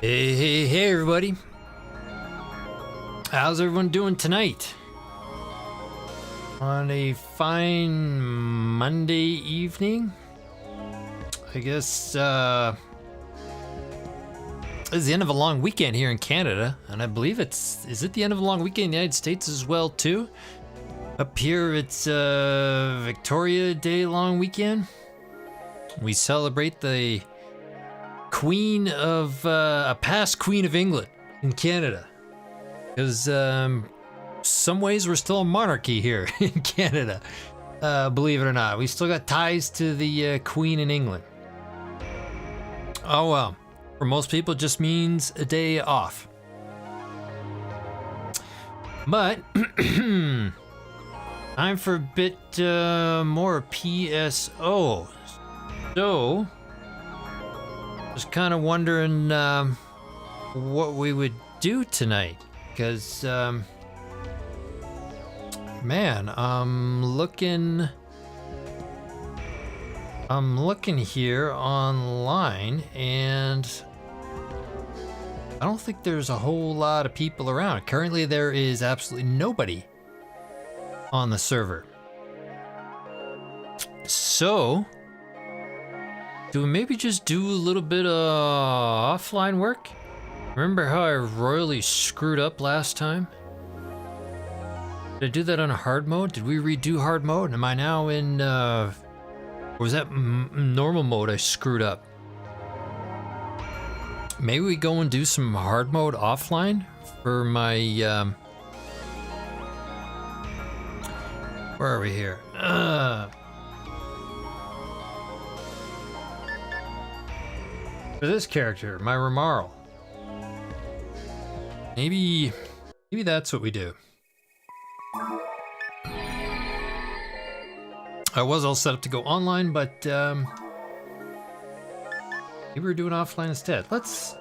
Hey everybody. How's everyone doing tonight? On a fine Monday evening? I guess this is the end of a long weekend here in Canada, and I believe is it the end of a long weekend in the United States as well too? Up here it's Victoria Day long weekend. We celebrate the Queen of a past Queen of England in Canada, because some ways we're still a monarchy here in Canada. Believe it or not, we still got ties to the Queen in England. Oh well, for most people it just means a day off. But time for a bit more PSO. So just kind of wondering what we would do tonight, because man, I'm looking here online and I don't think there's a whole lot of people around. Currently there is absolutely nobody on the server. So do we maybe just do a little bit of offline work? Remember how I royally screwed up last time? Did I do that on a hard mode? Did we redo hard mode? Am I now in, or was that normal mode I screwed up? Maybe we go and do some hard mode offline for my, where are we here? For this character, my RAmarl. Maybe that's what we do. I was all set up to go online, but maybe we're doing offline instead. Let's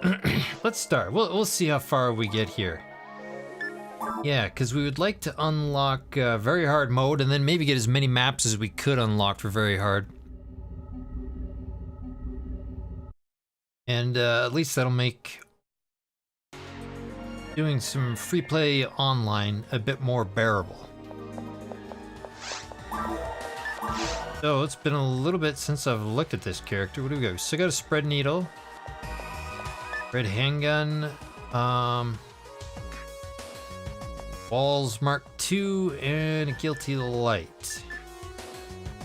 start. We'll see how far we get here. Yeah, because we would like to unlock very hard mode and then maybe get as many maps as we could unlock for very hard. And at least that'll make doing some free play online a bit more bearable. So it's been a little bit since I've looked at this character. What do we got? We still got a spread needle, red handgun, Falz Mk-II, and a Guilty Light.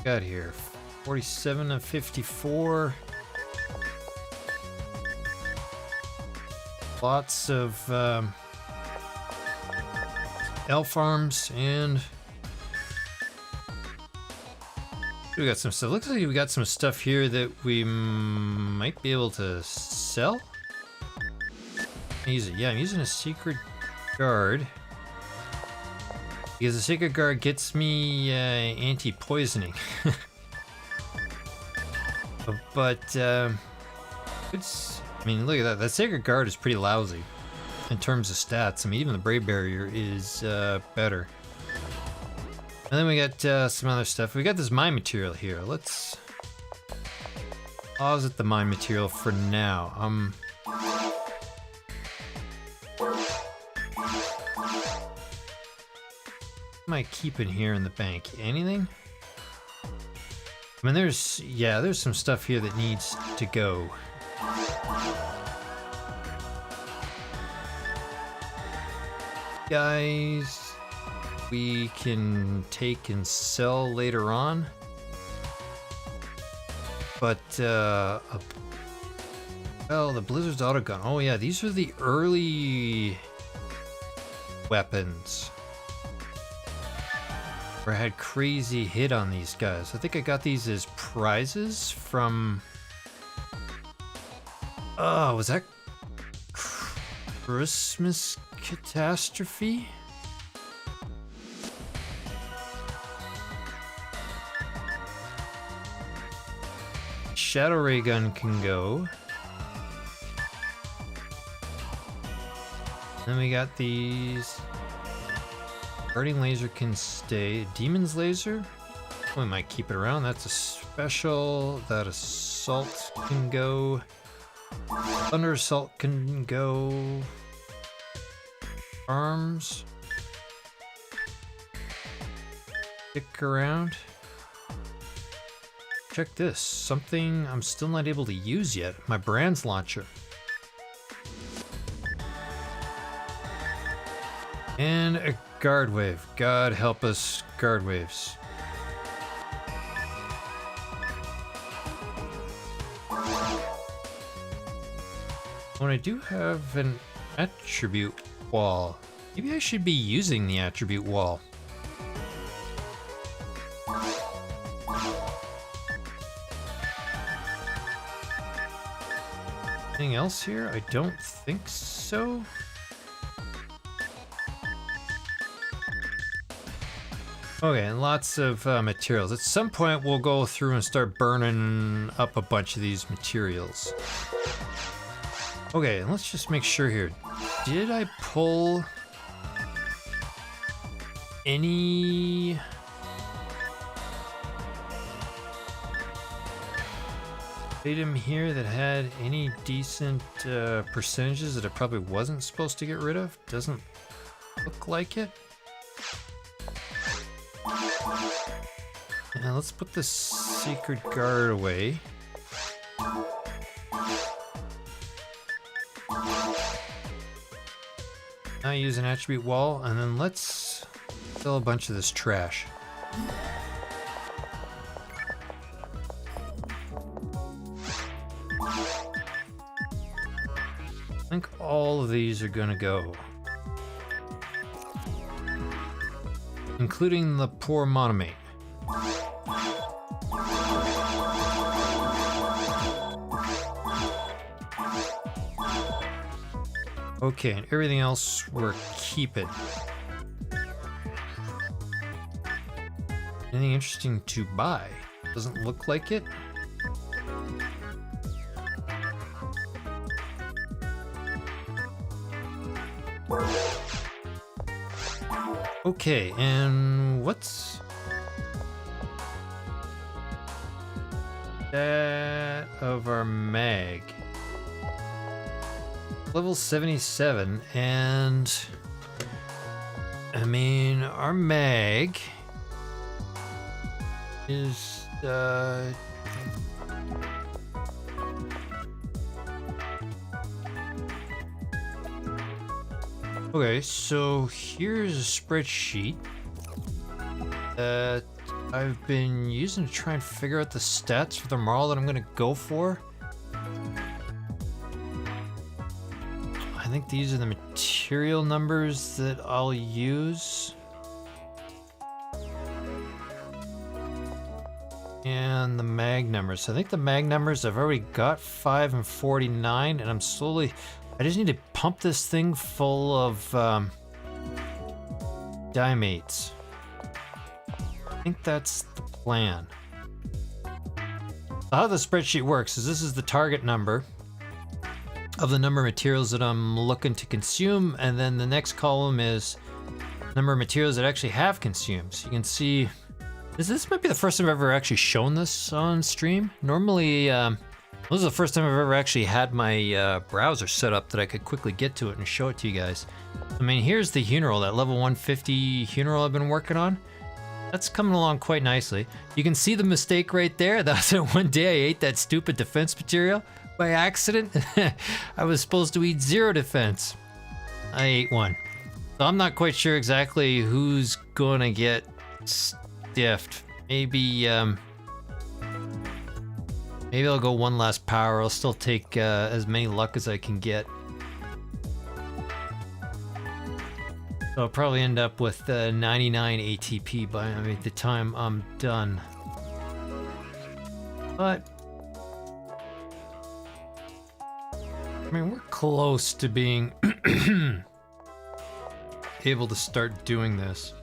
Got here 47 of 54. Lots of elf arms, and we got some stuff. Looks like we got some stuff here that we might be able to sell. Use it. Yeah, I'm using a secret guard because the secret guard gets me anti-poisoning. But it's. I mean, look at that. That Sacred Guard is pretty lousy in terms of stats. I mean, even the Brave Barrier is better. And then we got some other stuff. We got this mine material here. Let's pause at the mine material for now. What am I keeping here in the bank? Anything? I mean, there's some stuff here that needs to go. Guys, we can take and sell later on, but well, the Blizzard's auto gun. Oh yeah, these are the early weapons where I had crazy hit on these guys. I think I got these as prizes from. Oh, was that Christmas Catastrophe? Shadow Ray gun can go. Then we got these. Guarding laser can stay. Demon's laser? We might keep it around. That's a special. That assault can go. Thunder Assault can go. Arms. Stick around. Check this. Something I'm still not able to use yet. My Brands launcher. And a guard wave. God help us, guard waves. When I do have an attribute wall, maybe I should be using the attribute wall. Anything else here? I don't think so. Okay, and lots of materials. At some point, we'll go through and start burning up a bunch of these materials. Okay, and let's just make sure here. Did I pull any item here that had any decent percentages that I probably wasn't supposed to get rid of? Doesn't look like it. Now let's put this Sacred Guard away. Now use an attribute wall, and then let's fill a bunch of this trash. I think all of these are gonna go. Including the poor monomate. Okay, and everything else we're keeping. Anything interesting to buy? Doesn't look like it. Okay, and what's that of our mag? Level 77, and I mean, our mag is okay, so here's a spreadsheet that I've been using to try and figure out the stats for the RAmarl that I'm gonna go for. I think these are the material numbers that I'll use. And the mag numbers. So I think the mag numbers, I've already got 5 and 49, and I'm slowly, I just need to pump this thing full of dimates. I think that's the plan. So how the spreadsheet works is this is the target number of the number of materials that I'm looking to consume, and then the next column is number of materials that I actually have consumed. So you can see, this might be the first time I've ever actually shown this on stream. Normally, this is the first time I've ever actually had my browser set up that I could quickly get to it and show it to you guys. I mean, here's the Huneral, that level 150 Huneral I've been working on. That's coming along quite nicely. You can see the mistake right there. That was that one day I ate that stupid defense material by accident. I was supposed to eat 0 defense. I ate 1. So I'm not quite sure exactly who's gonna get stiffed. Maybe maybe I'll go 1 last power. I'll still take as many luck as I can get. So I'll probably end up with 99 ATP by the time I'm done. But I mean, we're close to being able to start doing this.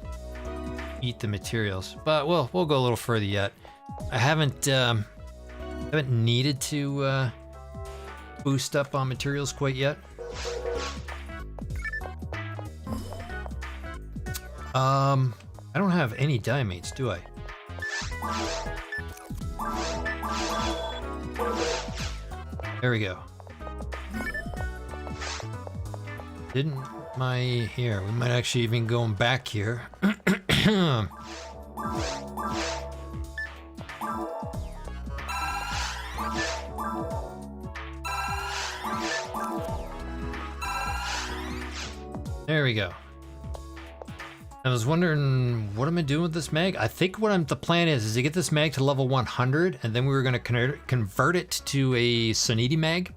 Eat the materials, but we'll go a little further yet. I haven't needed to boost up on materials quite yet. I don't have any dimates, do I? There we go. Didn't my here? We might actually even going back here. There we go. I was wondering, what am I doing with this mag? I think what the plan is to get this mag to level 100, and then we were going to convert it to a Soniti mag,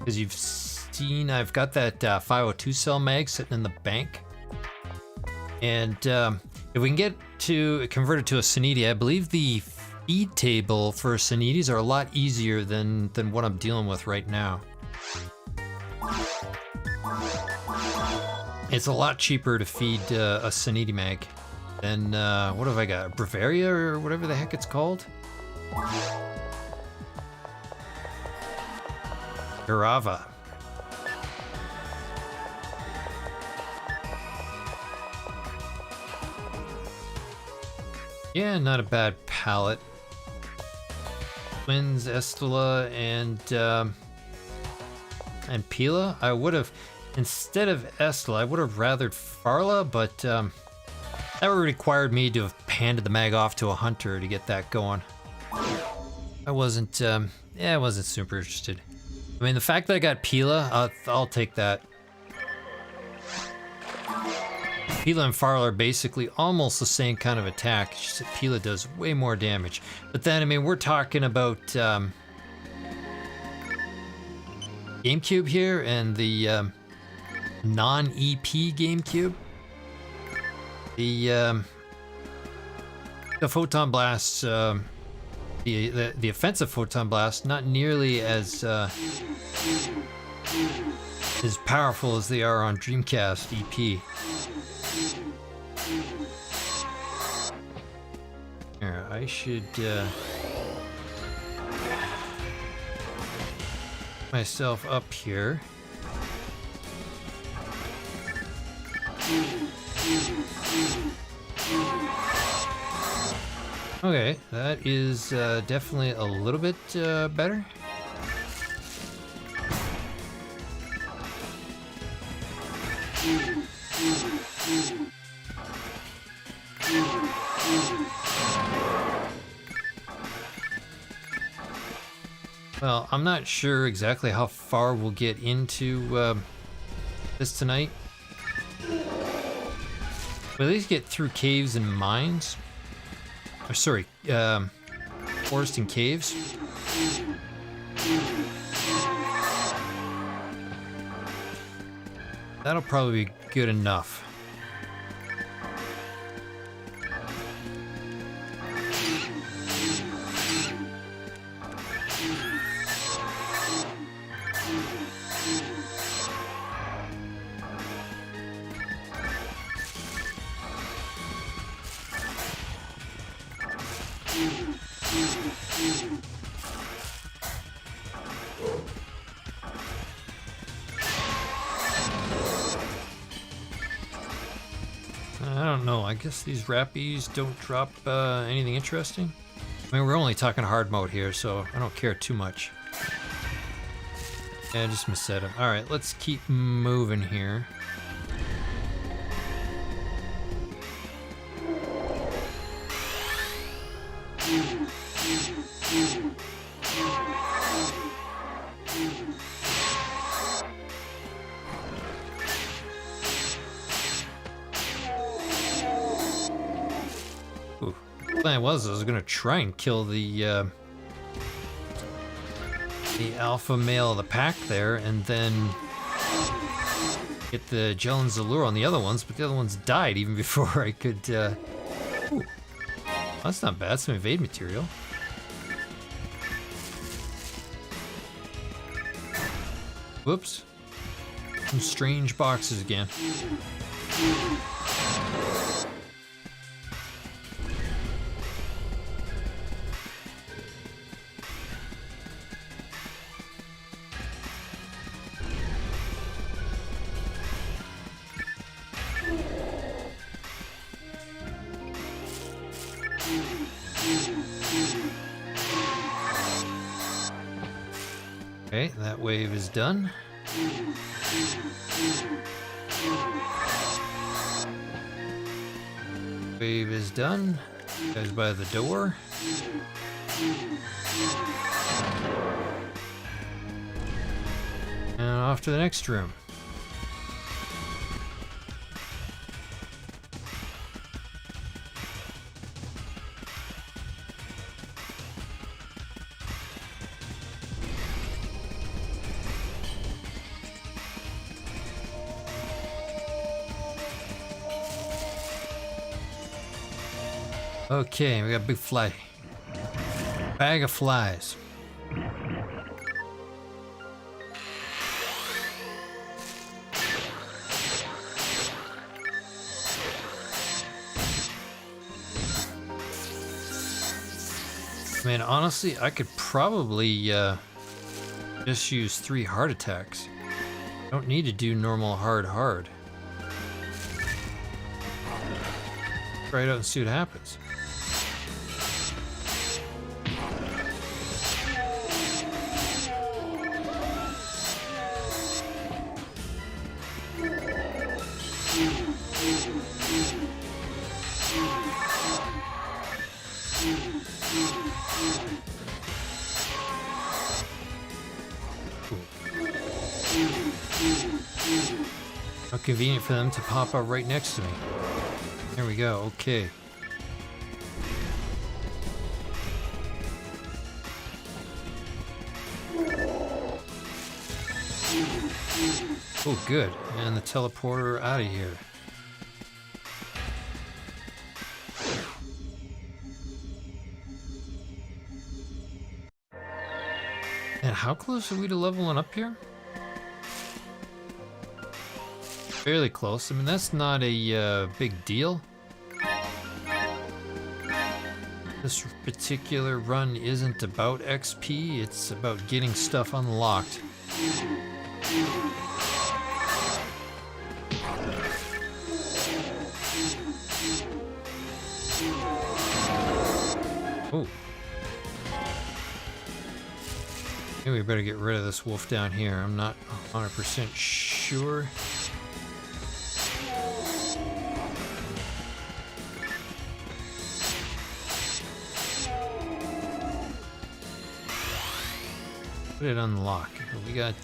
because you've seen I've got that 502 cell mag sitting in the bank. And if we can get to convert it to a Soniti, I believe the feed table for Sonitis are a lot easier than what I'm dealing with right now. It's a lot cheaper to feed a Soniti mag than, what have I got? Bavaria or whatever the heck it's called? Garava. Yeah, not a bad palette. Twins, Estela, and Pila. I would have, instead of Estela, I would have rathered Farla, but that would required me to have handed the mag off to a hunter to get that going. I wasn't super interested. I mean, the fact that I got Pila, I'll take that. Pila and Farla are basically almost the same kind of attack. It's just that Pila does way more damage. But then, I mean, we're talking about GameCube here and the non-EP GameCube. The Photon Blast, the offensive Photon Blast, not nearly as powerful as they are on Dreamcast EP. Here, I should myself up here. Okay, that is definitely a little bit better. Well, I'm not sure exactly how far we'll get into this tonight. We'll at least get through caves and mines. Or sorry, forest and caves. That'll probably be good enough. I don't know, I guess these Rappies don't drop anything interesting. I mean, we're only talking hard mode here, so I don't care too much. Yeah, I just misset him. Alright, let's keep moving here. The plan was I was gonna try and kill the alpha male of the pack there, and then get the Gel and Zalure on the other ones, but the other ones died even before I could. Ooh, that's not bad. Some evade material. Whoops. Some strange boxes again. Okay, that wave is done. Wave is done. Guys by the door. And off to the next room. Okay, we got a big fly. Bag of flies. Man, honestly, I could probably just use 3 heart attacks. Don't need to do normal hard. Try it out and see what happens. How convenient for them to pop up right next to me. There we go, okay. Oh, good. And the teleporter out of here. And how close are we to leveling up here? Fairly close. I mean, that's not a big deal. This particular run isn't about XP, it's about getting stuff unlocked. Oh. Maybe we better get rid of this wolf down here. I'm not 100% sure. What did it unlock? We got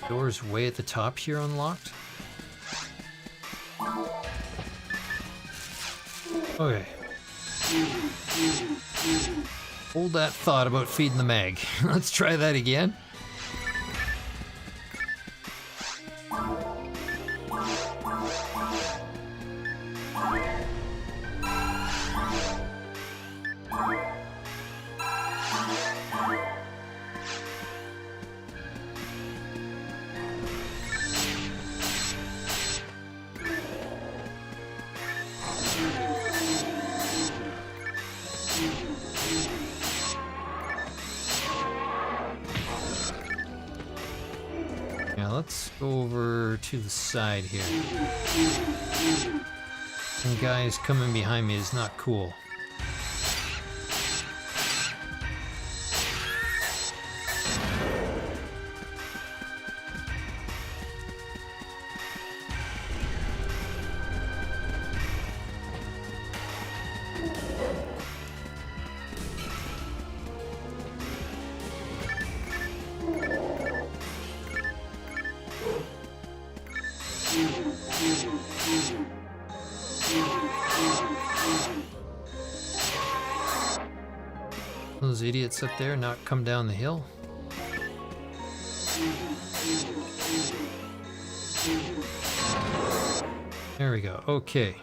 doors way at the top here unlocked. Okay. Hold that thought about feeding the mag. Let's try that again. Now let's go over to the side here. Some guys coming behind me is not cool. Those idiots up there not come down the hill. There we go. Okay.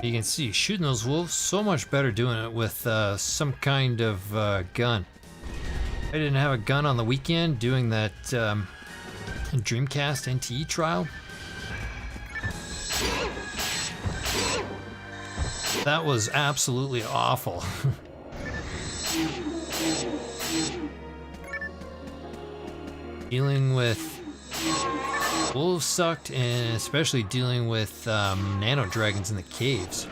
You can see shooting those wolves so much better doing it with some kind of gun. I didn't have a gun on the weekend doing that Dreamcast NTE trial. That was absolutely awful. Dealing with wolves sucked, and especially dealing with nano dragons in the caves.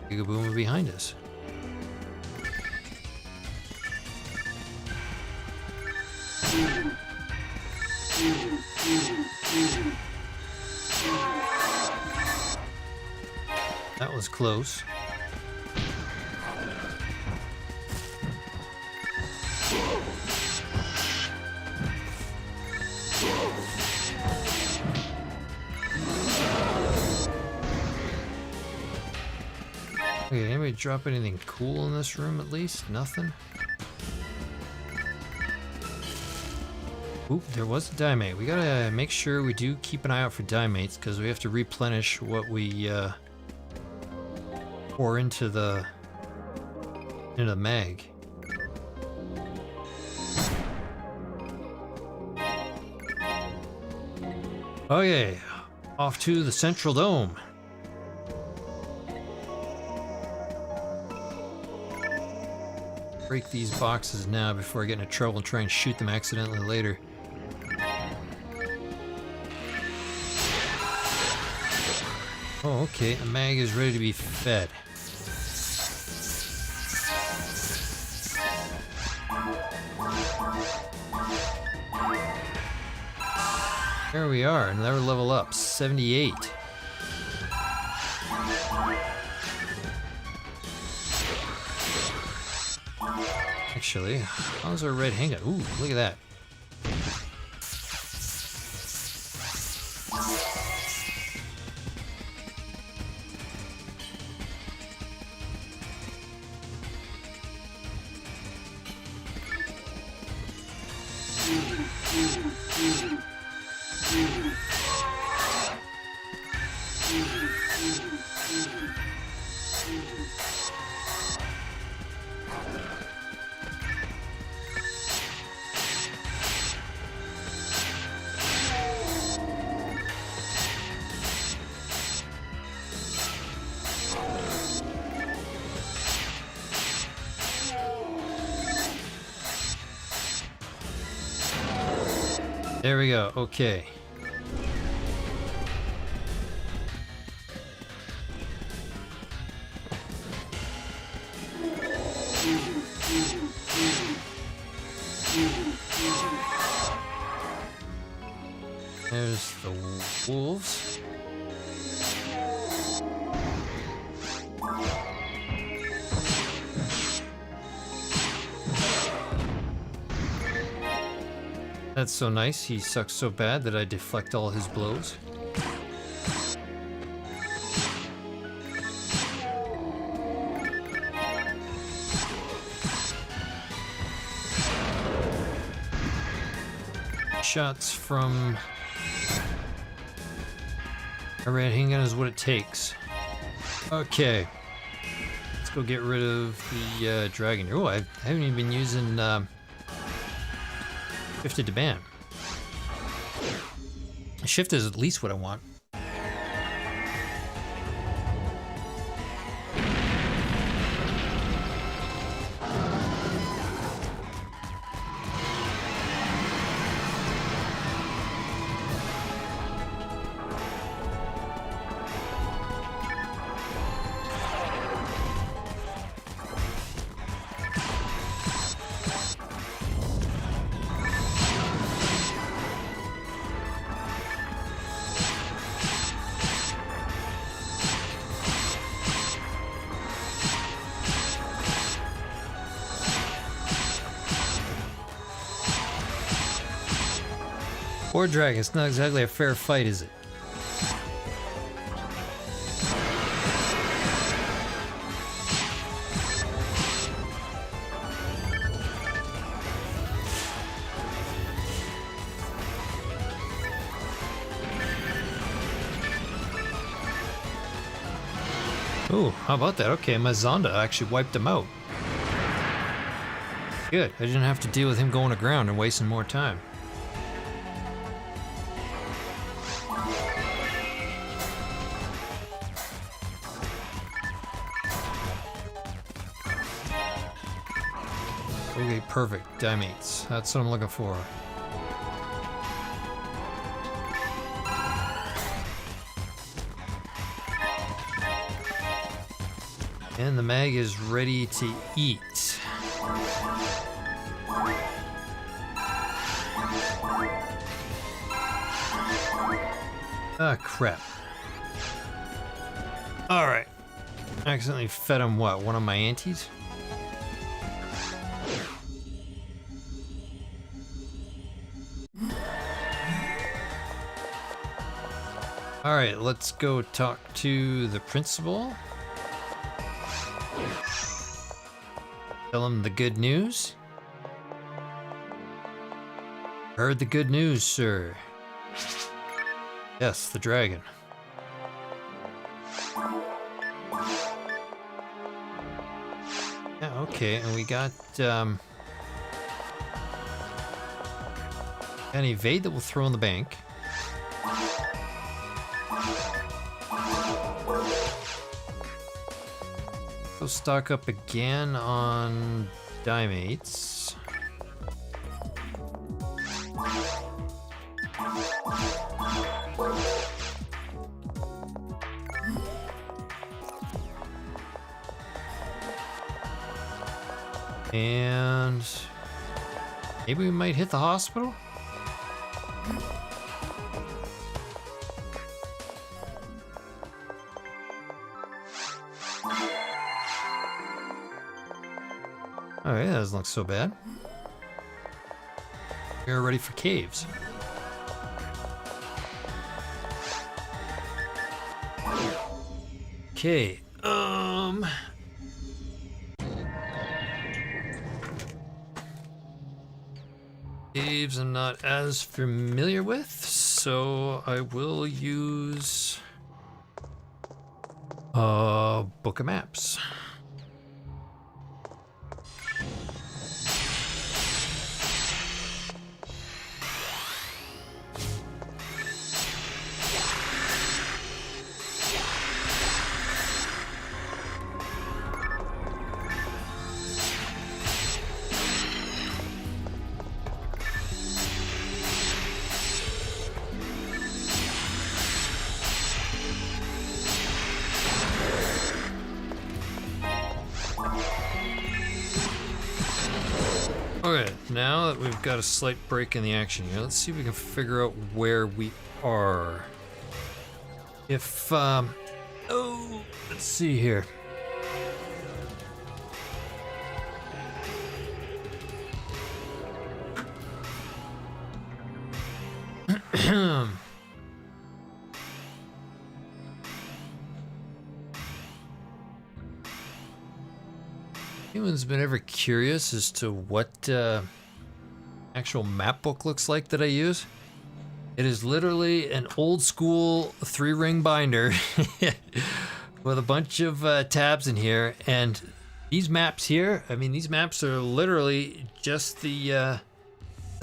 Gigaboom behind us. That was close. Okay, anybody drop anything cool in this room at least? Nothing? Oop, there was a diamate. We gotta make sure we do keep an eye out for diamates because we have to replenish what we pour into the mag. Okay, off to the central dome. Break these boxes now before I get into trouble and try and shoot them accidentally later. Oh, okay, the mag is ready to be fed. There we are, another level up, 78. Actually, how's our red handgun? Ooh, look at that. There we go, okay. There's the wolves. That's so nice. He sucks so bad that I deflect all his blows. Shots from a red handgun is what it takes. Okay. Let's go get rid of the dragon. Oh, I haven't even been using shifted to ban. Shift is at least what I want. Poor dragon, it's not exactly a fair fight, is it? Ooh, how about that? Okay, my Zonda actually wiped him out. Good, I didn't have to deal with him going aground and wasting more time. Okay, perfect. Dimates. That's what I'm looking for. And the mag is ready to eat. Ah, crap. Alright. Accidentally fed him what? One of my aunties? Alright, let's go talk to the principal. Tell him the good news. Heard the good news, sir. Yes, the dragon. Yeah, okay, and we got an evade that we'll throw in the bank. Go stock up again on Dimates. And maybe we might hit the hospital? Oh yeah, that doesn't look so bad. We're ready for caves. Okay, caves I'm not as familiar with, so I will use Book of Maps. Okay, now that we've got a slight break in the action here, let's see if we can figure out where we are. If, oh, let's see here. Anyone's been ever curious as to what actual map book looks like that I use? It is literally an old school 3-ring binder with a bunch of tabs in here, and these maps here, I mean, these maps are literally just the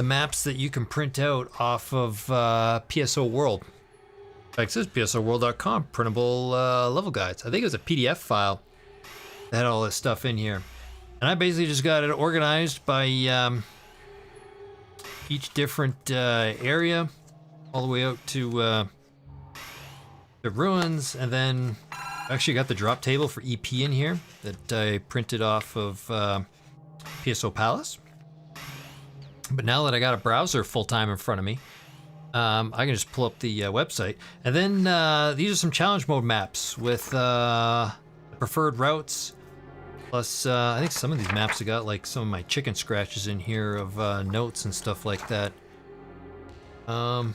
maps that you can print out off of PSO World. In fact, it says psoworld.com, printable level guides. I think it was a PDF file that had all this stuff in here. And I basically just got it organized by each different area, all the way out to the ruins, and then I actually got the drop table for EP in here that I printed off of PSO Palace. But now that I got a browser full-time in front of me, I can just pull up the website. And then these are some challenge mode maps with preferred routes. Plus, I think some of these maps have got like some of my chicken scratches in here of notes and stuff like that. Yeah,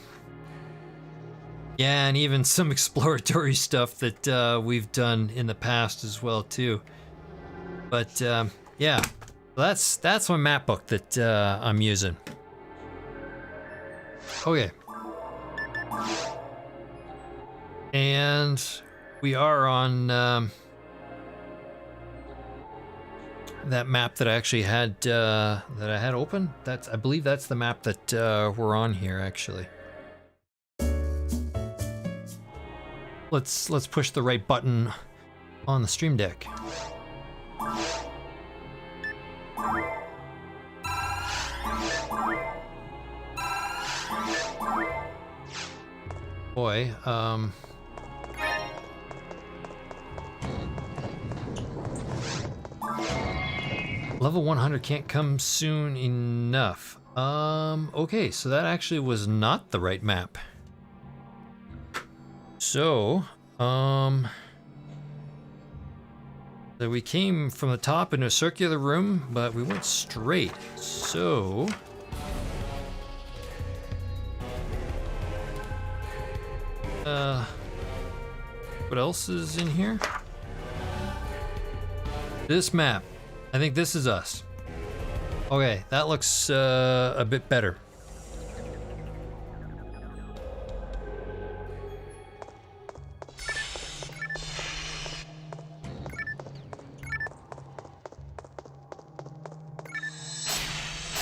and even some exploratory stuff that we've done in the past as well too. But yeah, that's my map book that I'm using. Okay. And we are on that map that I actually had open. I believe that's the map that we're on here actually. Let's push the right button on the Stream Deck. boy. Level 100 can't come soon enough. Okay, so that actually was not the right map. So, so we came from the top in a circular room, but we went straight. So, what else is in here? This map. I think this is us. Okay, that looks a bit better.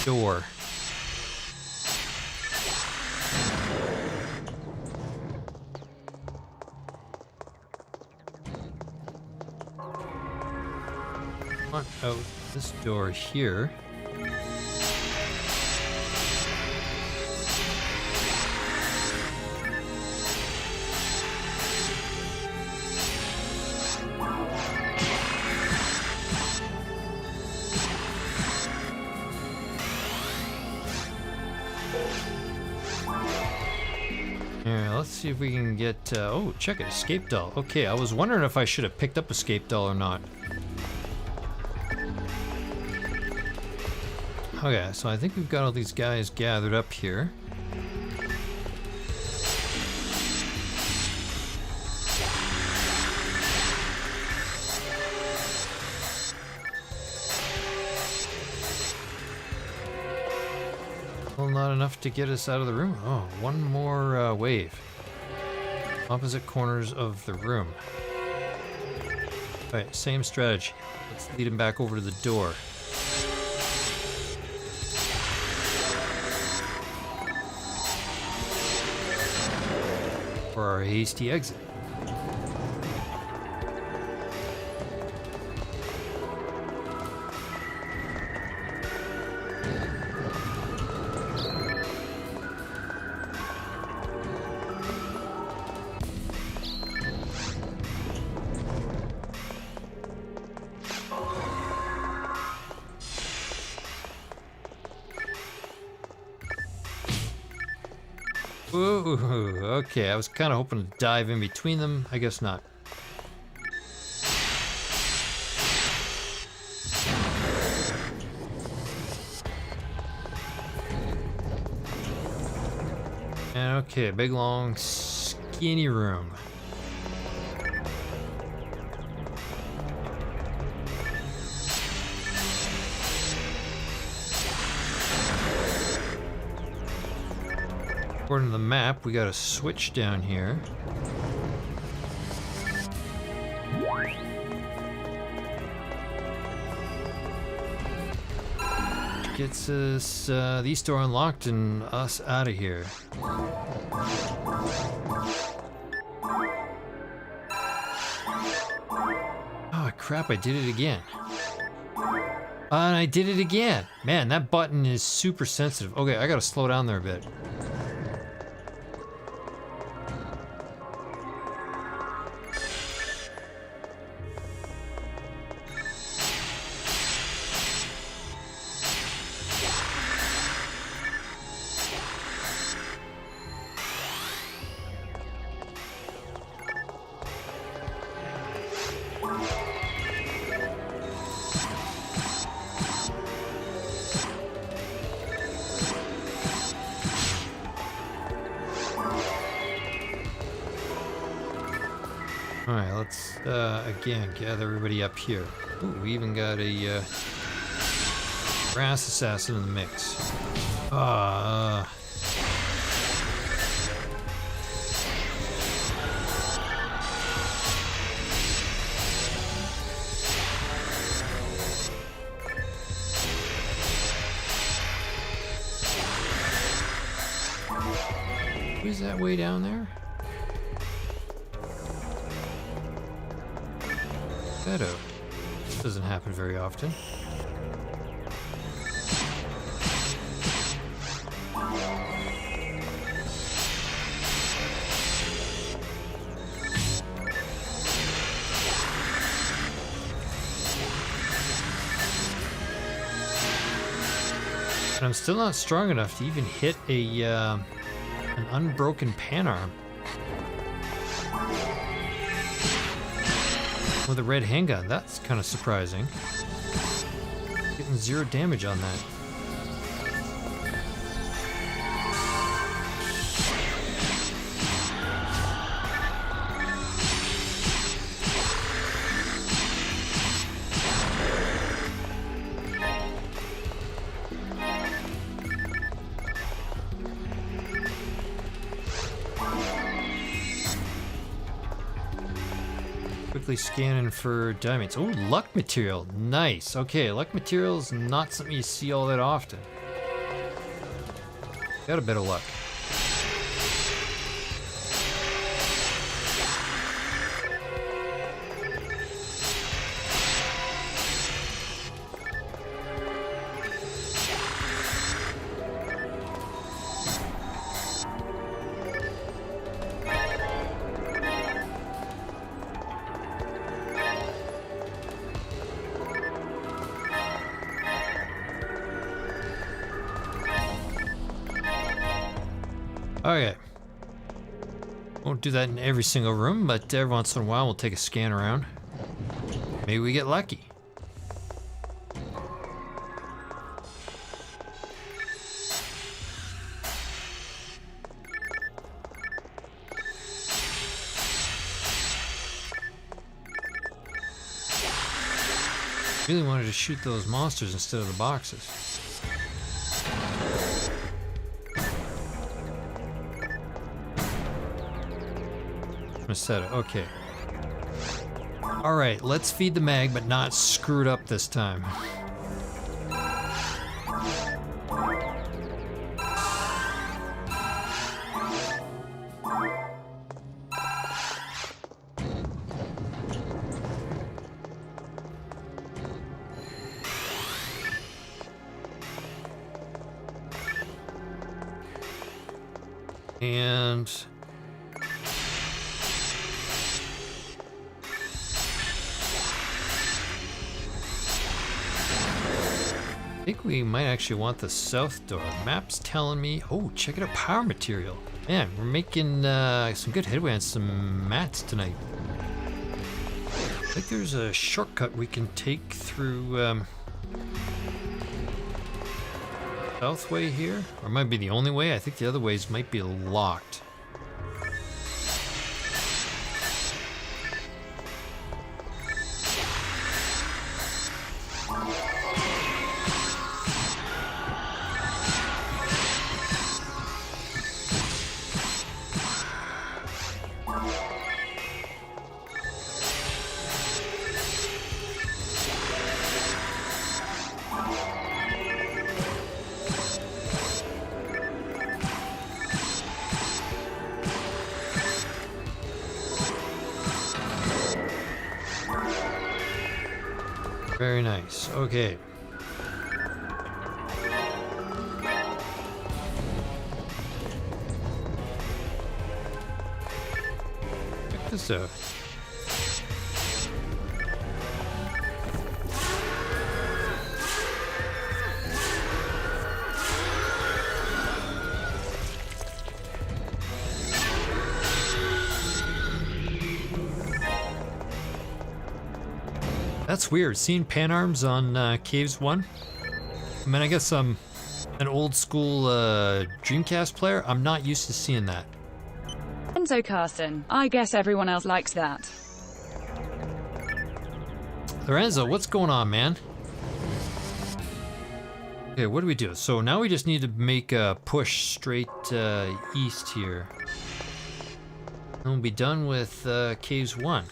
Door. Out this door here. Here, let's see if we can get, oh, check it, escape doll. Okay, I was wondering if I should have picked up escape doll or not. Okay, so I think we've got all these guys gathered up here. Well, not enough to get us out of the room. Oh, one more wave. Opposite corners of the room. Alright, same strategy. Let's lead him back over to the door. For our hasty exit. Ooh, okay, I was kind of hoping to dive in between them. I guess not. And okay, big long skinny room. According to the map, we got a switch down here. Gets us the east door unlocked and us out of here. Oh crap, I did it again. And I did it again. Man, that button is super sensitive. Okay, I gotta slow down there a bit. Alright, let's again gather everybody up here. Ooh, we even got a grass assassin in the mix. Who's that way down there? Potato. This doesn't happen very often. And I'm still not strong enough to even hit a an unbroken pan arm with a red handgun. That's kind of surprising. Getting 0 damage on that. Scanning for diamonds. Oh, luck material. Nice. Okay, luck material is not something you see all that often. Got a bit of luck. Okay. Won't do that in every single room, but every once in a while we'll take a scan around. Maybe we get lucky. Really wanted to shoot those monsters instead of the boxes. Set it. Okay. All right, let's feed the mag, but not screw it up this time. And I think we might actually want the south door. The map's telling me, oh, check it out, power material. Man, we're making some good headway on some mats tonight. I think there's a shortcut we can take through south way here, or it might be the only way. I think the other ways might be locked. Very nice. Okay. Check this out. That's weird, seeing pan arms on Caves 1. I mean, I guess I'm an old school Dreamcast player. I'm not used to seeing that. Enzo Carson, I guess everyone else likes that. Lorenzo, what's going on, man? Okay, what do we do? So now we just need to make a push straight east here. And we'll be done with Caves 1.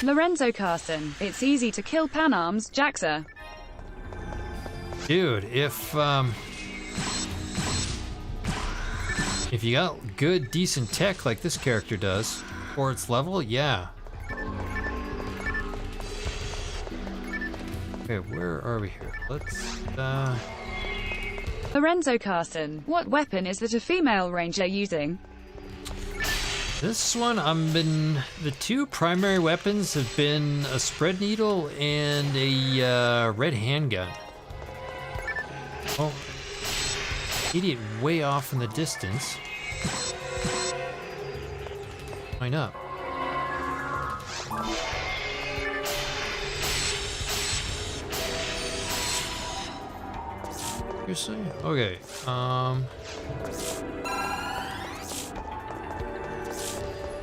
Lorenzo Carson, it's easy to kill pan arms, Jaxxer. Dude, if you got good, decent tech like this character does, for its level, yeah. Okay, where are we here? Let's, Lorenzo Carson, what weapon is that a female ranger using? This one, the two primary weapons have been a spread needle and a red handgun. Oh, idiot way off in the distance. Line up. Seriously? Okay,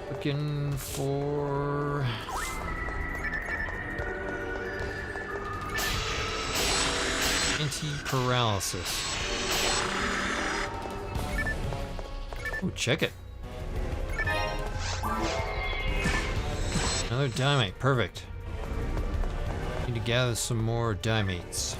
looking for anti-paralysis. Oh, check it. Another diamite, perfect. Need to gather some more diamites.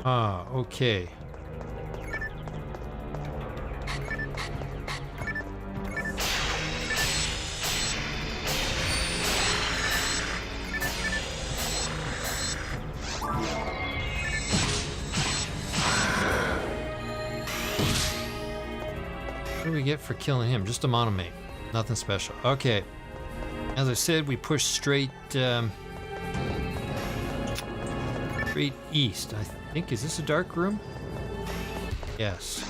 Ah, okay. What do we get for killing him? Just a monomate. Nothing special. Okay. As I said, we push straight east. I think, is this a dark room? Yes.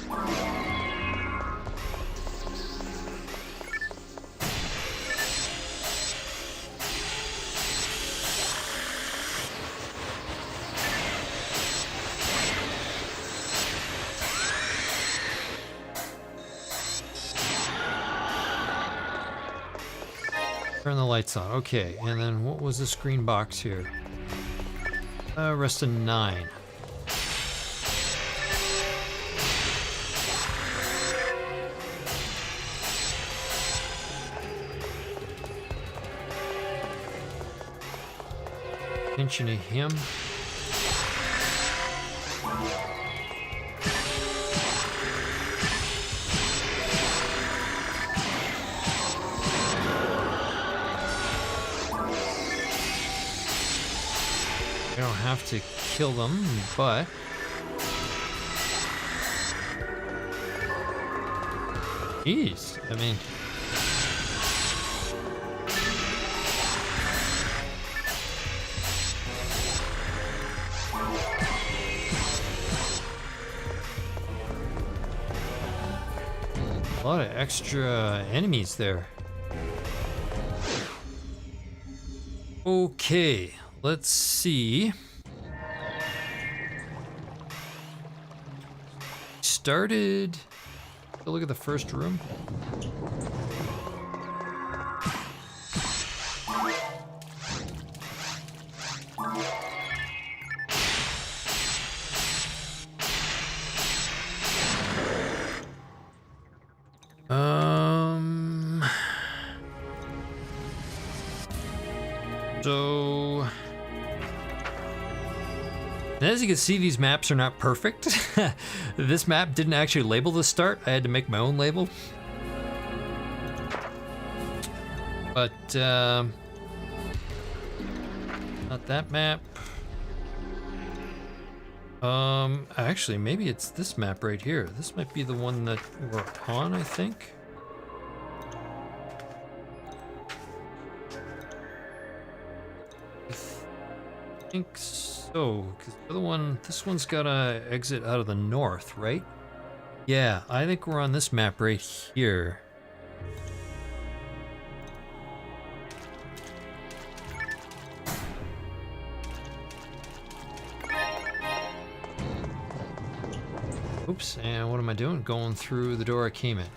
Turn the lights on. Okay, and then what was this green box here? Rest of 9. Attention to him. I don't have to kill them, but jeez, I mean, a lot of extra enemies there. Okay, let's see. Started. Go look at the first room. So, and as you can see, these maps are not perfect. This map didn't actually label the start. I had to make my own label. But, not that map. Actually, maybe it's this map right here. This might be the one that we're on, I think. I think so, because the other one, this one's gotta exit out of the north, right? Yeah, I think we're on this map right here. Oops, and what am I doing? Going through the door I came in.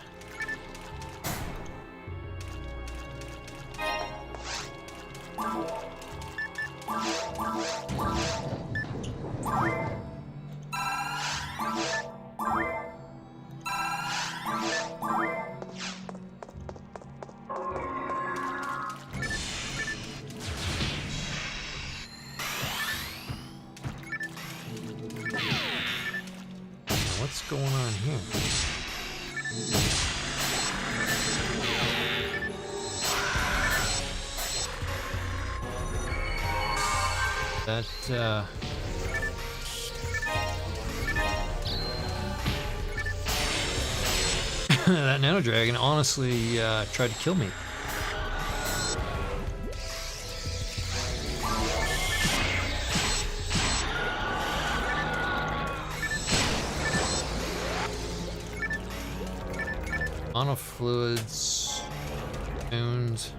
What's going on here? That, that Nano Dragon honestly tried to kill me. Monofluids, wounds.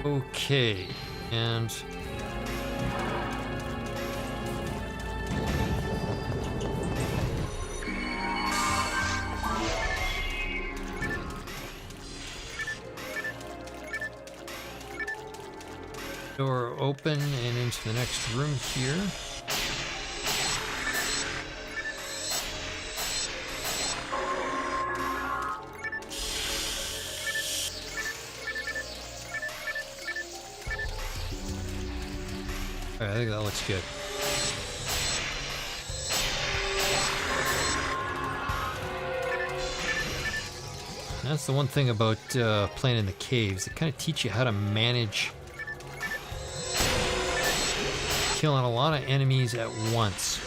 Okay, and door open and into the next room here. All right, I think that looks good. That's the one thing about playing in the caves. It kind of teach you how to manage killing a lot of enemies at once.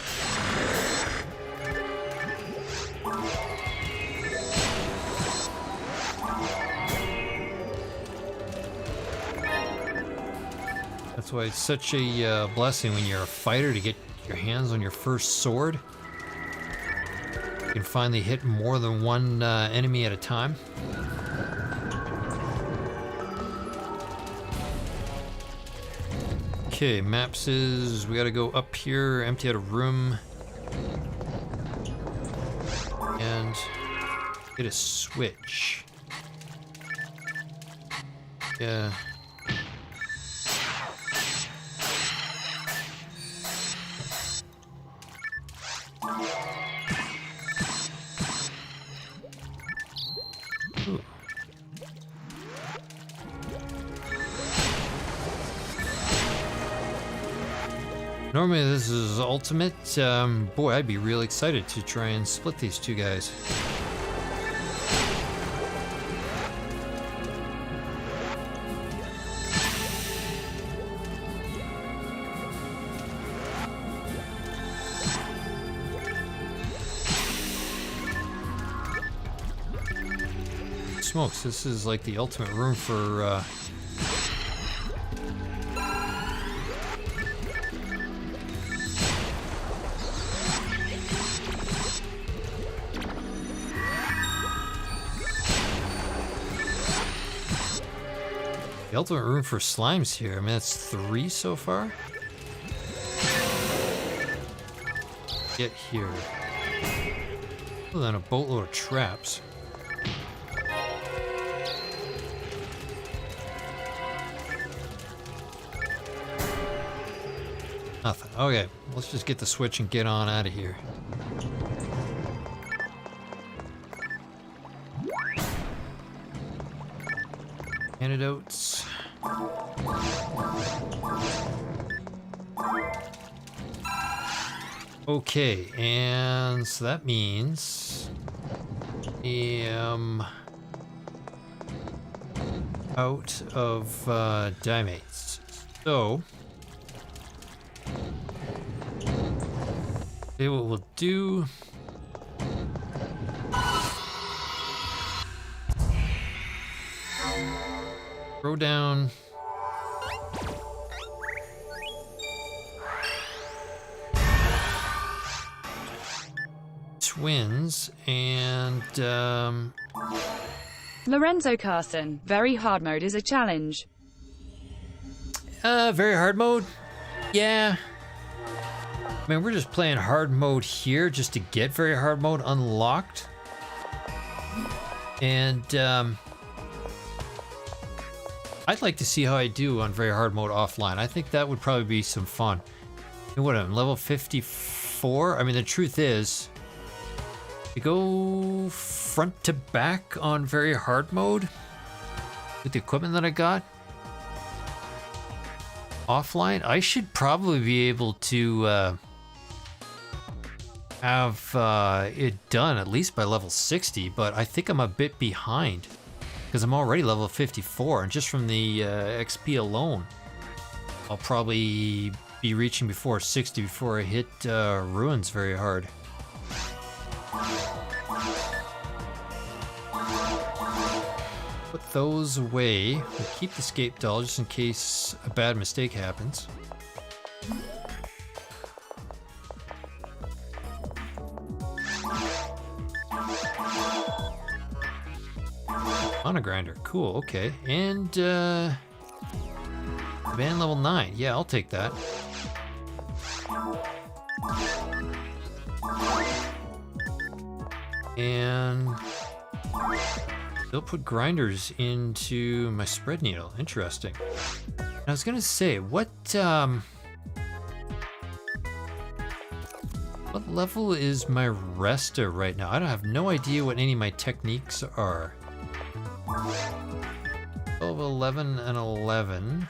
That's why it's such a blessing when you're a fighter to get your hands on your first sword. You can finally hit more than one enemy at a time. Okay, maps is we gotta go up here, empty out a room, and get a switch. Yeah. Ooh. Normally this is ultimate. Boy, I'd be really excited to try and split these two guys. Smokes, this is like the ultimate room for the ultimate room for slimes here. I mean, that's 3 so far. Get here. Well, then a boatload of traps. Nothing. Okay, let's just get the switch and get on out of here. Antidotes. Okay, and so that means out of dimates. So okay, what we'll do, throw down twins and Lorenzo Carson, very hard mode is a challenge. very hard mode. Yeah. I mean, we're just playing hard mode here just to get very hard mode unlocked. And I'd like to see how I do on very hard mode offline. I think that would probably be some fun. And what, I'm level 54? I mean, the truth is, to go front to back on very hard mode, with the equipment that I got offline, I should probably be able to have it done at least by level 60, but I think I'm a bit behind because I'm already level 54, and just from the XP alone, I'll probably be reaching before 60 before I hit ruins very hard. Put those away. We'll keep the escape doll just in case a bad mistake happens. On a grinder, cool, okay. And band level 9, yeah, I'll take that. And they'll put grinders into my spread needle. Interesting. I was gonna say, what level is my Resta right now? I don't have no idea what any of my techniques are. 12, 11, and 11.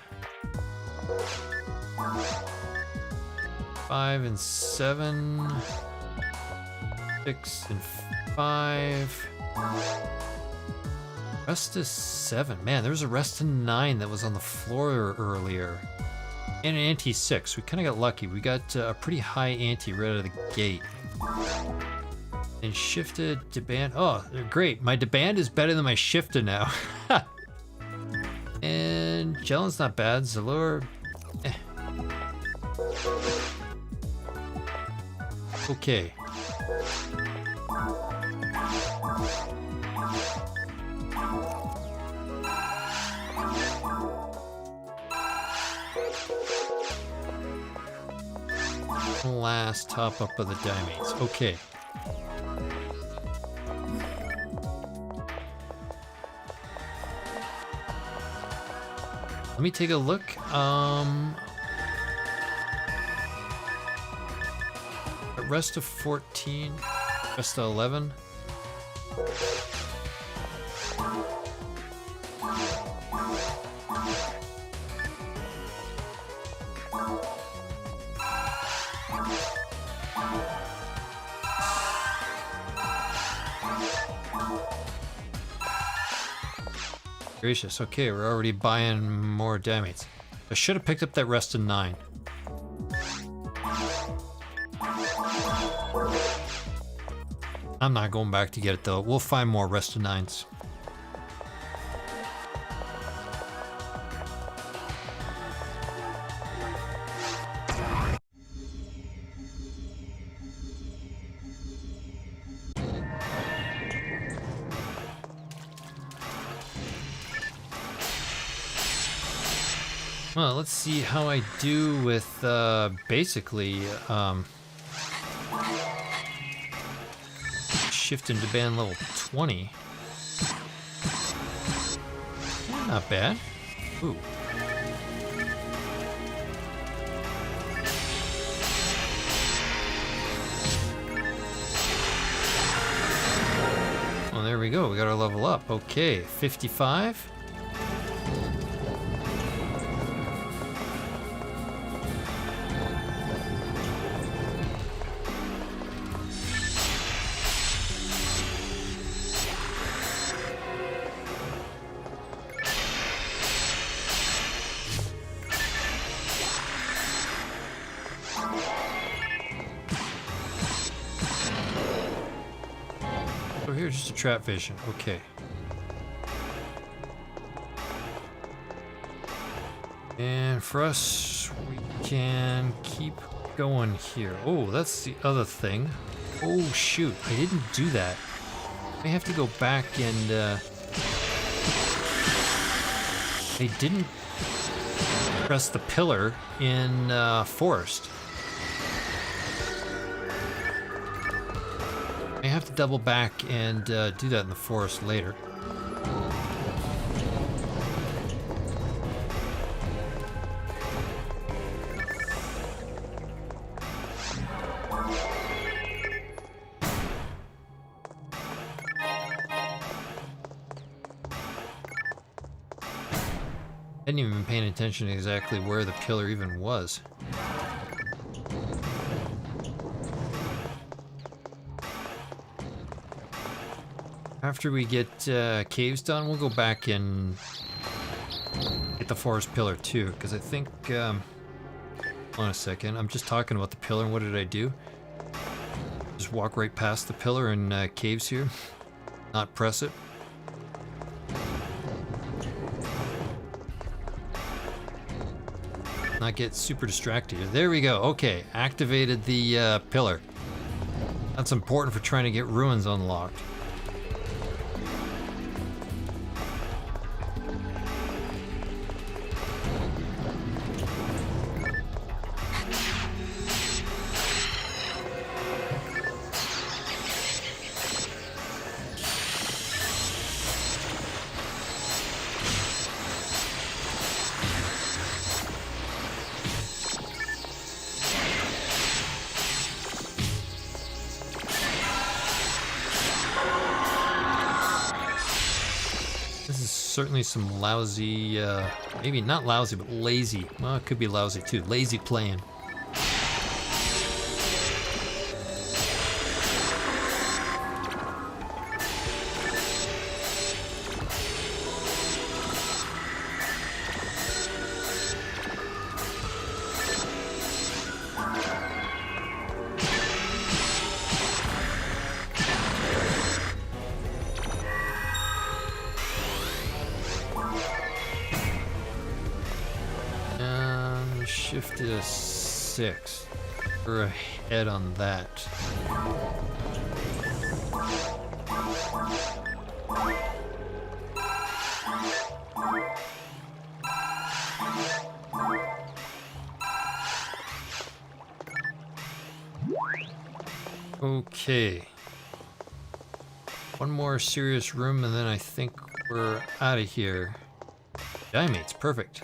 5 and 7. 6 and 5. Resta 7. Man, there was a Resta 9 that was on the floor earlier. And an Ante 6. We kind of got lucky. We got a pretty high Ante right out of the gate. And shifted deband. Oh, great. My deband is better than my shifter now. And Gellin's not bad. Zalur. Okay. Last top up of the diamonds. Okay. Let me take a look. Rest of 14, rest of 11. Gracious, okay, we're already buying more diamonds. I should have picked up that rest of 9. I'm not going back to get it though. We'll find more rest of 9s. Well, let's see how I do with basically shift into band level 20. Not bad. Ooh. Well, there we go. We got our level up. Okay, 55. Here's just a trap vision. Okay. And for us, we can keep going here. Oh, that's the other thing. Oh, shoot. I didn't do that. I have to go back and... I didn't press the pillar in Forest. I have to double back and do that in the forest later. Hadn't even been paying attention to exactly where the pillar even was. After we get caves done, we'll go back and get the forest pillar too, because I think, hold on a second, I'm just talking about the pillar and what did I do? Just walk right past the pillar and caves here, not press it. Not get super distracted. There we go, okay, activated the pillar. That's important for trying to get ruins unlocked. Certainly some lousy, maybe not lousy, but lazy. Well, it could be lousy too. Lazy playing. Shifted a 6. We're ahead on that. Okay. One more serious room and then I think we're out of here. Diamates, perfect.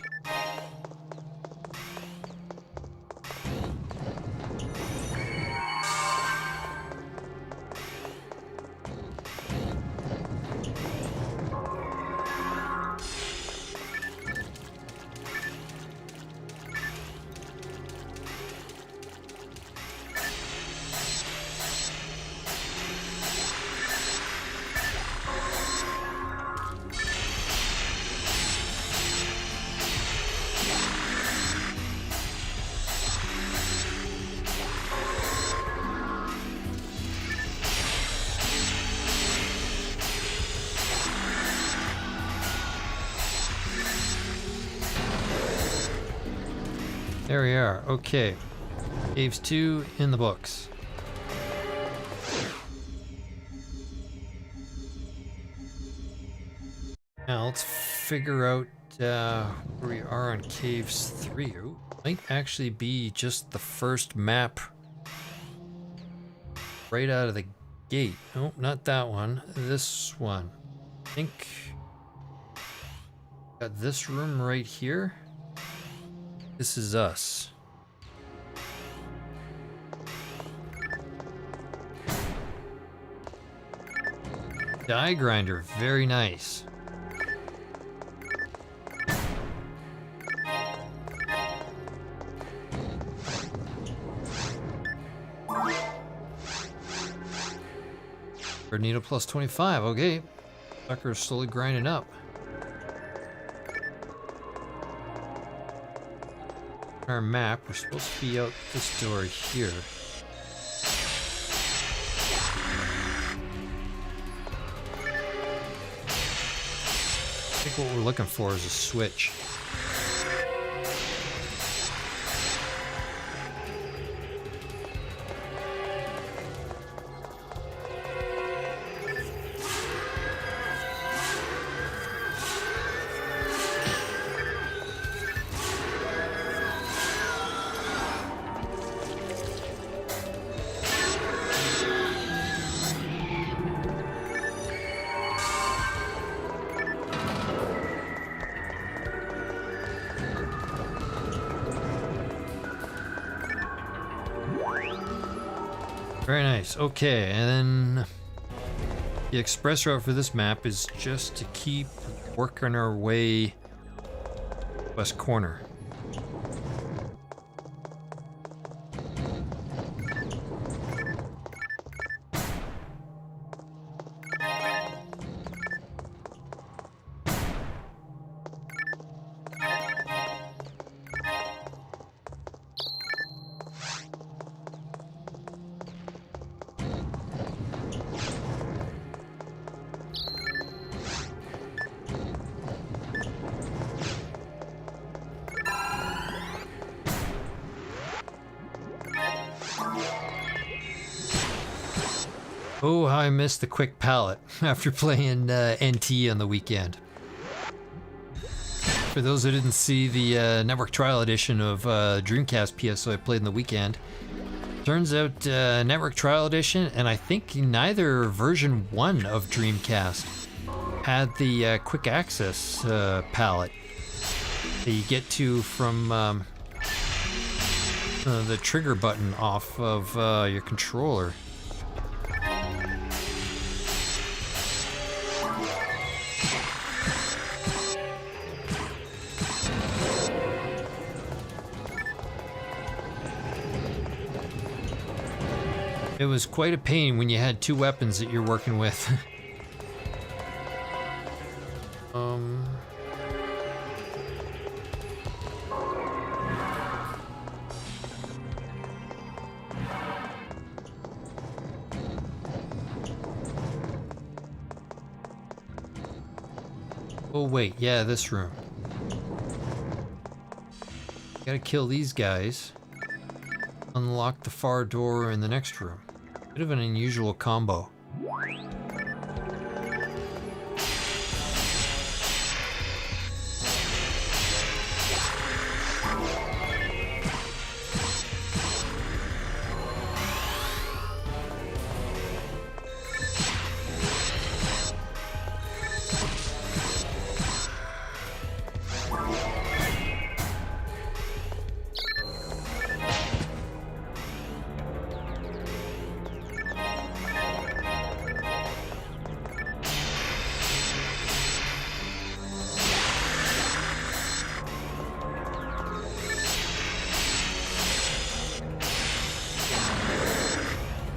There we are. Okay. Caves 2 in the books. Now let's figure out where we are on Caves 3. Ooh, might actually be just the first map right out of the gate. Oh, not that one. This one. I think got this room right here. This is us. Die grinder, very nice. Needle plus 25, okay. Sucker's slowly grinding up. Our map, we're supposed to be out this door here. I think what we're looking for is a switch. Very nice. Okay, and then the express route for this map is just to keep working our way west corner. Oh, how I missed the quick pallet after playing NT on the weekend. For those who didn't see the network trial edition of Dreamcast PSO I played in the weekend, turns out network trial edition, and I think neither version 1 of Dreamcast had the quick access pallet that you get to from the trigger button off of your controller. It was quite a pain when you had two weapons that you're working with. Oh wait, yeah, this room. Gotta kill these guys. Unlock the far door in the next room. Bit of an unusual combo.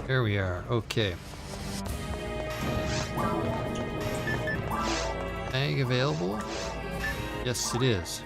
There we are, okay. Mag available? Yes, it is.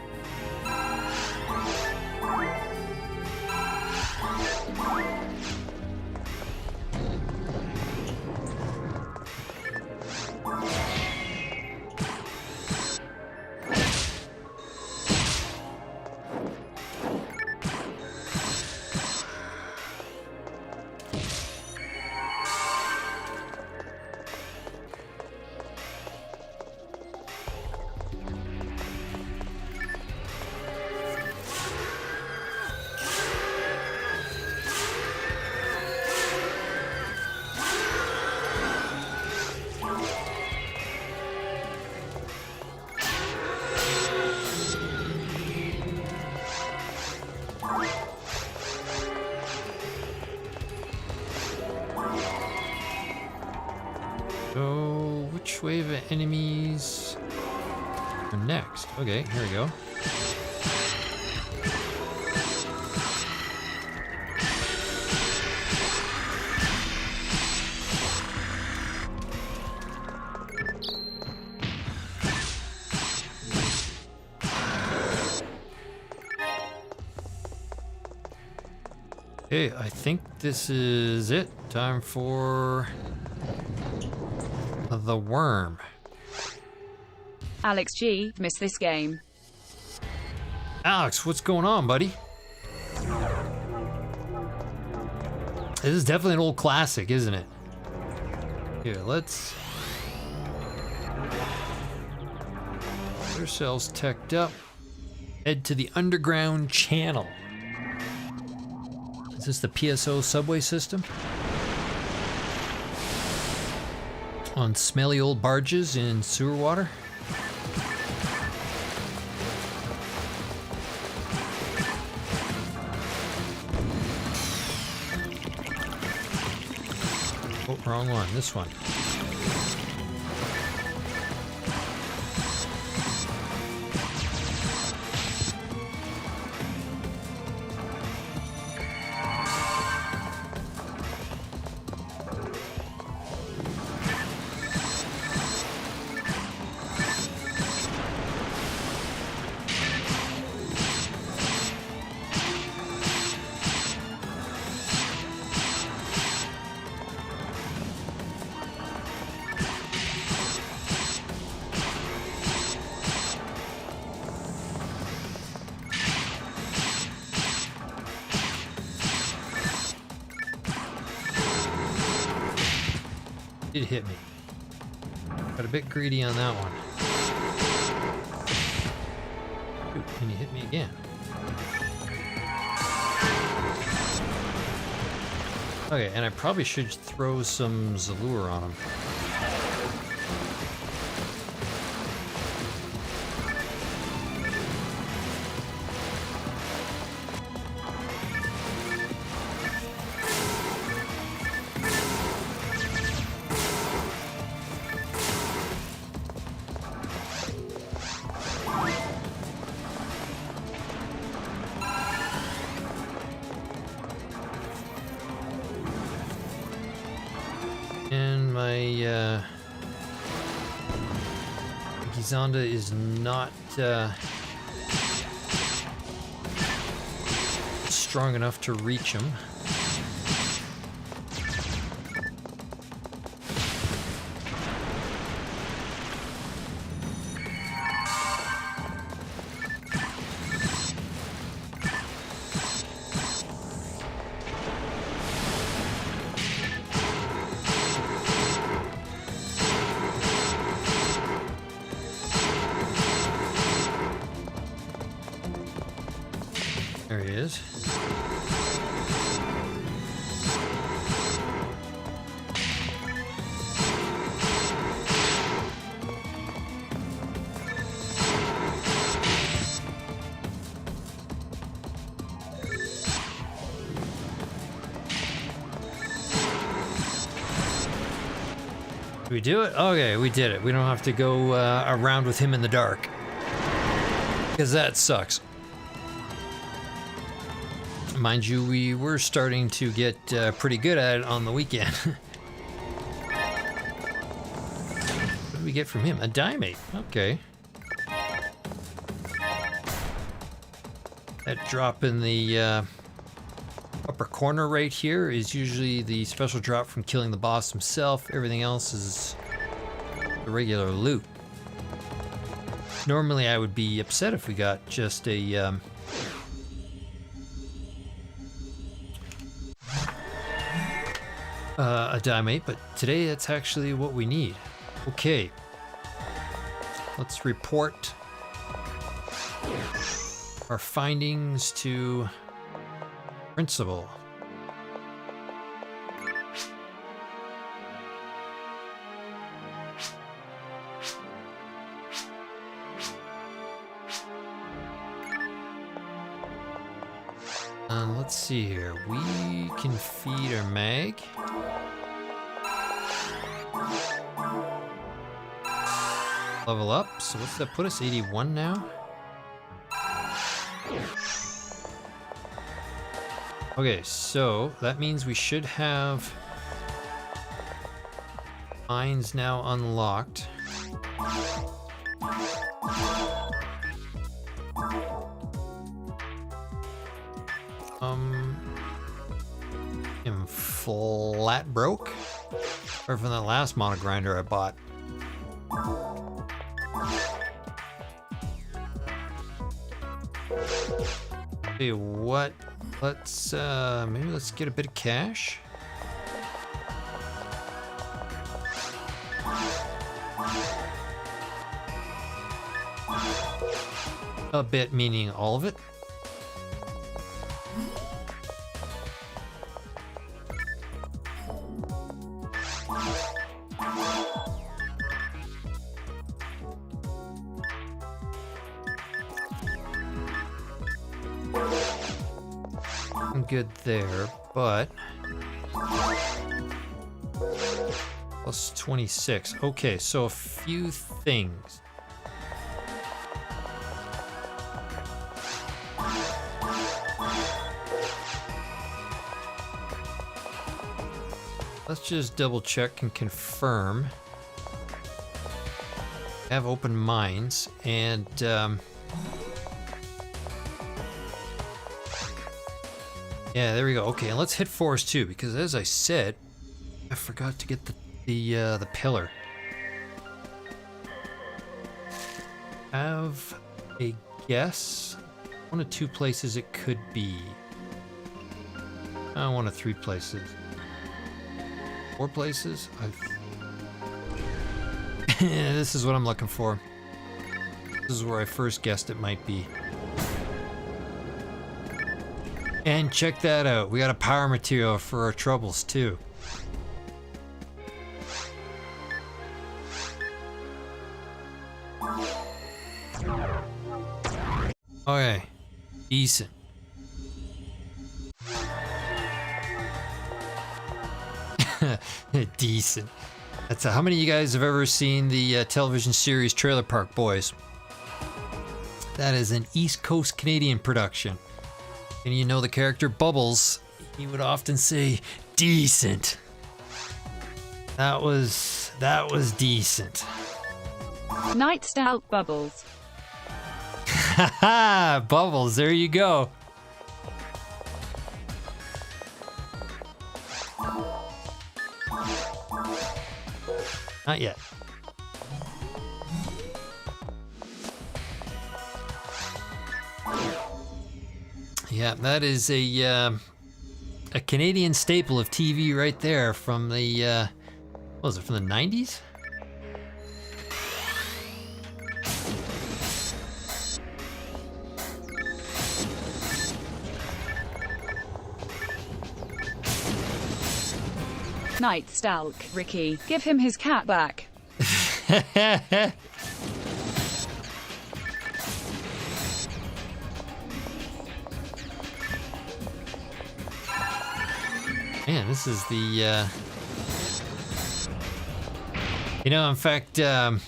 So, which wave of enemies are next? Okay, here we go. Okay, I think this is it. Time for the worm. Alex G, missed this game. Alex, what's going on, buddy? This is definitely an old classic, isn't it? Here, let's get ourselves teched up. Head to the underground channel. Is this the PSO subway system? On smelly old barges in sewer water? Oh, wrong one. This one. Did hit me. Got a bit greedy on that one. Ooh, and you hit me again. Okay, and I probably should throw some Zalure on him. And my Gizonda is not strong enough to reach him. There he is. Did we do it? Okay, we did it. We don't have to go around with him in the dark. Because that sucks. Mind you, we were starting to get pretty good at it on the weekend. What did we get from him? A Diamate. Okay. That drop in the upper corner right here is usually the special drop from killing the boss himself. Everything else is the regular loot. Normally I would be upset if we got just a Diamate, but today that's actually what we need. Okay, let's report our findings to Principal. Let's see here. We can feed our mag. Level up. So what's that put us? 81 now? Okay, so that means we should have mines now unlocked. I'm flat broke. Or from that last mono grinder I bought. Tell you what, let's maybe let's get a bit of cash. A bit meaning all of it. I'm good there, but plus 26. Okay, so a few things. Let's just double check and confirm. I have open mines and yeah, there we go. Okay, and let's hit forest too, because as I said, I forgot to get the pillar. Have a guess. One of two places it could be. One of three places. 4 places? This is what I'm looking for. This is where I first guessed it might be. And check that out. We got a power material for our troubles too. Okay. Decent. Decent. That's how many of you guys have ever seen the television series Trailer Park Boys? That is an East Coast Canadian production. And you know the character Bubbles, he would often say, decent. That was decent. Night Stout Bubbles. Haha, Bubbles, there you go. Not yet. Yeah, that is a Canadian staple of TV right there from the what was it, from the 90s? Night Stalk. Ricky, give him his cat back. Man, this is the you know, in fact, Trailer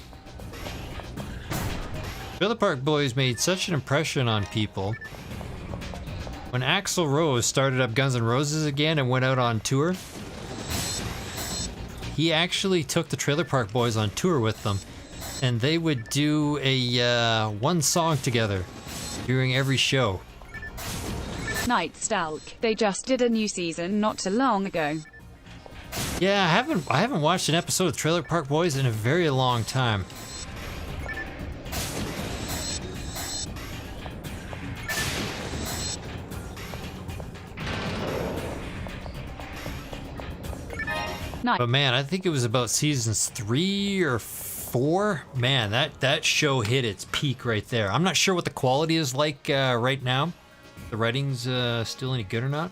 Park Boys made such an impression on people. When Axl Rose started up Guns N' Roses again and went out on tour, he actually took the Trailer Park Boys on tour with them, and they would do a one song together during every show. Night Stalk. They just did a new season not too long ago. Yeah, I haven't watched an episode of Trailer Park Boys in a very long time. But man, I think it was about seasons 3 or 4. Man, that show hit its peak right there. I'm not sure what the quality is like right now. The writing's still any good or not?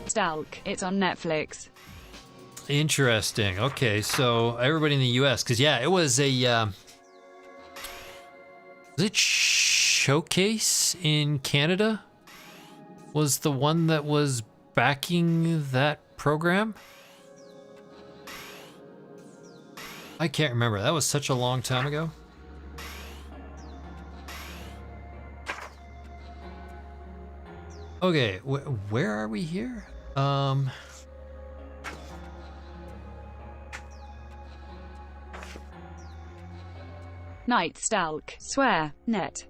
Stalk. It's on Netflix. Interesting. Okay, so everybody in the U.S., because yeah, it was a was it Showcase in Canada? Was the one that was backing that program? I can't remember. That was such a long time ago. Okay, where are we here? Night Stalk. Swear. Net.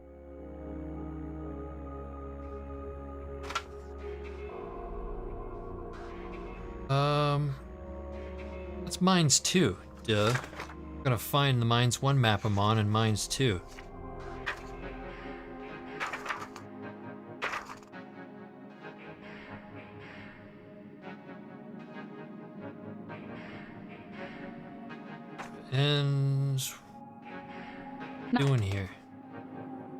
That's Mines 2. Duh. I'm gonna find the Mines 1 map I'm on and Mines 2. And what are we doing here?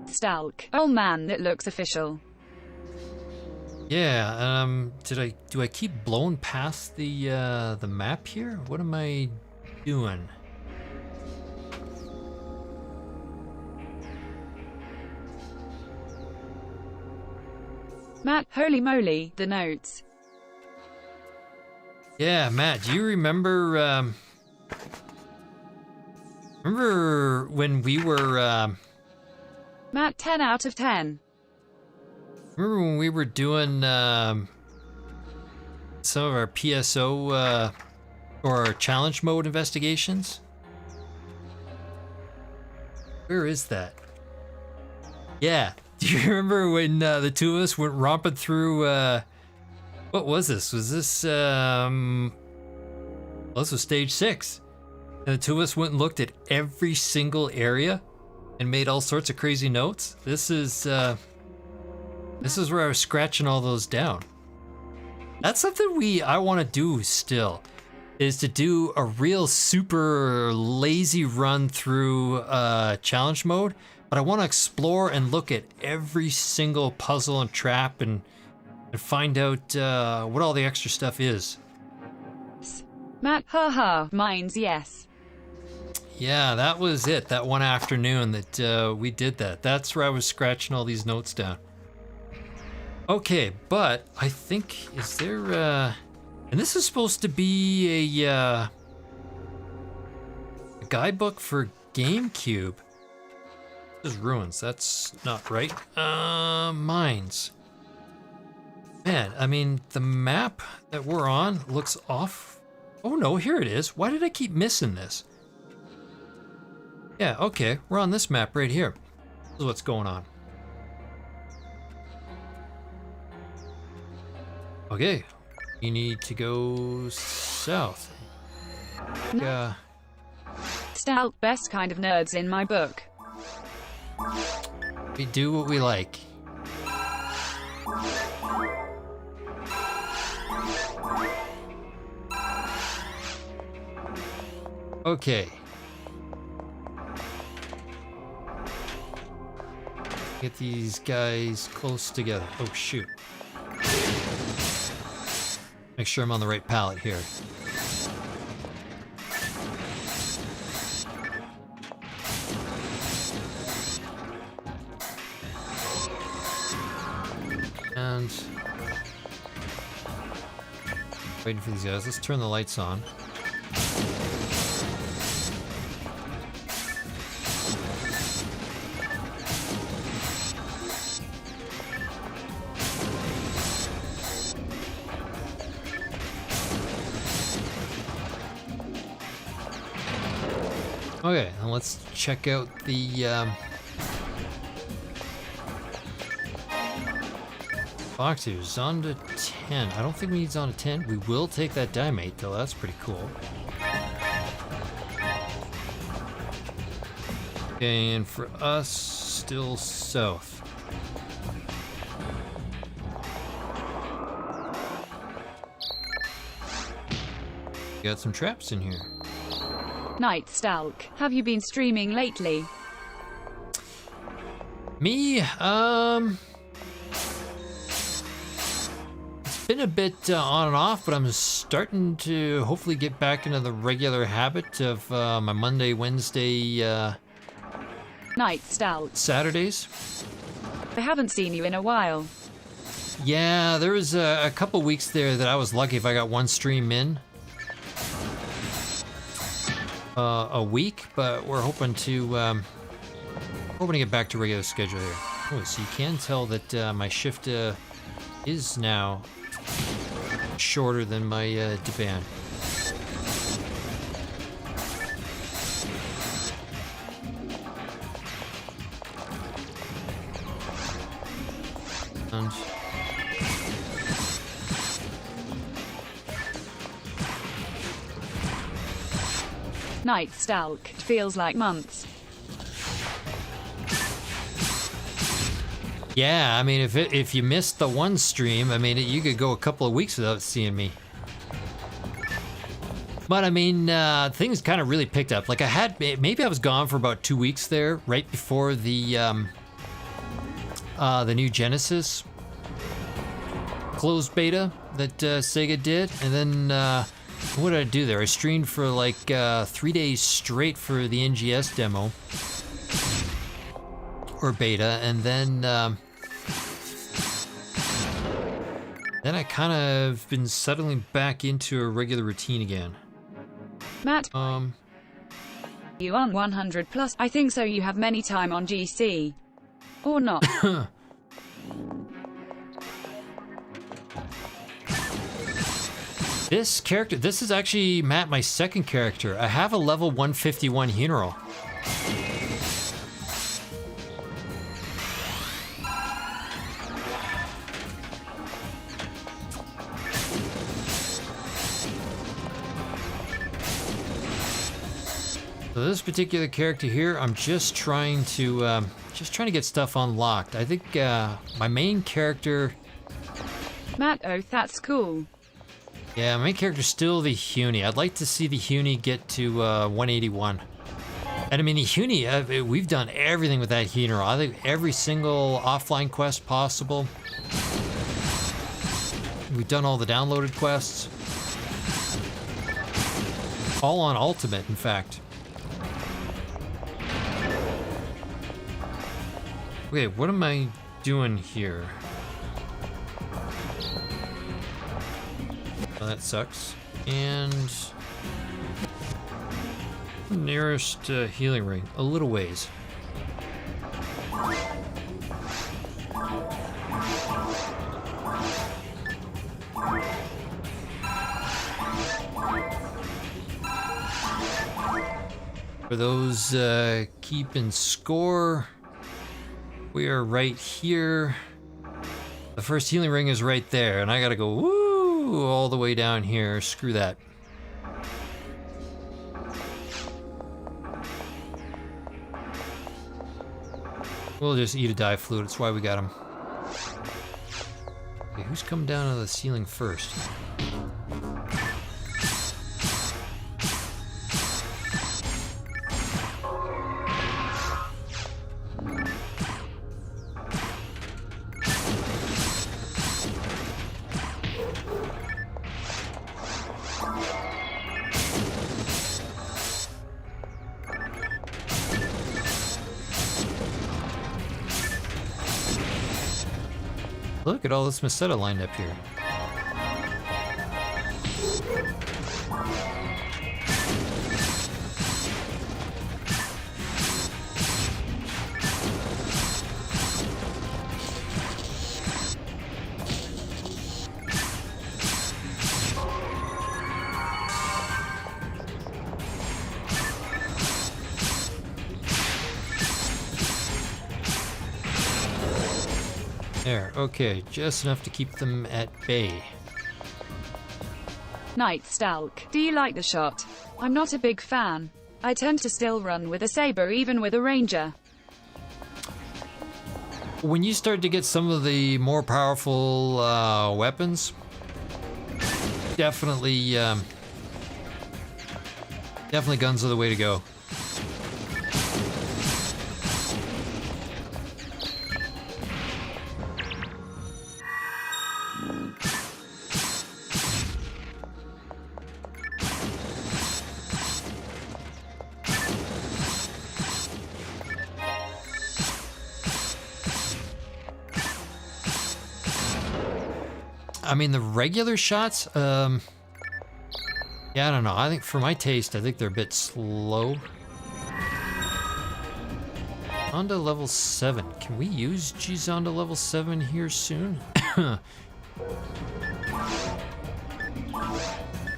Stalk. Oh man, that looks official. Yeah, do I keep blowing past the map here? What am I doing? Matt, holy moly, the notes. Yeah, Matt, do you remember remember when we were Matt, 10 out of 10. remember when we were doing some of our PSO or our challenge mode investigations? Where is that? Yeah. Do you remember when the two of us went romping through what was this? Was this well, this was stage 6. And the two of us went and looked at every single area and made all sorts of crazy notes. This is where I was scratching all those down. That's something I want to do still. is to do a real super lazy run through challenge mode, but I want to explore and look at every single puzzle and trap and find out what all the extra stuff is. Matt, haha, mine's yes. Yeah, that was it. That one afternoon that we did that. That's where I was scratching all these notes down. Okay, but I think, is there and this is supposed to be a guidebook for GameCube. This is ruins. That's not right. Mines. Man, I mean, the map that we're on looks off. Oh no, here it is. Why did I keep missing this? Yeah, okay, we're on this map right here. This is what's going on. Okay, you need to go south. Stout, best kind of nerds in my book. We do what we like. Okay. Get these guys close together. Oh shoot. Make sure I'm on the right pallet here. And waiting for these guys. Let's turn the lights on. Okay, and let's check out the box here. Zonda 10. I don't think we need Zonda 10. We will take that Diamate though. That's pretty cool. Okay, and for us, still south. Got some traps in here. Night Stalk, have you been streaming lately? Me, it's been a bit on and off, but I'm starting to hopefully get back into the regular habit of my Monday, Wednesday, Night Stalk, Saturdays. I haven't seen you in a while. Yeah, there was a couple weeks there that I was lucky if I got one stream in a week, but we're hoping to get back to regular schedule here. Oh, so you can tell that my shift is now shorter than my deban. And Night Stalk, it feels like months. yeah, I mean, if you missed the one stream, I mean, you could go a couple of weeks without seeing me. But I mean, things kind of really picked up. Like maybe I was gone for about 2 weeks there, right before the new Genesis closed beta that Sega did, and then what did I do there? I streamed for like 3 days straight for the NGS demo or beta, and then I kind of been settling back into a regular routine again. Matt, you on 100 plus? I think so. You have many time on GC, or not? This character, this is actually, Matt, my second character. I have a level 151 Funeral. So this particular character here, I'm just trying to get stuff unlocked. I think my main character. Matt, oh, that's cool. Yeah, my main character's still the Huni. I'd like to see the Huni get to 181. And I mean, the Huni, we've done everything with that Huni. I think every single offline quest possible. We've done all the downloaded quests. All on Ultimate, in fact. Okay, what am I doing here? Oh, that sucks. And nearest healing ring, a little ways. For those keeping score, we are right here. The first healing ring is right there, and I gotta go woo all the way down here. Screw that. We'll just eat a die fluid. That's why we got him. Okay, who's coming down to the ceiling first? Look at all this Maceta lined up here. There, okay, just enough to keep them at bay. Night Stalk, do you like the shot? I'm not a big fan. I tend to still run with a saber even with a ranger. When you start to get some of the more powerful weapons, definitely guns are the way to go. I mean, the regular shots, yeah, I don't know. I think for my taste, I think they're a bit slow. Zonda level 7. Can we use G-Zonda level 7 here soon?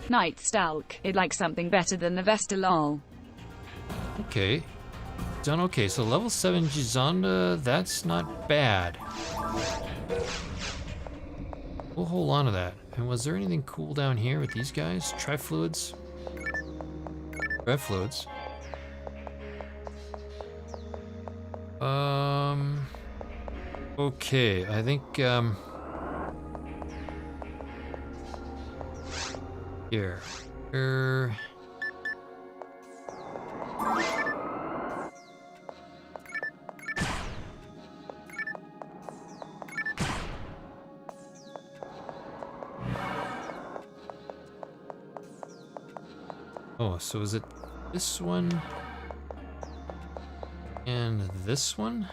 Night Stalk, it like something better than the Vesta lol. Okay. Done okay, so level 7 G-Zonda, that's not bad. We'll hold on to that. And was there anything cool down here with these guys? Trifluids? Trifluids. Okay, I think, here. Oh, so is it this one and this one?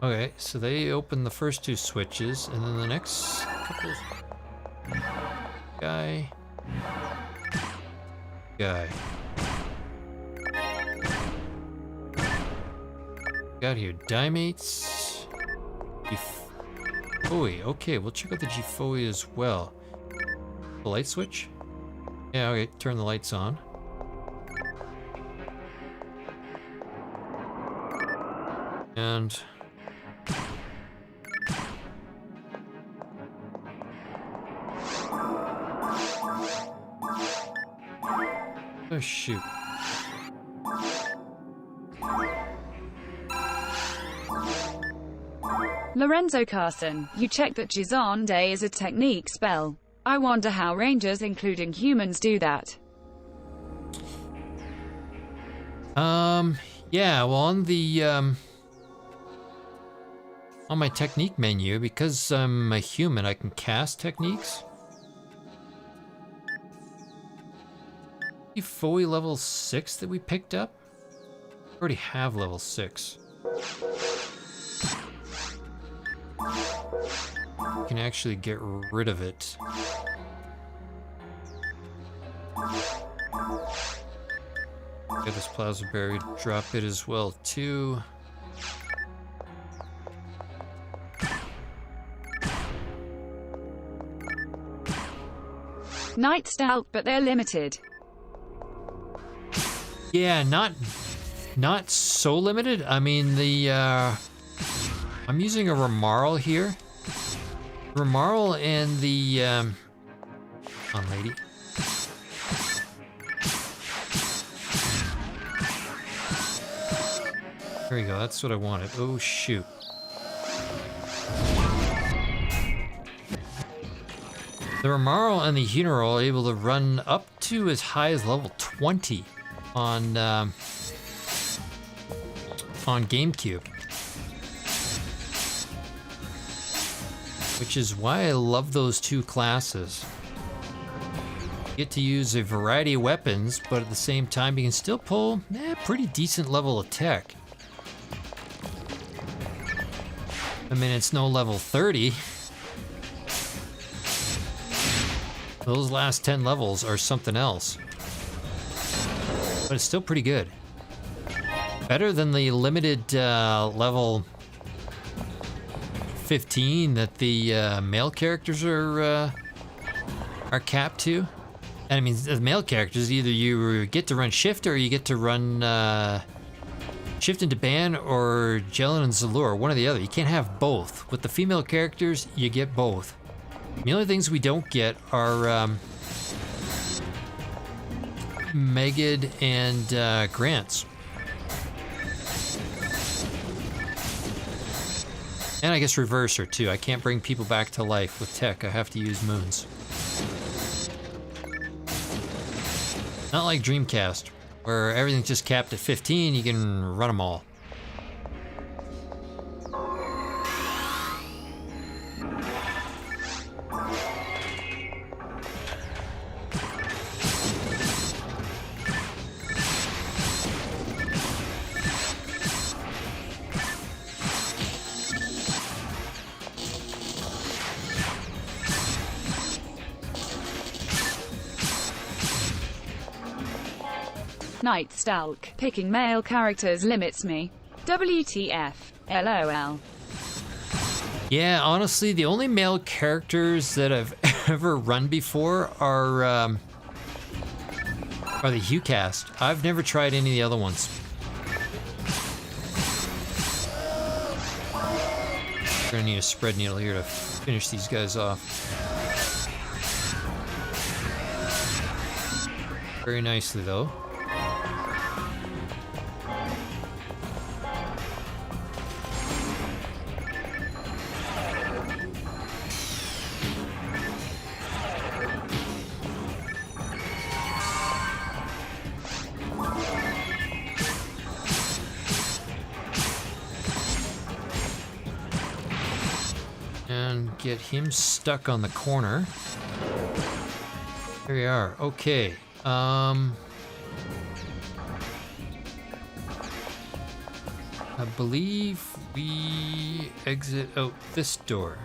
Okay, so they open the first two switches, and then the next couple... Guy. Got here, Dimates. Gifoi. Okay, we'll check out the Gifoi as well. The light switch? Yeah, okay, turn the lights on. And... oh, shoot. Lorenzo Carson, you checked that Gizonde is a technique spell. I wonder how rangers, including humans, do that. Yeah, well, on the, on my technique menu, because I'm a human, I can cast techniques. Foe level 6 that we picked up? I already have level 6. You can actually get rid of it. Get this plasma berry, drop it as well too. Night Stalk, but they're limited. Yeah, not so limited. I mean, the I'm using a RAmarl here. RAmarl and the on lady. There you go. That's what I wanted. Oh shoot. The RAmarl and the Unerol are able to run up to as high as level 20 on GameCube, which is why I love those two classes. You get to use a variety of weapons, but at the same time you can still pull pretty decent level of tech. I mean, it's no level 30. Those last 10 levels are something else. But it's still pretty good. Better than the limited level 15 that the male characters are capped to. And I mean, as male characters, either you get to run Shift or you get to run Shift into Ban or Jelen and Zalur, one or the other. You can't have both. With the female characters, you get both. The only things we don't get are Megid and Grants. And I guess Reverser too. I can't bring people back to life with tech. I have to use moons. Not like Dreamcast, where everything's just capped at 15, you can run them all. Night Stalk. Picking male characters limits me. WTF. LOL. Yeah, honestly, the only male characters that I've ever run before are the HughCast. I've never tried any of the other ones. We're gonna need a spread needle here to finish these guys off. Very nicely, though. Get him stuck on the corner. Here we are. Okay. I believe we exit out this door.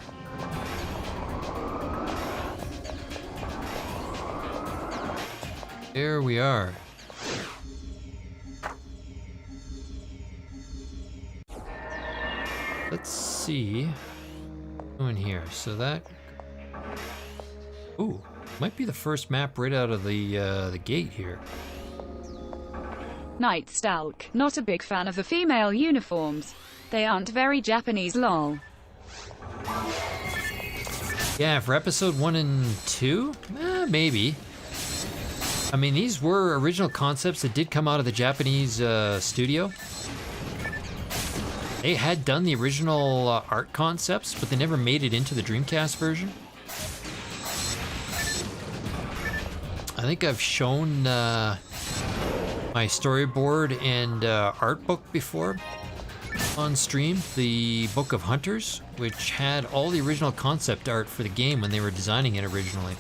There we are. Let's see. In here, so that might be the first map right out of the gate here. Night Stalk. Not a big fan of the female uniforms. They aren't very Japanese, lol. Yeah, for episode 1 and 2, maybe. I mean, these were original concepts that did come out of the Japanese studio. They had done the original art concepts, but they never made it into the Dreamcast version. I think I've shown my storyboard and art book before on stream, the Book of Hunters, which had all the original concept art for the game when they were designing it originally.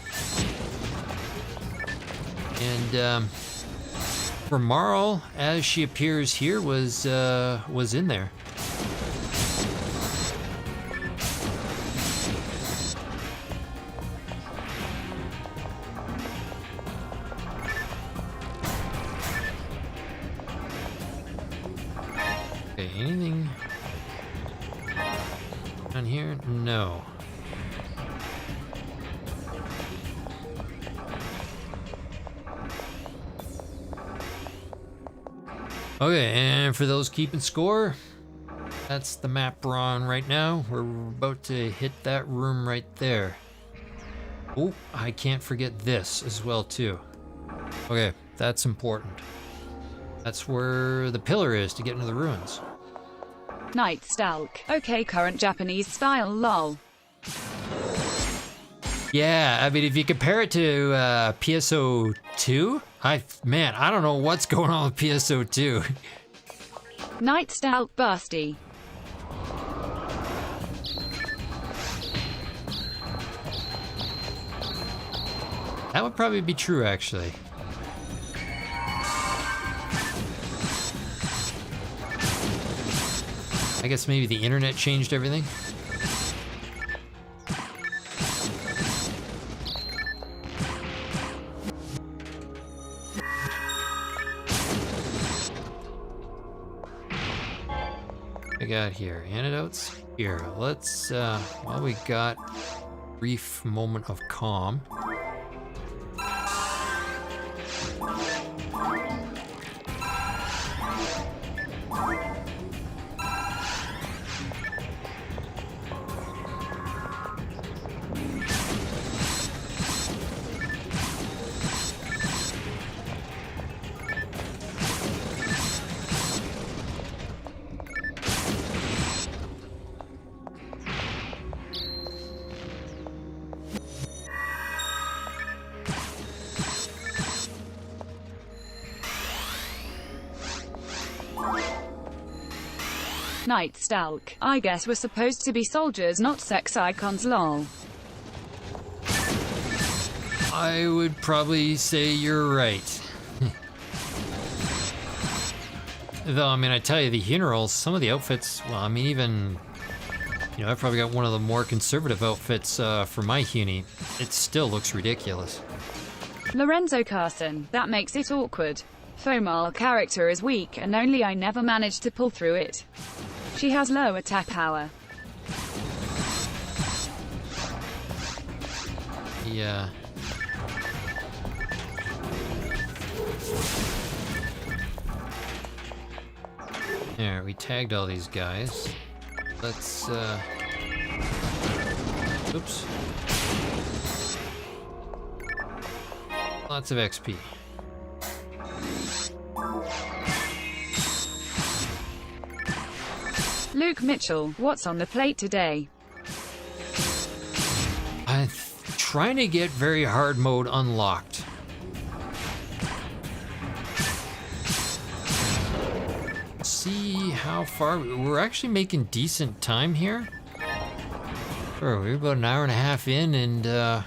And RAmarl, as she appears here, was in there. Okay, anything on here? No. Okay, and for those keeping score, that's the map we're on right now. We're about to hit that room right there. Oh, I can't forget this as well too. Okay, that's important. That's where the pillar is to get into the ruins. Night Stalk. Okay, current Japanese style, lol. Yeah, I mean, if you compare it to PSO2, I don't know what's going on with PSO2. Night Stalk Busty. That would probably be true, actually. I guess maybe the internet changed everything. I got here antidotes. Here, let's while we got brief moment of calm. Night Stalk. I guess we're supposed to be soldiers, not sex icons, lol. I would probably say you're right. Though, I mean, I tell you, the funerals, some of the outfits, well, I mean, even, you know, I've probably got one of the more conservative outfits for my Huni. It still looks ridiculous. Lorenzo Carson. That makes it awkward. RAmarl character is weak and only I never managed to pull through it. She has low attack power. Yeah. There, we tagged all these guys. Let's, oops. Lots of XP. Luke Mitchell, what's on the plate today? I'm trying to get very hard mode unlocked. See how far we're actually making decent time here. Oh, we're about an hour and a half in and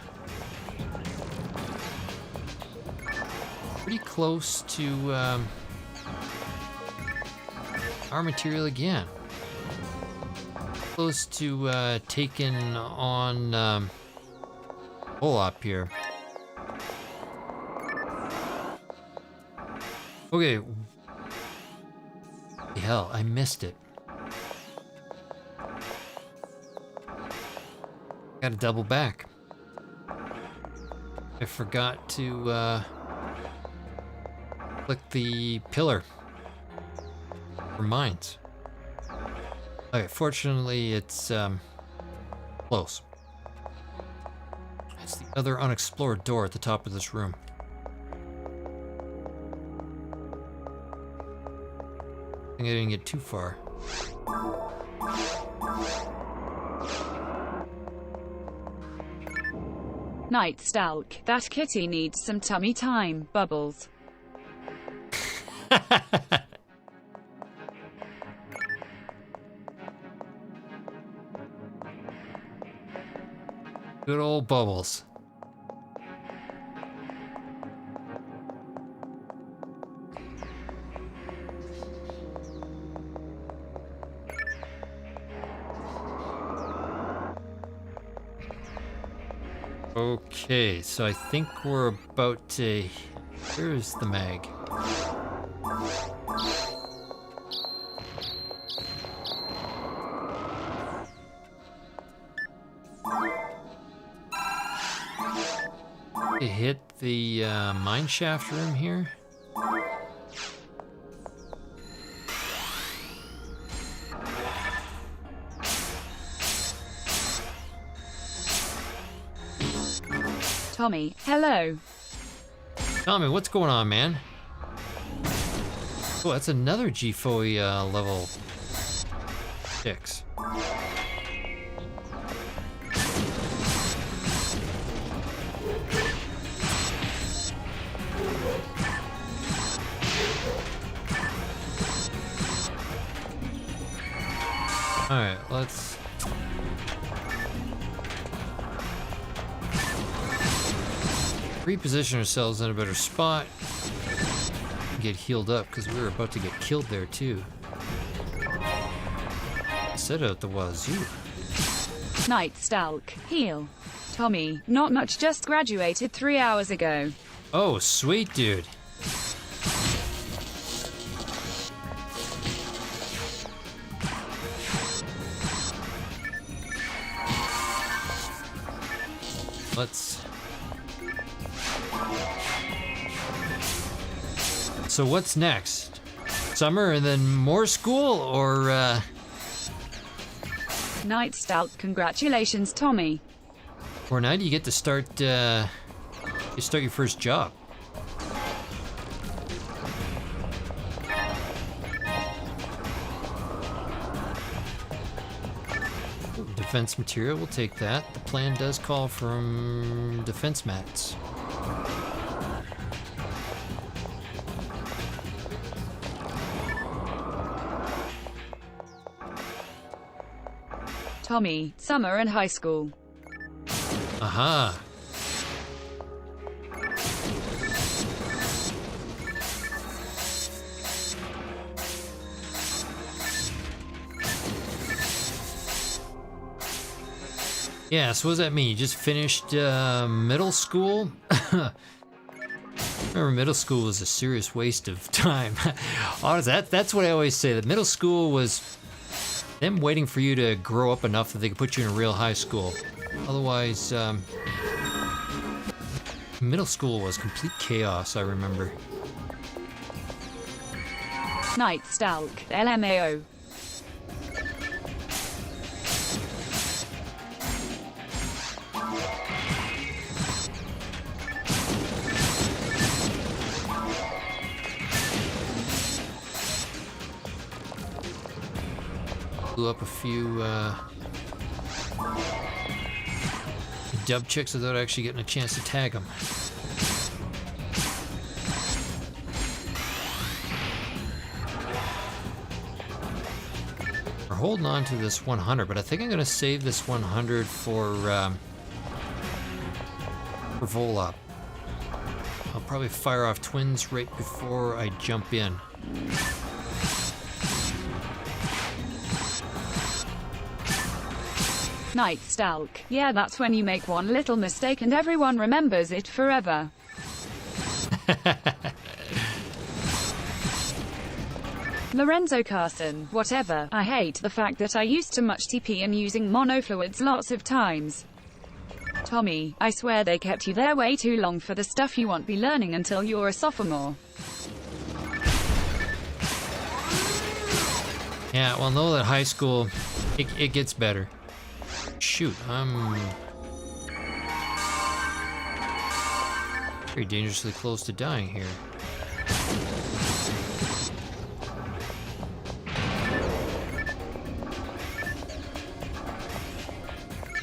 pretty close to our material again. Close to taking on pull up here. Okay. Hell, I missed it. Gotta double back. I forgot to click the pillar for mines. Okay, fortunately it's close. It's the other unexplored door at the top of this room. I think I didn't get too far. Night Stalk. That kitty needs some tummy time. Bubbles. Good old Bubbles. Okay, so I think we're about to... Here's the mag. To hit the mine shaft room here. Tommy, hello. Tommy, what's going on, man? Oh, that's another GFOE level 6. Alright, let's... reposition ourselves in a better spot. Get healed up, because we were about to get killed there, too. Set out the wazoo. Night Stalk. Heal. Tommy, not much, just graduated 3 hours ago. Oh, sweet, dude. Let's... So what's next? Summer and then more school, or Night Stalk, congratulations, Tommy. or now do you get to start your first job? Defense material, we'll take that. The plan does call for defense mats. Tommy, summer and high school. Aha. Yeah, so what does that mean? You just finished middle school? Remember, middle school was a serious waste of time. Honestly, that's what I always say. That middle school was them waiting for you to grow up enough that they could put you in a real high school. Otherwise, middle school was complete chaos, I remember. Night Stalk. LMAO. Blew up a few dub chicks without actually getting a chance to tag them. We're holding on to this 100, but I think I'm going to save this 100 for Volop. I'll probably fire off twins right before I jump in. Night Stalk. Yeah, that's when you make one little mistake and everyone remembers it forever. Lorenzo Carson. Whatever. I hate the fact that I used too much TP and using monofluids lots of times. Tommy, I swear they kept you there way too long for the stuff you won't be learning until you're a sophomore. Yeah, well, know that high school, it gets better. Shoot, I'm very dangerously close to dying here.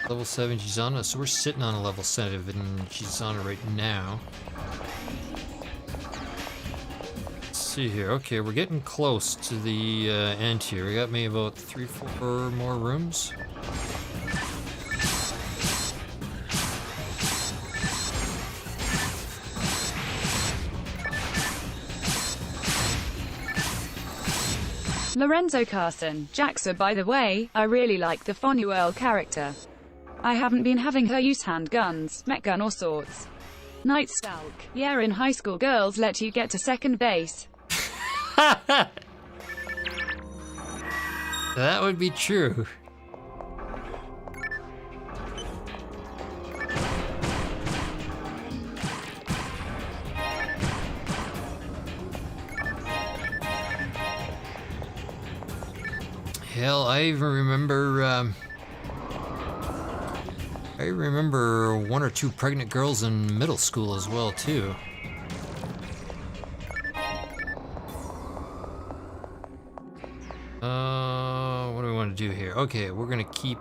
Level 7, she's on us. So we're sitting on a level 7, and she's on it right now. Let's see here. Okay, we're getting close to the end here. We got maybe about 3-4 more rooms. Lorenzo Carson, Jaxxer, by the way, I really like the Phanuel character. I haven't been having her use handguns, mech gun or swords. Night Stalk, yeah, in high school girls let you get to second base. That would be true. Hell, I even remember, I remember 1 or 2 pregnant girls in middle school as well, too. What do we want to do here? Okay, we're gonna keep,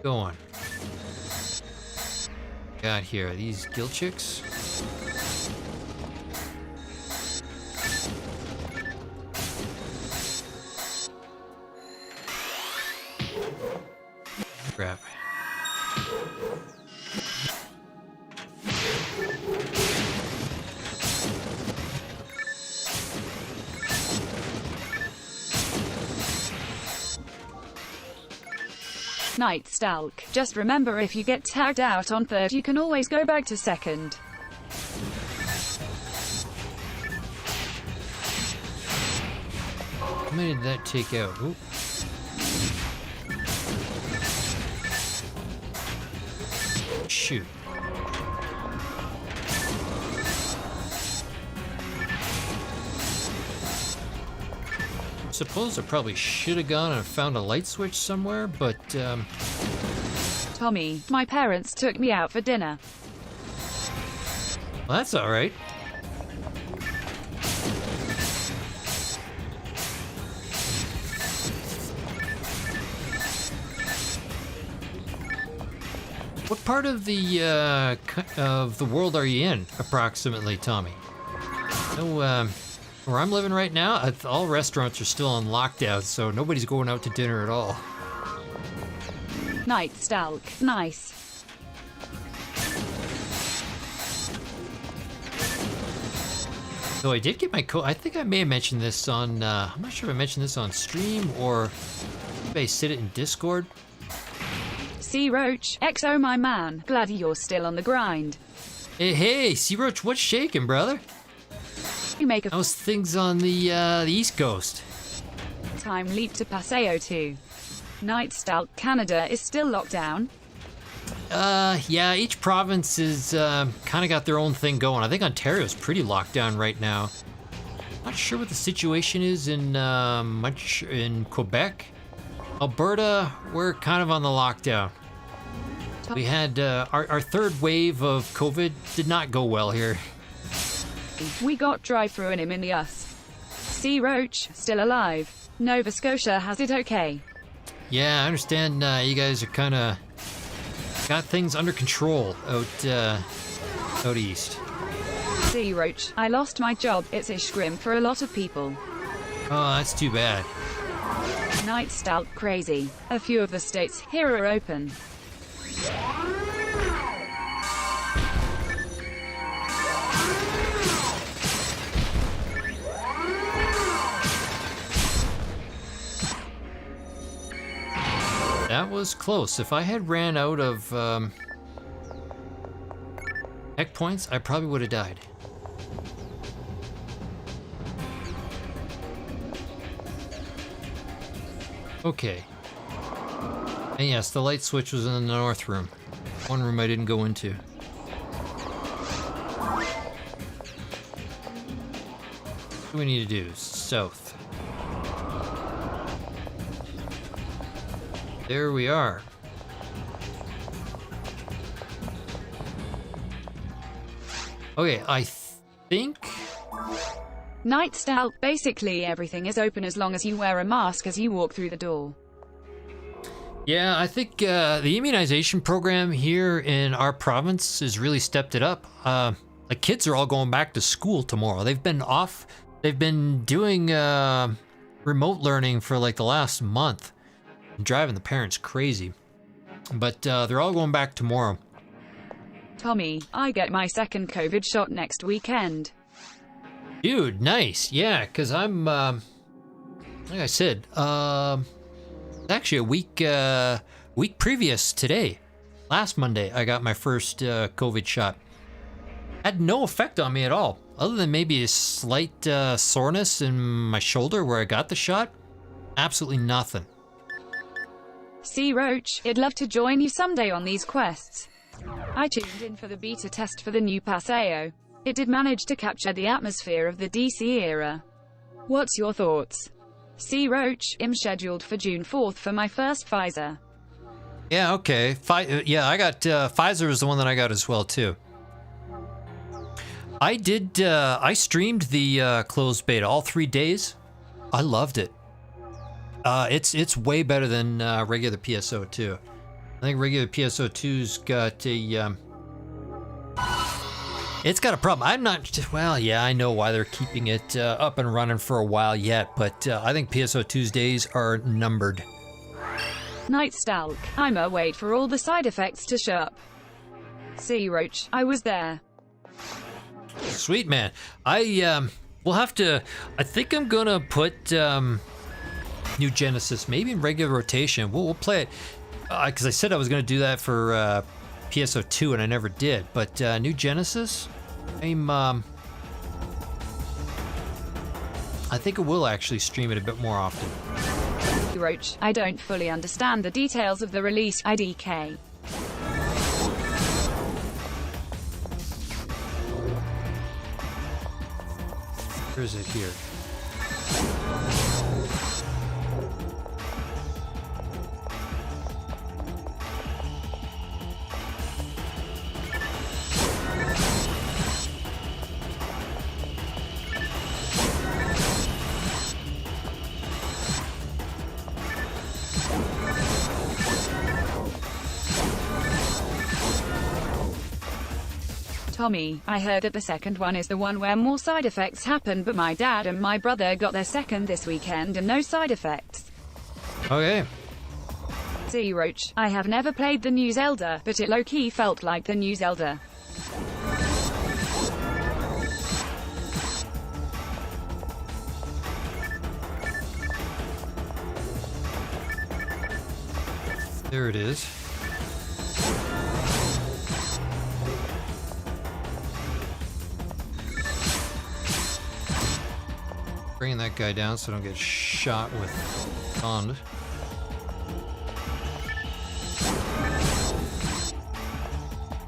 going. Got here, these guild chicks. Crap. Night Stalk, just remember if you get tagged out on third you can always go back to second. How many did that take out? Oop. Shoot. Suppose I probably should have gone and found a light switch somewhere, but Tommy, my parents took me out for dinner. well, that's all right. What part of the world are you in, approximately, Tommy? No, where I'm living right now, all restaurants are still on lockdown, so nobody's going out to dinner at all. Night Stalk, nice. So I did get my code. I think I may have mentioned this on, I'm not sure if I mentioned this on stream or maybe I said it in Discord. Sea Roach, XO my man, glad you're still on the grind. Hey, Sea Roach, what's shaking, brother? You make a How's things on the East Coast? time leap to Paseo 2. Night Stalk, Canada is still locked down. Yeah, each province is kind of got their own thing going. I think Ontario's pretty locked down right now. Not sure what the situation is in much in Quebec. Alberta, we're kind of on the lockdown. We had our third wave of COVID did not go well here. We got drive-through in him in the us. Sea Roach, still alive. Nova Scotia has it okay. Yeah, I understand you guys are kind of got things under control out east. Sea Roach, I lost my job. It's a scrim for a lot of people. Oh, that's too bad. Night Stalk crazy. A few of the states here are open. That was close. If I had ran out of tech points, I probably would have died. Okay. And yes, the light switch was in the north room. One room I didn't go into. What do we need to do? South. There we are. Okay, I think... Night Stalk, basically everything is open as long as you wear a mask as you walk through the door. Yeah, I think the immunization program here in our province has really stepped it up. The kids are all going back to school tomorrow. They've been off. They've been doing remote learning for like the last month, driving the parents crazy. But they're all going back tomorrow. Tommy, I get my second COVID shot next weekend. Dude, nice. Yeah, because I'm, like I said, actually a week previous today. Last Monday, I got my first COVID shot. Had no effect on me at all, other than maybe a slight soreness in my shoulder where I got the shot. Absolutely nothing. See, Roach, I'd love to join you someday on these quests. I tuned in for the beta test for the new Paseo. It did manage to capture the atmosphere of the DC era. What's your thoughts? See, Roach, I'm scheduled for June 4th for my first Pfizer. Yeah, okay. Yeah, I got Pfizer is the one that I got as well too. I streamed the closed beta all 3 days. I loved it. It's way better than regular PSO2. I think regular PSO2's got a it's got a problem. I'm not, well, yeah, I know why they're keeping it up and running for a while yet, but I think PSO2's days are numbered. Night Stalk, I'ma wait for all the side effects to show up. See, Roach, I was there. Sweet, man. We'll have to, I think I'm gonna put New Genesis maybe in regular rotation. We'll play it, because I said I was gonna do that for PSO2 and I never did, but New Genesis, I think I will actually stream it a bit more often. Roach, I don't fully understand the details of the release IDK. Where is it here? Tommy, I heard that the second one is the one where more side effects happen, but my dad and my brother got their second this weekend and no side effects. Okay. See, Roach, I have never played the new Zelda, but it low-key felt like the new Zelda. There it is. Bringing that guy down so I don't get shot with bond.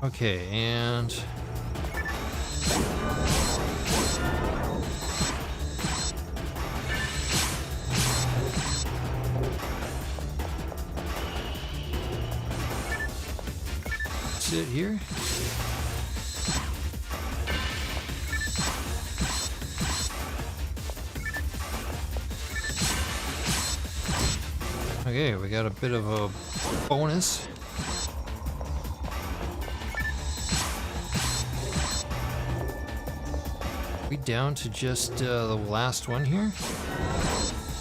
Okay, and sit here. Okay, we got a bit of a bonus. We down to just the last one here?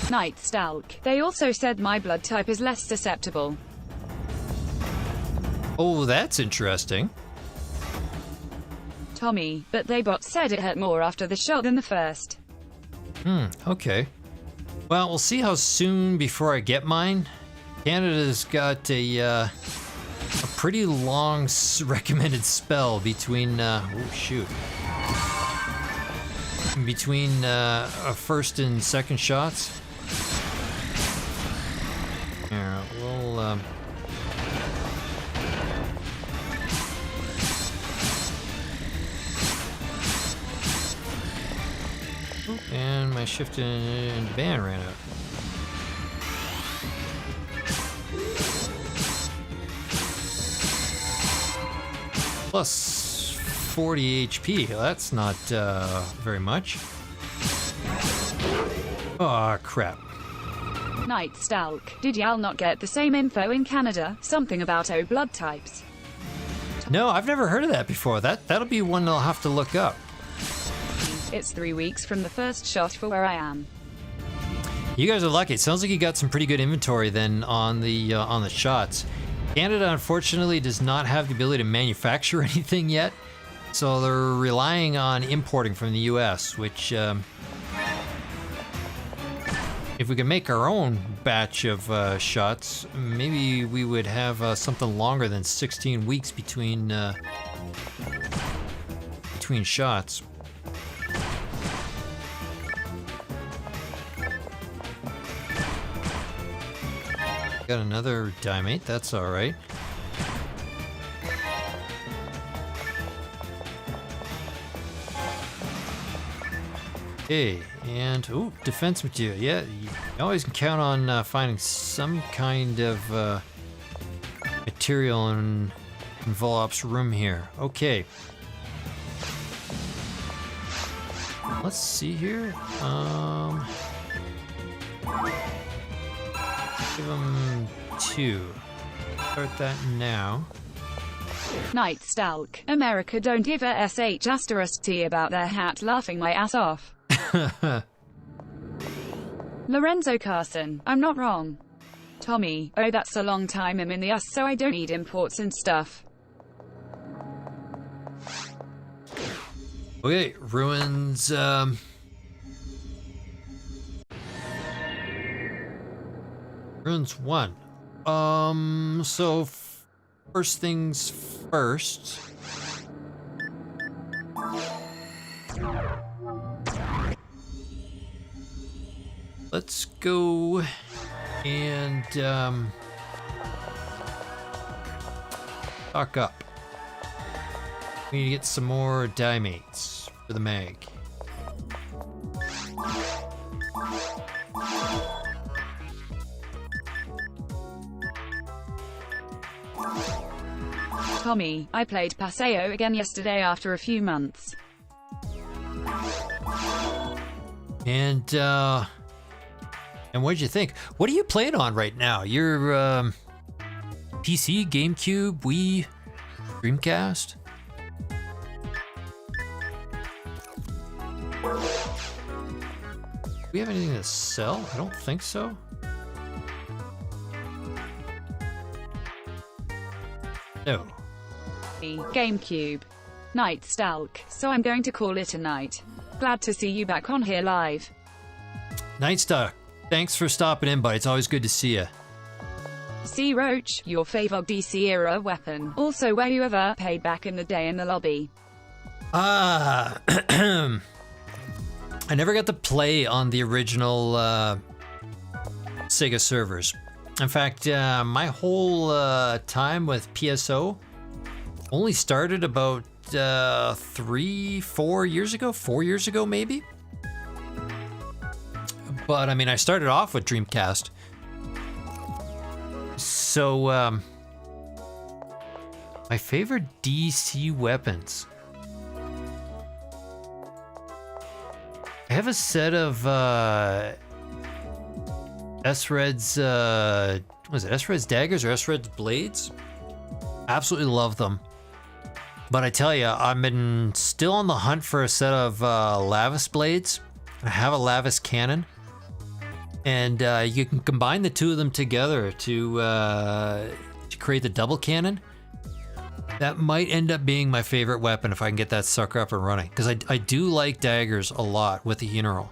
Night Stalk. They also said my blood type is less susceptible. Oh, that's interesting. Tommy, but they both said it hurt more after the shot than the first. Okay. Well, we'll see how soon before I get mine. Canada's got a pretty long recommended spell between, oh shoot. Between first and second shots. Yeah, we'll, and my shift and band ran out. Plus 40 HP. That's not very much. Oh crap. Night Stalk. Did y'all not get the same info in Canada? Something about O blood types. No, I've never heard of that before. That'll be one I'll have to look up. It's 3 weeks from the first shot for where I am. You guys are lucky. It sounds like you got some pretty good inventory then on the shots. Canada, unfortunately, does not have the ability to manufacture anything yet, so they're relying on importing from the US, which, if we could make our own batch of shots, maybe we would have something longer than 16 weeks between shots. Got another diamate, that's all right. Okay, and ooh, defense material. Yeah, you always can count on finding some kind of material in Volop's room here. Okay. Let's see here. Give him 2. Start that now. Night Stalk. America don't give a sh**t about their hat, laughing my ass off. Lorenzo Carson. I'm not wrong. Tommy. Oh, that's a long time I'm in the US, so I don't need imports and stuff. Okay, ruins, Ruins 1. So first things first. Let's go and stock up. We need to get some more dimates for the mag. Tommy, I played Paseo again yesterday after a few months. And what'd you think? What are you playing on right now? Your PC, GameCube, Wii, Dreamcast? Do we have anything to sell? I don't think so. No. GameCube. Night Stalk. So I'm going to call it a night. Glad to see you back on here live. Night Stalk. Thanks for stopping in, bud. It's always good to see you. C. Roach, your favorite DC era weapon. Also, were you ever paid back in the day in the lobby? I never got to play on the original Sega servers. In fact, my whole time with PSO only started about 4 years ago maybe. But I mean, I started off with Dreamcast. So, my favorite DC weapons. I have a set of S-Red's, was it S-Red's daggers or S-Red's blades? Absolutely love them. But I tell you, I've been still on the hunt for a set of Lavis blades. I have a Lavis cannon. And you can combine the two of them together to create the double cannon. That might end up being my favorite weapon if I can get that sucker up and running. Because I do like daggers a lot with the Uneral.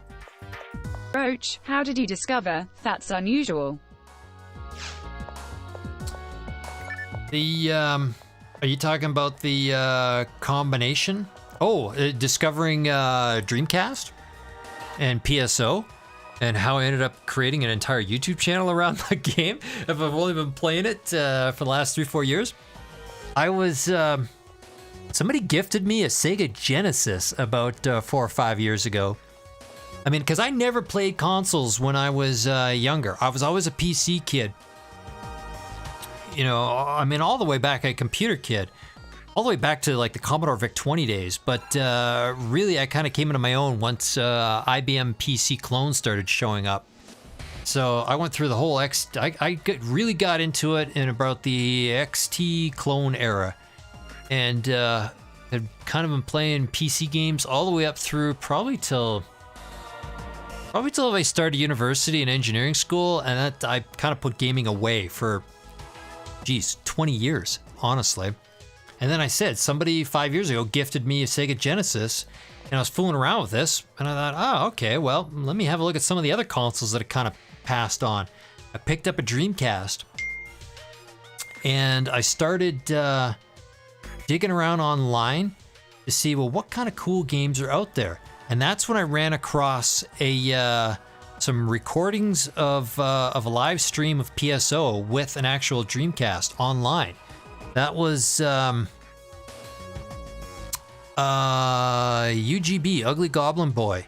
Roach, how did you discover that's unusual? The, are you talking about the combination? Oh, discovering Dreamcast and PSO? And how I ended up creating an entire YouTube channel around the game. If I've only been playing it for the last 3-4 years. I was, somebody gifted me a Sega Genesis about 4 or 5 years ago. I mean, because I never played consoles when I was younger. I was always a PC kid. You know, I mean, all the way back, a computer kid. All the way back to like the Commodore VIC-20 days. But really, I kind of came into my own once IBM PC clones started showing up. So I went through the whole really got into it in about the XT clone era, and had kind of been playing PC games all the way up through probably till I started university and engineering school, and that I kind of put gaming away for 20 years, honestly. And then I said, somebody 5 years ago gifted me a Sega Genesis, and I was fooling around with this, and I thought, oh, okay, well, let me have a look at some of the other consoles that have kind of passed on. I picked up a Dreamcast, and I started digging around online to see, well, what kind of cool games are out there. And that's when I ran across some recordings of a live stream of PSO with an actual Dreamcast online. That was UGB, Ugly Goblin Boy.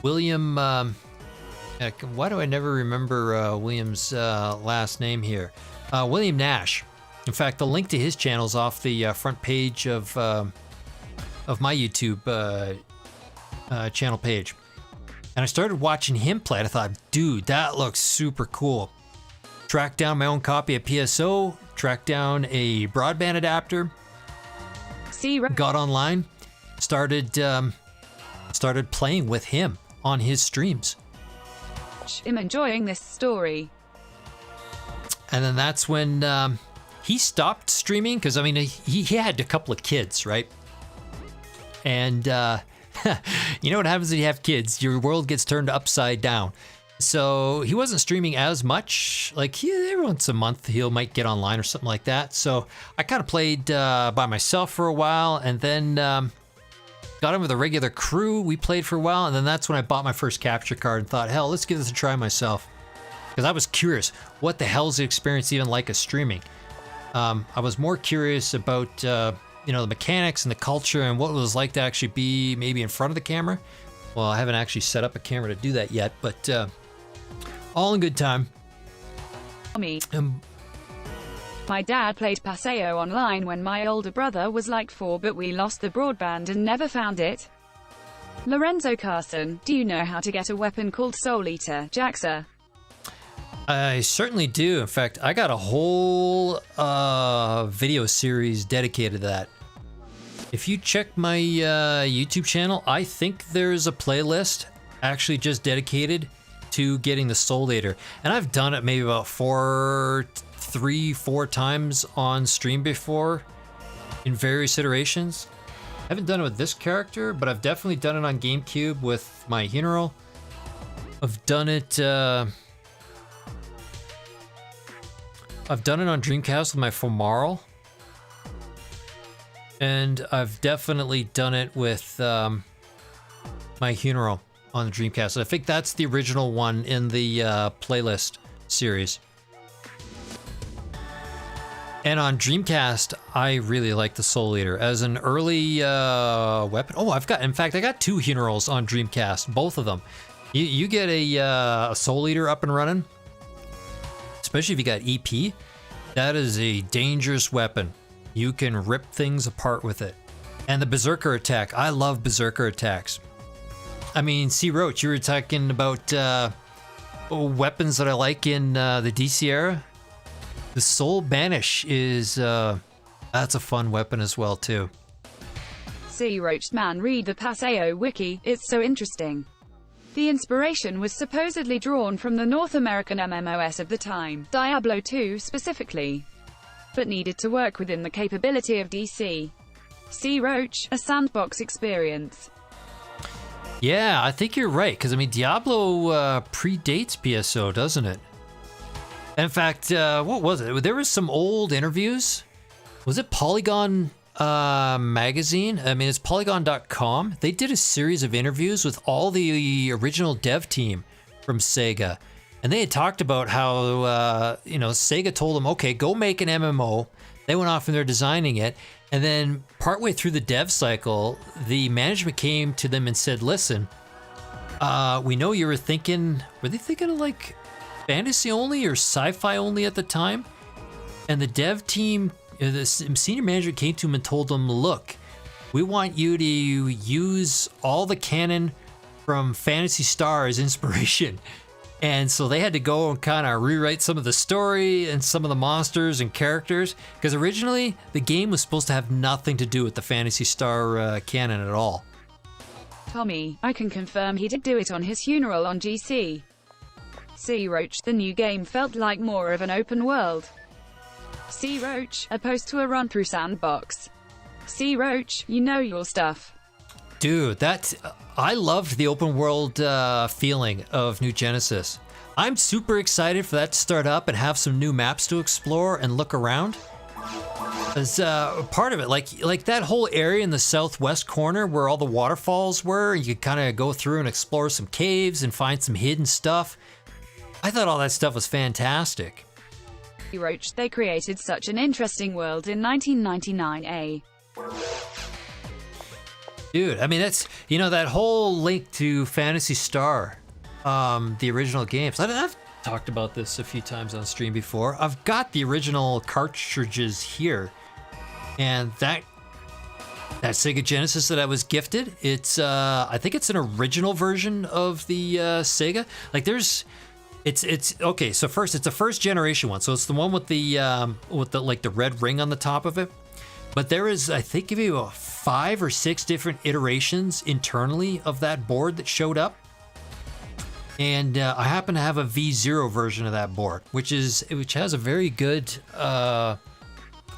William, why do I never remember William's last name here? William Nash. In fact, the link to his channel is off the front page of my YouTube channel page. And I started watching him play, and I thought, dude, that looks super cool. Tracked down my own copy of PSO, tracked down a broadband adapter, got online, started playing with him on his streams. I'm enjoying this story. And then that's when he stopped streaming, because I mean he had a couple of kids, right? And you know what happens when you have kids? Your world gets turned upside down. So he wasn't streaming as much. Like every once a month he might get online or something like that. So I kind of played by myself for a while, and then got in with a regular crew. We played for a while, and then that's when I bought my first capture card and thought, hell, let's give this a try myself. Because I was curious, what the hell's the experience even like of streaming? I was more curious about the mechanics and the culture and what it was like to actually be maybe in front of the camera. Well, I haven't actually set up a camera to do that yet, but all in good time. My dad played Paseo online when my older brother was like 4, but we lost the broadband and never found it. Lorenzo Carson, do you know how to get a weapon called Soul Eater, Jaxxer? I certainly do. In fact, I got a whole video series dedicated to that. If you check my YouTube channel, I think there's a playlist actually just dedicated to getting the Soul Eater. And I've done it maybe about 4 times on stream before in various iterations. I haven't done it with this character, but I've definitely done it on GameCube with my General. I've done it on Dreamcast with my RAmarl. And I've definitely done it with my General on the Dreamcast. I think that's the original one in the playlist series. And on Dreamcast, I really like the Soul Eater as an early weapon. Oh, I got 2 Generals on Dreamcast, both of them. You get a Soul Eater up and running, especially if you got EP. That is a dangerous weapon. You can rip things apart with it. And the Berserker attack. I love Berserker attacks. I mean, C. Roach, you were talking about weapons that I like in the DC era. The Soul Banish is, that's a fun weapon as well, too. C. Roach, man, read the Paseo wiki, it's so interesting. The inspiration was supposedly drawn from the North American MMOS of the time, Diablo 2 specifically, but needed to work within the capability of DC. C. Roach, a sandbox experience. Yeah, I think you're right, because I mean, Diablo predates PSO, doesn't it? In fact, what was it? There was some old interviews. Was it Polygon magazine? I mean, it's polygon.com. They did a series of interviews with all the original dev team from Sega. And they had talked about how, Sega told them, okay, go make an MMO. They went off and they're designing it. And then partway through the dev cycle, the management came to them and said, listen, we know you were thinking of like fantasy only or sci-fi only at the time? And the dev team, the senior management came to him and told them, look, we want you to use all the canon from Phantasy Star as inspiration. And so they had to go and kind of rewrite some of the story and some of the monsters and characters, because originally the game was supposed to have nothing to do with the Phantasy Star canon at all. Tommy, I can confirm he did do it on his funeral on GC. C. Roach, the new game felt like more of an open world. C. Roach, opposed to a run-through sandbox. C. Roach, you know your stuff. Dude, I loved the open world feeling of New Genesis. I'm super excited for that to start up and have some new maps to explore and look around. As part of it, like that whole area in the southwest corner where all the waterfalls were, you could kind of go through and explore some caves and find some hidden stuff. I thought all that stuff was fantastic. Roach, they created such an interesting world in 1999. Dude, I mean, that's, you know, that whole link to Phantasy Star, the original games. I've talked about this a few times on stream before. I've got the original cartridges here, and that Sega Genesis that I was gifted, it's, I think it's an original version of the Sega. Like, it's okay. So first, it's a first generation one. So it's the one with the like the red ring on the top of it. But there is, I think, maybe 5 or 6 different iterations internally of that board that showed up. And I happen to have a V0 version of that board, which has a very good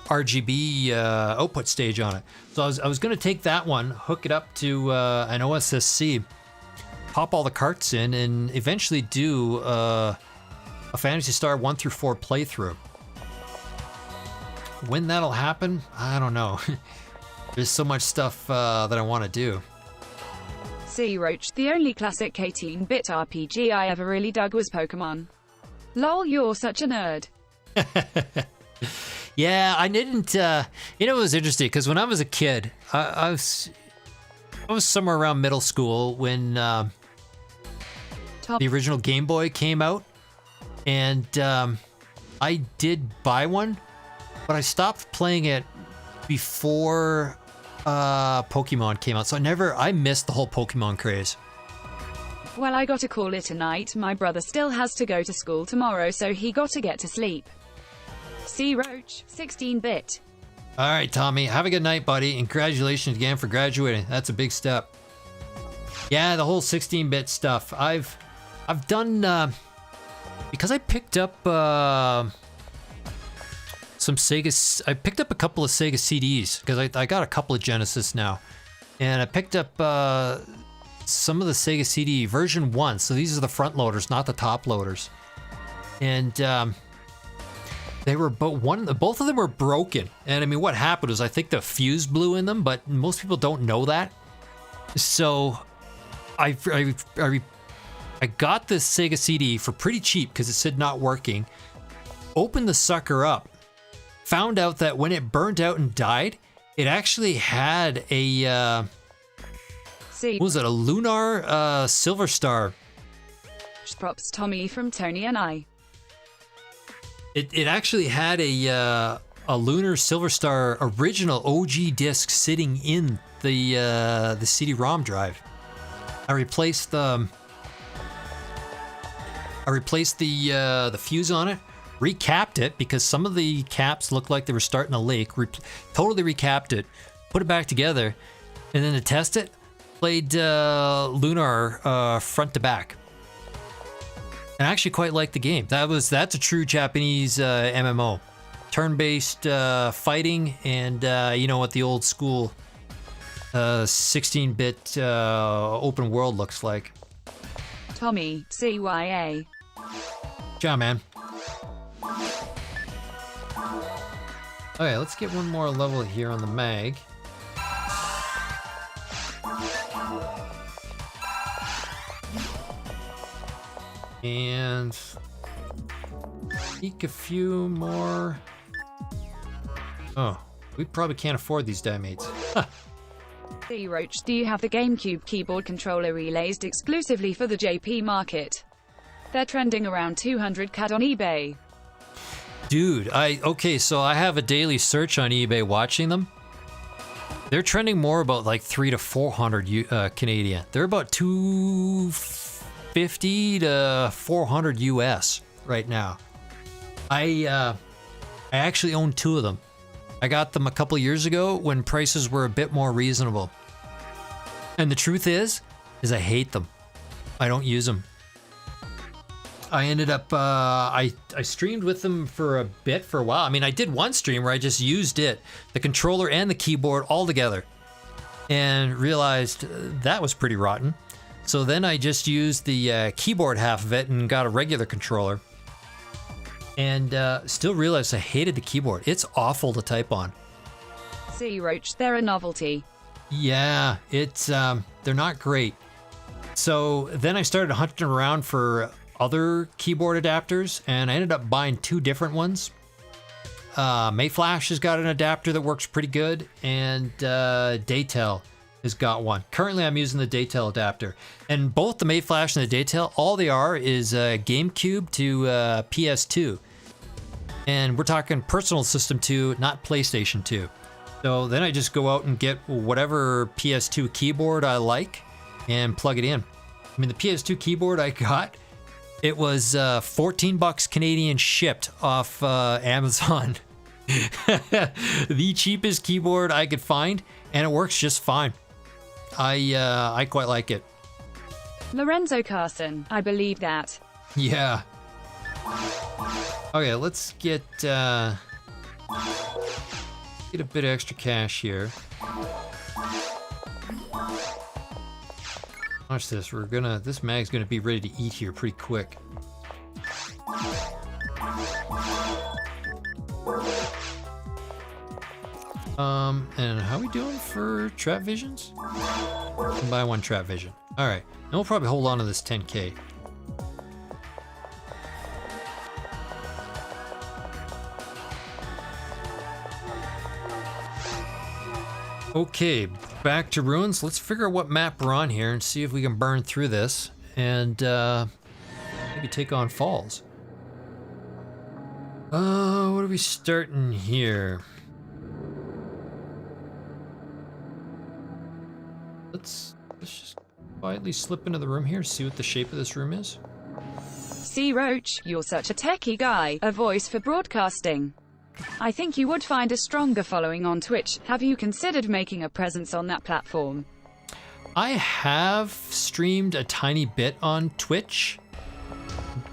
RGB output stage on it. So I was going to take that one, hook it up to an OSSC, pop all the carts in, and eventually do a Phantasy Star 1 through 4 playthrough. When that'll happen, I don't know. There's so much stuff that I want to do. C. Roach, the only classic 18-bit RPG I ever really dug was Pokemon. Lol, you're such a nerd. Yeah, I didn't, you know, it was interesting, because when I was a kid, I was somewhere around middle school when the original Game Boy came out, and I did buy one, but I stopped playing it before Pokemon came out, so I missed the whole Pokemon craze. Well, I gotta call it a night. My brother still has to go to school tomorrow, so he gotta get to sleep. C. Roach, 16-bit. All right, Tommy, have a good night, buddy, and congratulations again for graduating. That's a big step. Yeah, the whole 16-bit stuff. I've done because I picked up some Sega. I picked up a couple of Sega CDs because I got a couple of Genesis now, and I picked up some of the Sega CD version 1. So these are the front loaders, not the top loaders, and they were both of them were broken. And I mean, what happened was I think the fuse blew in them, but most people don't know that. So I got this Sega CD for pretty cheap because it said not working. Opened the sucker up. Found out that when it burnt out and died, it actually had a, what was it, a lunar Silver Star. Props Tommy from Tony and I. It actually had a lunar Silver Star original OG disc sitting in the CD-ROM drive. I replaced the fuse on it. Recapped it because some of the caps looked like they were starting to leak. Totally recapped it, put it back together, and then to test it, played Lunar front to back. And I actually quite liked the game. That's a true Japanese MMO, turn-based fighting, and you know what the old school 16-bit open world looks like. Tommy, CYA. Ciao, man. Okay, let's get one more level here on the mag. And eke a few more. Oh, we probably can't afford these damates. C. Roach, do you have the GameCube keyboard controller relays exclusively for the JP market? They're trending around 200 CAD on eBay. Dude, okay, so I have a daily search on eBay watching them. They're trending more about like 300 to 400 Canadian. They're about 250 to 400 US right now. I actually own 2 of them. I got them a couple years ago when prices were a bit more reasonable. And the truth is I hate them. I don't use them. I ended up, I streamed with them for a while. I mean, I did one stream where I just used it, the controller and the keyboard all together, and realized that was pretty rotten. So then I just used the keyboard half of it and got a regular controller. And still realized I hated the keyboard. It's awful to type on. See, Roach, they're a novelty. Yeah, it's they're not great. So then I started hunting around for other keyboard adapters, and I ended up buying 2 different ones. Mayflash has got an adapter that works pretty good, and Daytel has got one. Currently, I'm using the Daytel adapter, and both the Mayflash and the Daytel, all they are is GameCube to PS2. And we're talking personal system 2, not PlayStation 2. So then I just go out and get whatever PS2 keyboard I like and plug it in. I mean, the PS2 keyboard I got, it was 14 bucks Canadian shipped off Amazon. The cheapest keyboard I could find, and it works just fine. I quite like it. Lorenzo Carson, I believe that. Yeah. Okay, let's get a bit of extra cash here. Watch this. This mag's gonna be ready to eat here pretty quick. And how we doing for trap visions? Can buy 1 trap vision. All right, and we'll probably hold on to this 10K. Okay, back to ruins. Let's figure out what map we're on here and see if we can burn through this and maybe take on Falz. What are we starting here? Let's just quietly slip into the room here, see what the shape of this room is. See, Roach, you're such a techie guy, a voice for broadcasting. I think you would find a stronger following on Twitch. Have you considered making a presence on that platform? I have streamed a tiny bit on Twitch,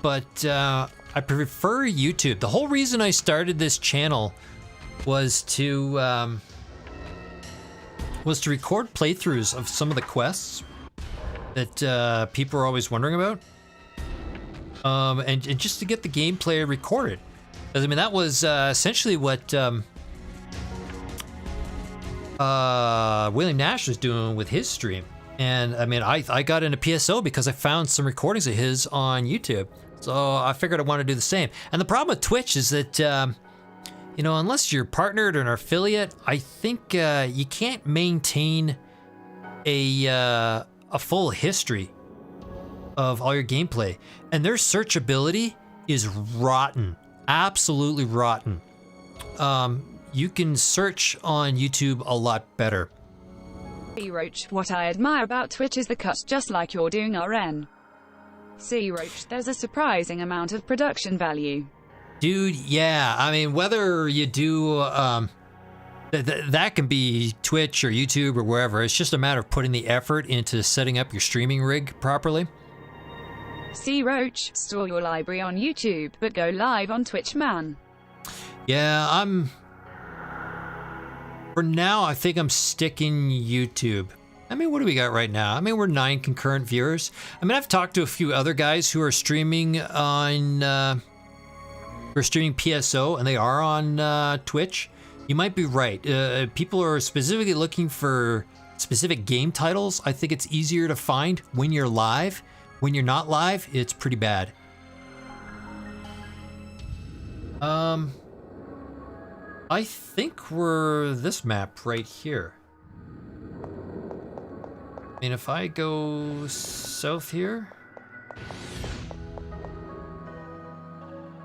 but I prefer YouTube. The whole reason I started this channel was to record playthroughs of some of the quests that people are always wondering about, and just to get the gameplay recorded. Because I mean, that was essentially what William Nash was doing with his stream. And I mean, I got into PSO because I found some recordings of his on YouTube. So I figured I wanted to do the same. And the problem with Twitch is that, you know, unless you're partnered or an affiliate, I think you can't maintain a full history of all your gameplay. And their searchability is rotten. Absolutely rotten. You can search on YouTube a lot better. See, Roach, what I admire about Twitch is the cuts, just like you're doing RN. See, Roach, there's a surprising amount of production value. Dude, yeah. I mean, whether you do, that can be Twitch or YouTube or wherever. It's just a matter of putting the effort into setting up your streaming rig properly. See, Roach, store your library on YouTube, but go live on Twitch, man. Yeah, for now, I think I'm sticking YouTube. I mean, what do we got right now? I mean, we're 9 concurrent viewers. I mean, I've talked to a few other guys who are streaming on, who are streaming PSO, and they are on Twitch. You might be right. People are specifically looking for specific game titles. I think it's easier to find when you're live. When you're not live, it's pretty bad. I think we're this map right here. I mean, if I go south here.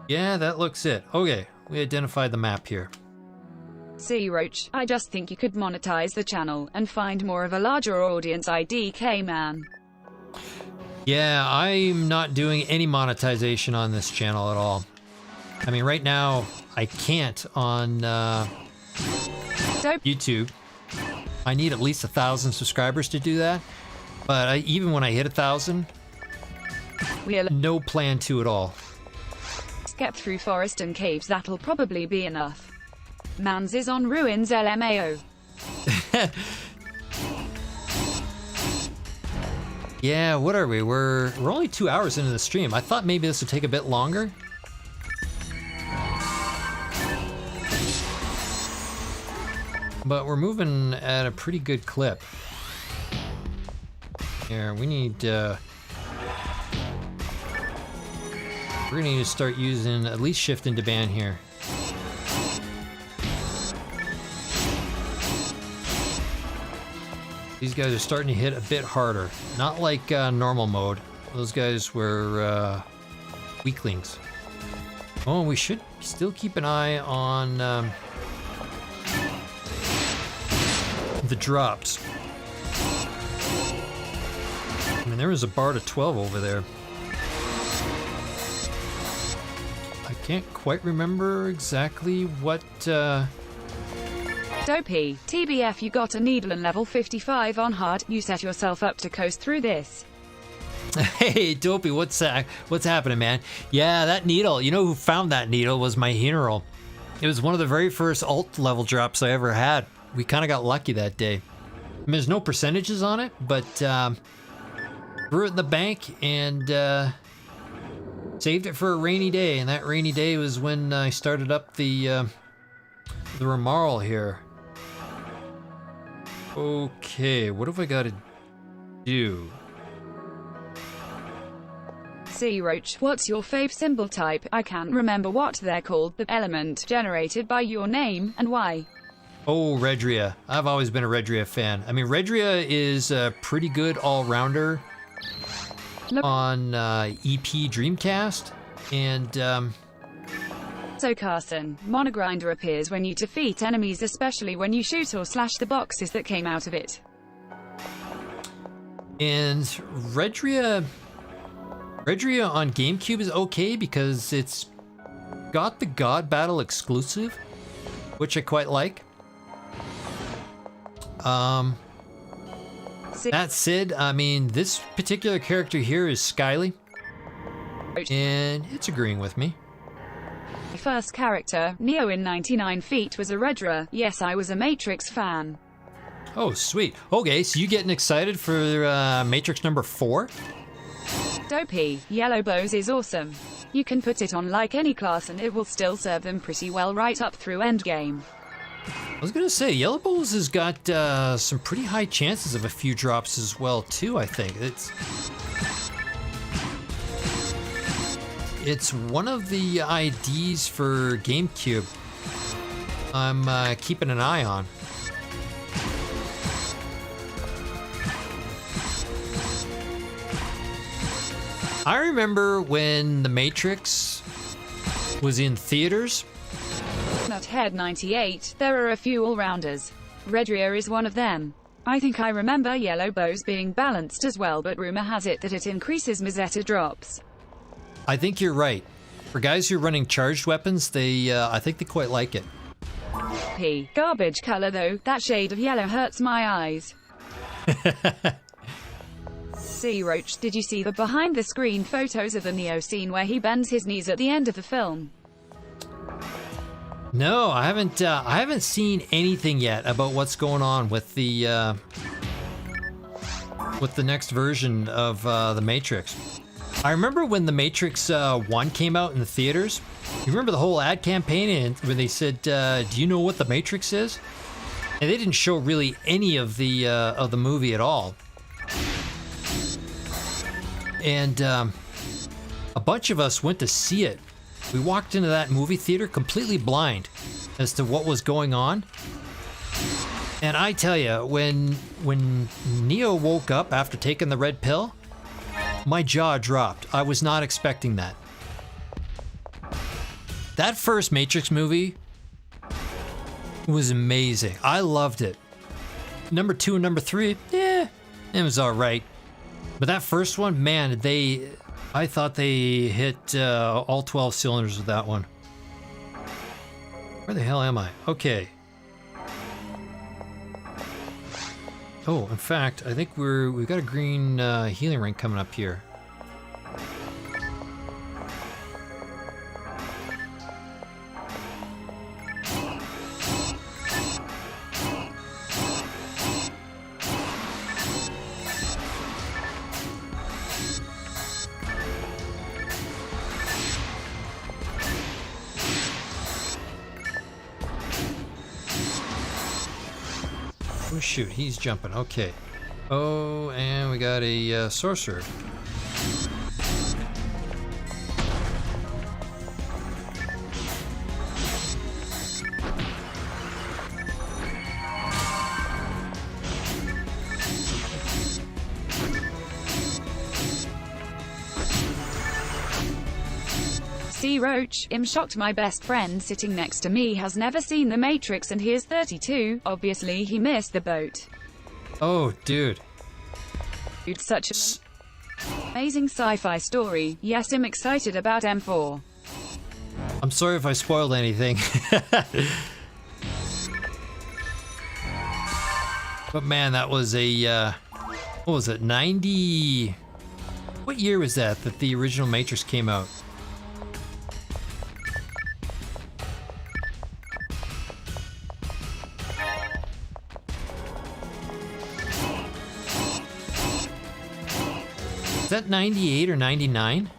Yeah, that looks it. Okay, we identified the map here. See Roach, I just think you could monetize the channel and find more of a larger audience. IDK man. Yeah, I'm not doing any monetization on this channel at all. I mean, right now, I can't on YouTube. I need at least 1,000 subscribers to do that. But even when I hit 1,000, no plan to at all. Skep through forest and caves, that'll probably be enough. Mans is on ruins LMAO. Yeah, what are we? We're only 2 hours into the stream. I thought maybe this would take a bit longer. But we're moving at a pretty good clip. Here, we need we're gonna need to start using at least shift into band here. These guys are starting to hit a bit harder. Not like normal mode. Those guys were weaklings. Oh, we should still keep an eye on the drops. I mean, there was a bar to 12 over there. I can't quite remember exactly what Dopey, TBF, you got a needle and level 55 on hard. You set yourself up to coast through this. Hey, Dopey, what's happening, man? Yeah, that needle. You know who found that needle was my general. It was one of the very first alt level drops I ever had. We kind of got lucky that day. I mean, there's no percentages on it, but threw it in the bank and saved it for a rainy day. And that rainy day was when I started up the RAmarl here. Okay, what have I got to do? See Roach, what's your fave symbol type? I can't remember what they're called. The element generated by your name and why. Oh, Redria. I've always been a Redria fan. I mean, Redria is a pretty good all-rounder on EP Dreamcast, and So Carson, Monogrinder appears when you defeat enemies, especially when you shoot or slash the boxes that came out of it. And Redria on GameCube is okay because it's got the God Battle exclusive, which I quite like. That said, I mean, this particular character here is Skyly, and it's agreeing with me. My first character, Neo in 99 Feet, was a Redra. Yes, I was a Matrix fan. Oh, sweet. Okay, so you getting excited for Matrix number 4? Dopey, Yellow Bows is awesome. You can put it on like any class and it will still serve them pretty well right up through endgame. I was gonna say, Yellow Bows has got some pretty high chances of a few drops as well, too, I think. It's one of the IDs for GameCube I'm keeping an eye on. I remember when The Matrix was in theaters. Nuthead 98, there are a few all-rounders. Redria is one of them. I think I remember Yellow Bows being balanced as well, but rumor has it that it increases Mazetta drops. I think you're right. For guys who are running charged weapons, I think they quite like it. Garbage color though, that shade of yellow hurts my eyes. See Roach, did you see the behind-the-screen photos of the Neo scene where he bends his knees at the end of the film? No, I haven't seen anything yet about what's going on with the next version of the Matrix. I remember when the Matrix 1 came out in the theaters. You remember the whole ad campaign when they said, "Do you know what the Matrix is?" And they didn't show really any of the movie at all. And a bunch of us went to see it. We walked into that movie theater completely blind as to what was going on. And I tell you, when Neo woke up after taking the red pill, my jaw dropped. I was not expecting that. That first Matrix movie It was amazing. I loved it. Number 2 and number 3, yeah, it was all right. But that first one, man, I thought they hit all 12 cylinders with that one. Where the hell am I? Okay. Oh, in fact, I think we've got a green healing ring coming up here. Oh shoot, he's jumping. Okay. Oh, and we got a sorcerer. Sea Roach, I'm shocked my best friend sitting next to me has never seen The Matrix and he is 32. Obviously he missed the boat. Oh, dude. It's such an amazing sci-fi story. Yes, I'm excited about M4. I'm sorry if I spoiled anything. But man, that was a, what was it, 90... What year was that the original Matrix came out? Is that 98 or 99?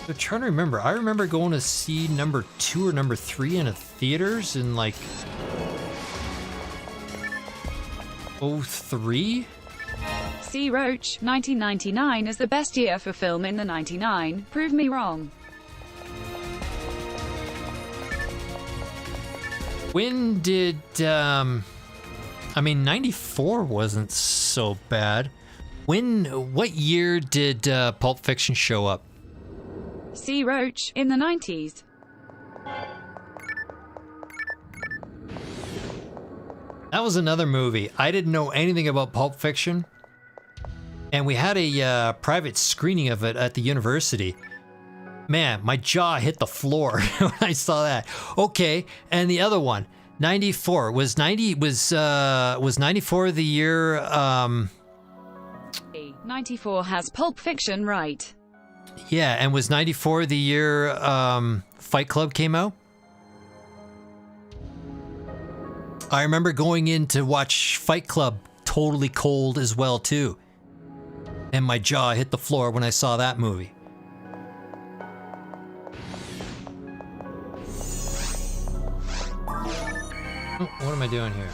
I'm trying to remember. I remember going to see number 2 or number 3 in a theaters in like 03? Sea Roach, 1999 is the best year for film in the 99. Prove me wrong. When did, I mean, 94 wasn't so bad. What year did Pulp Fiction show up? Sea Roach, in the 90s. That was another movie. I didn't know anything about Pulp Fiction. And we had a private screening of it at the university. Man, my jaw hit the floor when I saw that. Okay, and the other one, 94 was 94 the year 94 has Pulp Fiction, right? Yeah, and was 94 the year Fight Club came out? I remember going in to watch Fight Club totally cold as well too. And my jaw hit the floor when I saw that movie. What am I doing here?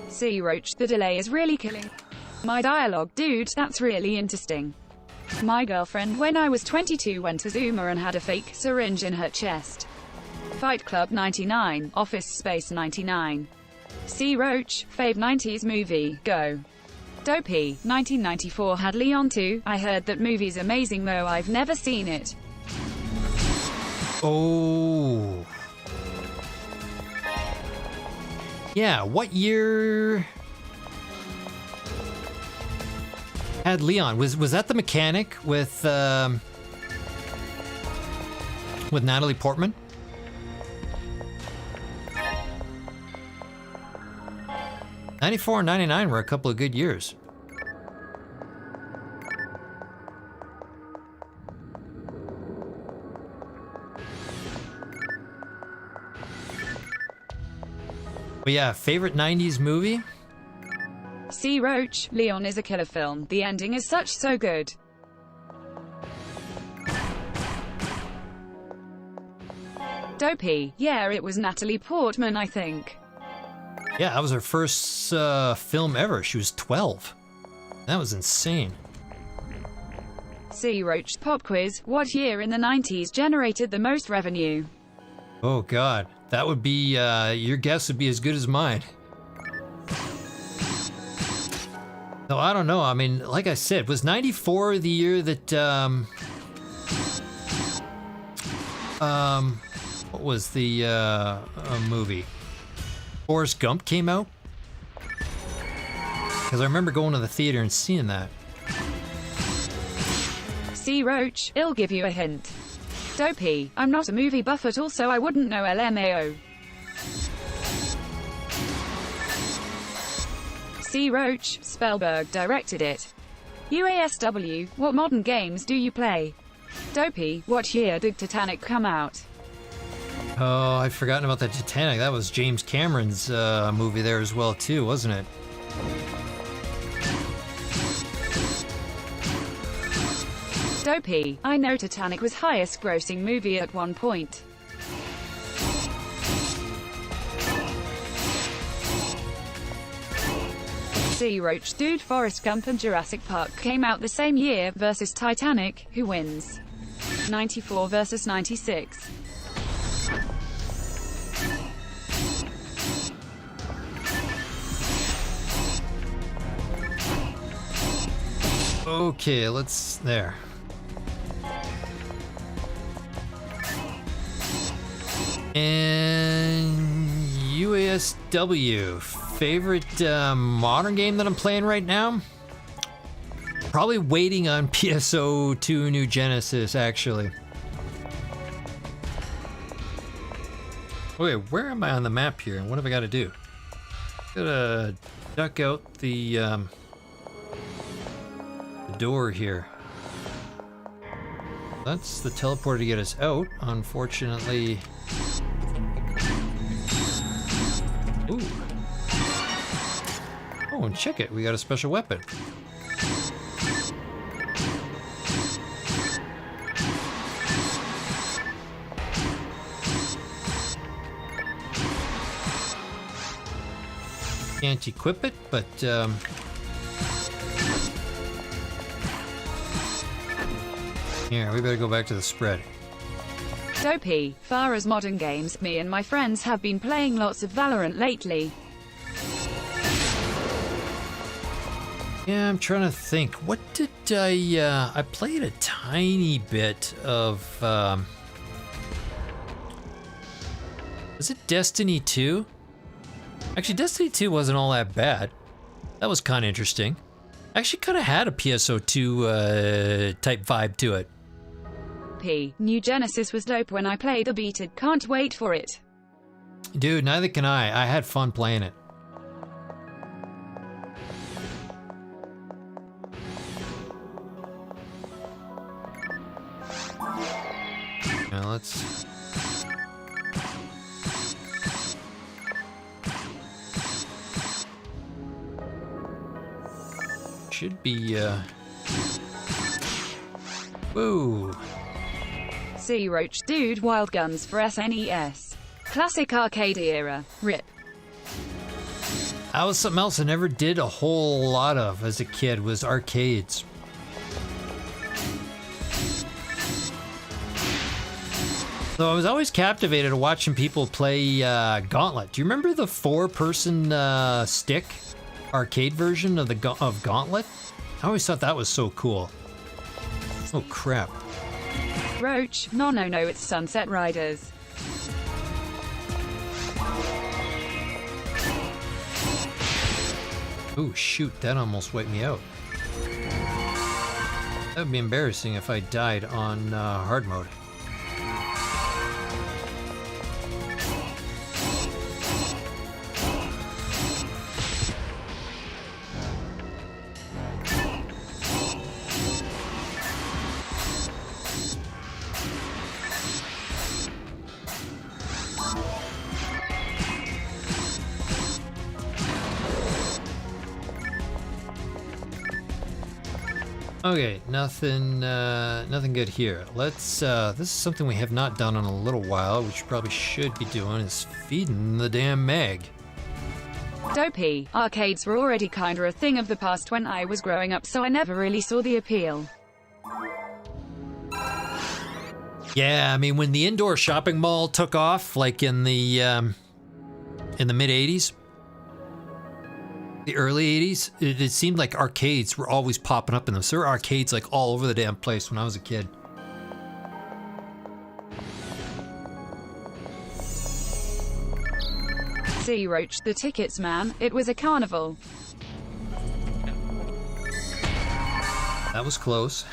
Sea Roach, the delay is really killing my dialogue, dude. That's really interesting. My girlfriend when I was 22 went to Zuma and had a fake syringe in her chest. Fight Club 99, Office Space 99. Sea Roach, fave 90s movie, go. Dopey, 1994 had Leon 2. I heard that movie's amazing though I've never seen it. Oh. Yeah, what year had Leon? Was that the mechanic with Natalie Portman? '94 and '99 were a couple of good years. But yeah, favorite '90s movie? Sea Roach, Leon is a killer film. The ending is so good. Dopey, yeah, it was Natalie Portman, I think. Yeah, that was her first film ever. She was 12. That was insane. Sea Roach, pop quiz. What year in the 90s generated the most revenue? Oh god, That would be, your guess would be as good as mine. So I don't know. I mean, like I said, was 94 the year that, what was the, movie? Forrest Gump came out? Because I remember going to the theater and seeing that. See Roach, I'll give you a hint. Dopey, I'm not a movie buff at all, so I wouldn't know LMAO. See Roach, Spielberg directed it. UASW, what modern games do you play? Dopey, what year did Titanic come out? Oh, I'd forgotten about the Titanic. That was James Cameron's movie there as well too, wasn't it? Dopey, I know Titanic was highest grossing movie at one point. See Roach, dude, Forrest Gump and Jurassic Park came out the same year versus Titanic, who wins? 94 versus 96. Okay, let's, there. And UASW, favorite modern game that I'm playing right now? Probably waiting on PSO2 New Genesis, actually. Okay, where am I on the map here? And what have I got to do? Gotta duck out the door here. That's the teleporter to get us out. Unfortunately. Ooh. Oh, and check it. We got a special weapon. Can't equip it, but here, we better go back to the spread. Dopey, far as modern games, me and my friends have been playing lots of Valorant lately. Yeah, I'm trying to think. What did I played a tiny bit of, was it Destiny 2? Actually, Destiny 2 wasn't all that bad. That was kind of interesting. Actually kind of had a PSO2 type vibe to it. New Genesis was dope when I played the beta. Can't wait for it. Dude, neither can I. I had fun playing it. Now let's... Should be, Woo! See Roach, dude, Wild Guns for SNES. Classic arcade era. RIP. That was something else I never did a whole lot of as a kid, was arcades. So I was always captivated watching people play Gauntlet. Do you remember the 4-person stick arcade version of of Gauntlet? I always thought that was so cool. Oh crap. Roach, no, it's Sunset Riders. Oh shoot, that almost wiped me out. That would be embarrassing if I died on hard mode. Okay, nothing good here. Let's, this is something we have not done in a little while, which we probably should be doing, is feeding the damn mag. Dopey, arcades were already kinda a thing of the past when I was growing up, so I never really saw the appeal. Yeah, I mean, when the indoor shopping mall took off, like in the mid 80s, the early 80s, it seemed like arcades were always popping up in them. So there were arcades like all over the damn place when I was a kid. See, Roach, the tickets, man. It was a carnival. That was close.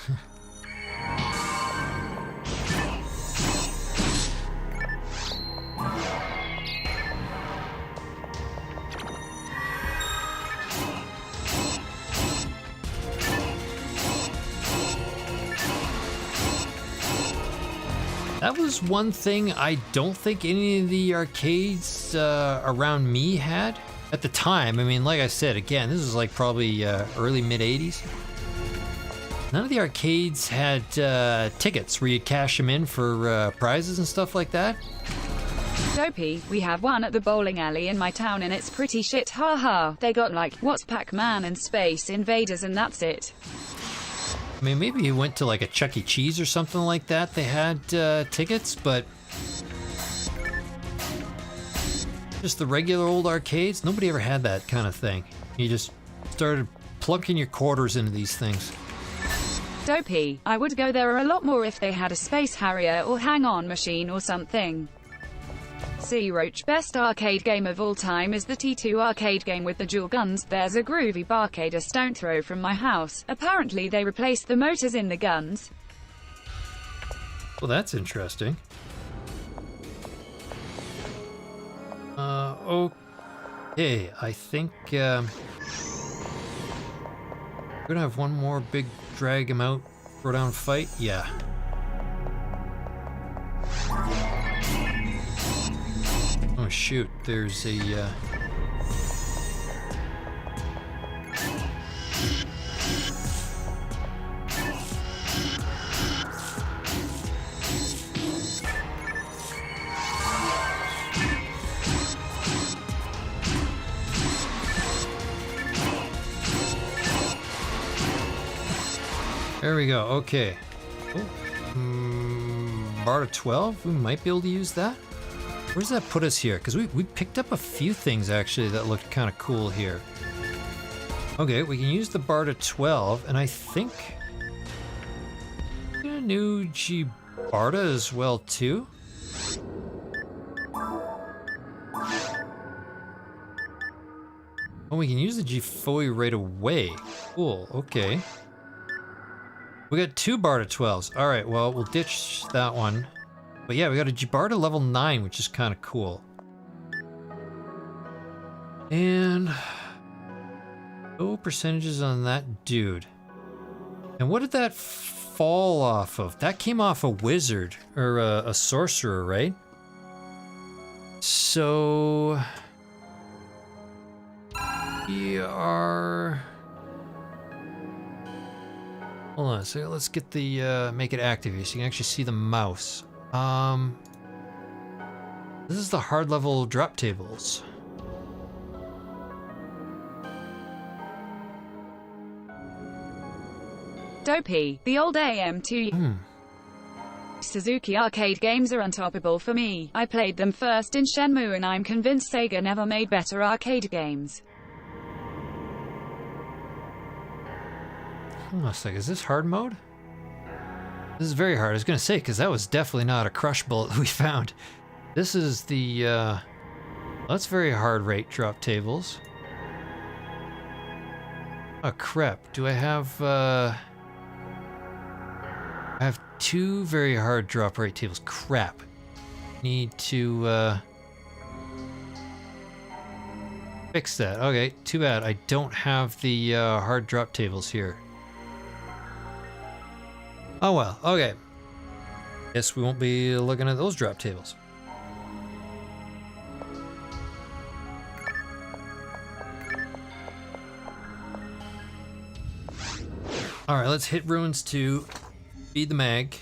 That was one thing I don't think any of the arcades around me had at the time. I mean, like I said, again, this is like probably early mid 80s. None of the arcades had tickets where you cash them in for prizes and stuff like that. Dopey, we have one at the bowling alley in my town and it's pretty shit, haha. They got like, what's Pac-Man and Space Invaders and that's it. I mean, maybe you went to like a Chuck E. Cheese or something like that. They had tickets, but just the regular old arcades, nobody ever had that kind of thing. You just started plunking your quarters into these things. Dopey, I would go there a lot more if they had a Space Harrier or hang-on machine or something. See, Roach, best arcade game of all time is the T2 arcade game with the dual guns. There's a groovy barcade a stone throw from my house. Apparently they replaced the motors in the guns. Well, that's interesting. Okay, I think we're gonna have one more big drag him out, throw down fight. Yeah. Oh shoot, there's a there we go, okay. Oh, bar to 12, we might be able to use that. Where does that put us here? Because we picked up a few things actually that looked kind of cool here. Okay, we can use the bar to 12, and I think a new G-Barta as well too. Oh, we can use the G-Foy right away. Cool, okay. We got 2 bar to 12s. All right, well, we'll ditch that one. But yeah, we got a G-Barta level 9, which is kind of cool. And no percentages on that dude. And what did that fall off of? That came off a wizard or a sorcerer, right? So we are. Hold on, so let's get the make it active here so you can actually see the mouse. This is the hard level drop tables. Dopey, the old AM2 Suzuki arcade games are untoppable for me. I played them first in Shenmue and I'm convinced Sega never made better arcade games. Hold on a sec, is this hard mode? This is very hard. I was gonna say, because that was definitely not a crush bullet we found. This is the, that's very hard rate drop tables. Oh crap, do I have, I have 2 very hard drop rate tables. Crap. Need to, fix that. Okay, too bad. I don't have the, hard drop tables here. Oh well, okay. Guess we won't be looking at those drop tables. Alright, let's hit ruins to feed the mag.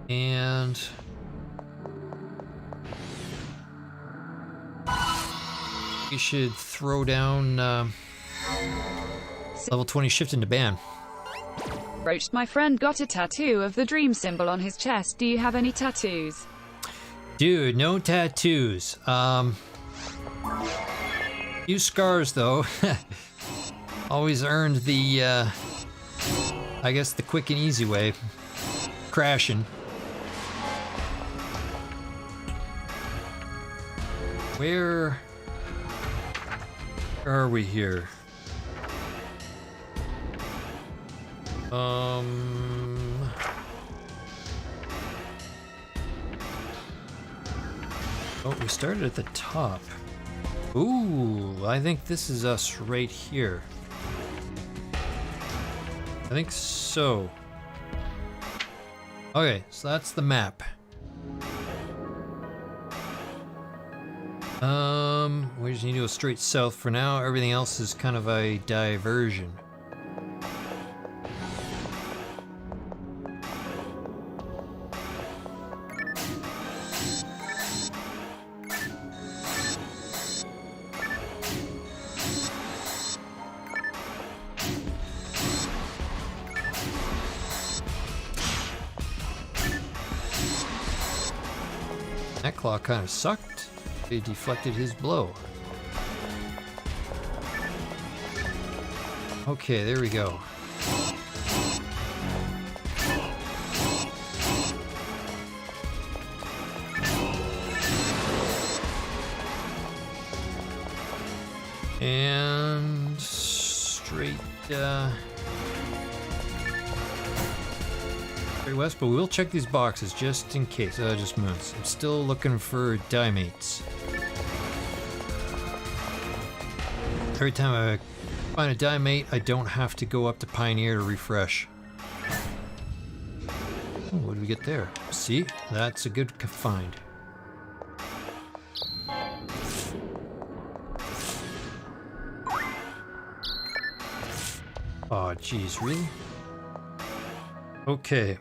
And we should throw down level 20 shift into ban. Roached, my friend got a tattoo of the dream symbol on his chest. Do you have any tattoos? Dude, no tattoos. Few scars though. Always earned the, I guess the quick and easy way. Crashing. Where are we here? Oh, we started at the top. Ooh, I think this is us right here. I think so. Okay, so that's the map. We just need to go straight south for now. Everything else is kind of a diversion. That claw kind of sucked. They deflected his blow. Okay, there we go. And straight west, but we will check these boxes just in case. Just moons. I'm still looking for die mates. Every time I find a die mate, I don't have to go up to Pioneer to refresh. Oh, what do we get there? See, that's a good find. Oh, geez, really? Okay.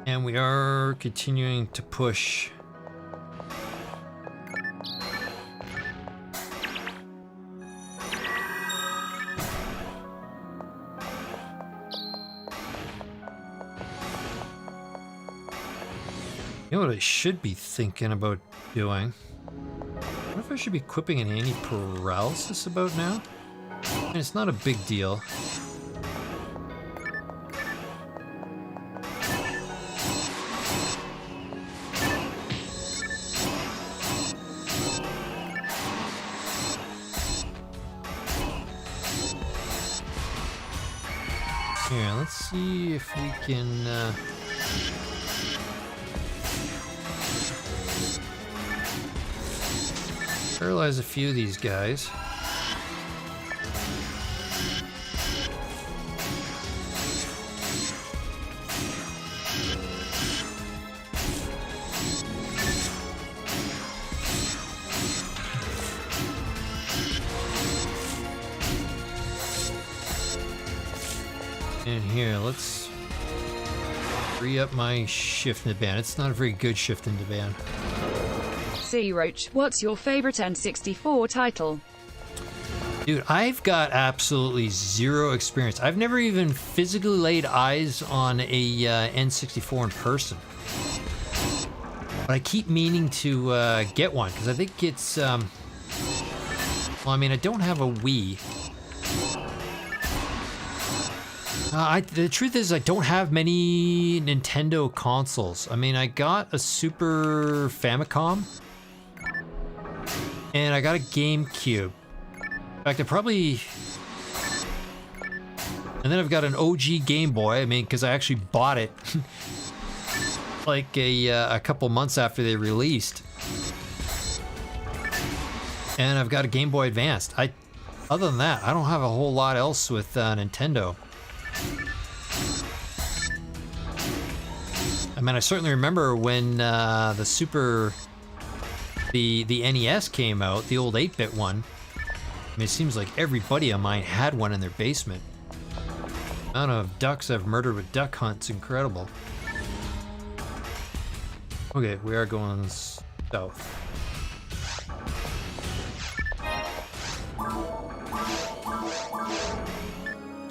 And we are continuing to push. You know what I should be thinking about doing? What if I should be equipping an anti-paralysis about now? I mean, it's not a big deal. Here, let's see if we can paralyze a few of these guys. And here, let's free up my shift into ban. It's not a very good shift into ban. C. Roach, what's your favorite N64 title? Dude, I've got absolutely zero experience. I've never even physically laid eyes on a N64 in person. But I keep meaning to get one, because I think it's... well, I mean, I don't have a Wii. The truth is, I don't have many Nintendo consoles. I mean, I got a Super Famicom, and I got a GameCube. In fact, I probably... And then I've got an OG Game Boy, I mean, because I actually bought it like a couple months after they released. And I've got a Game Boy Advanced. Other than that, I don't have a whole lot else with Nintendo. I mean, I certainly remember when the NES came out, the old 8-bit one. I mean, it seems like every buddy of mine had one in their basement. The amount of ducks I've murdered with Duck Hunt's incredible. Okay, we are going south.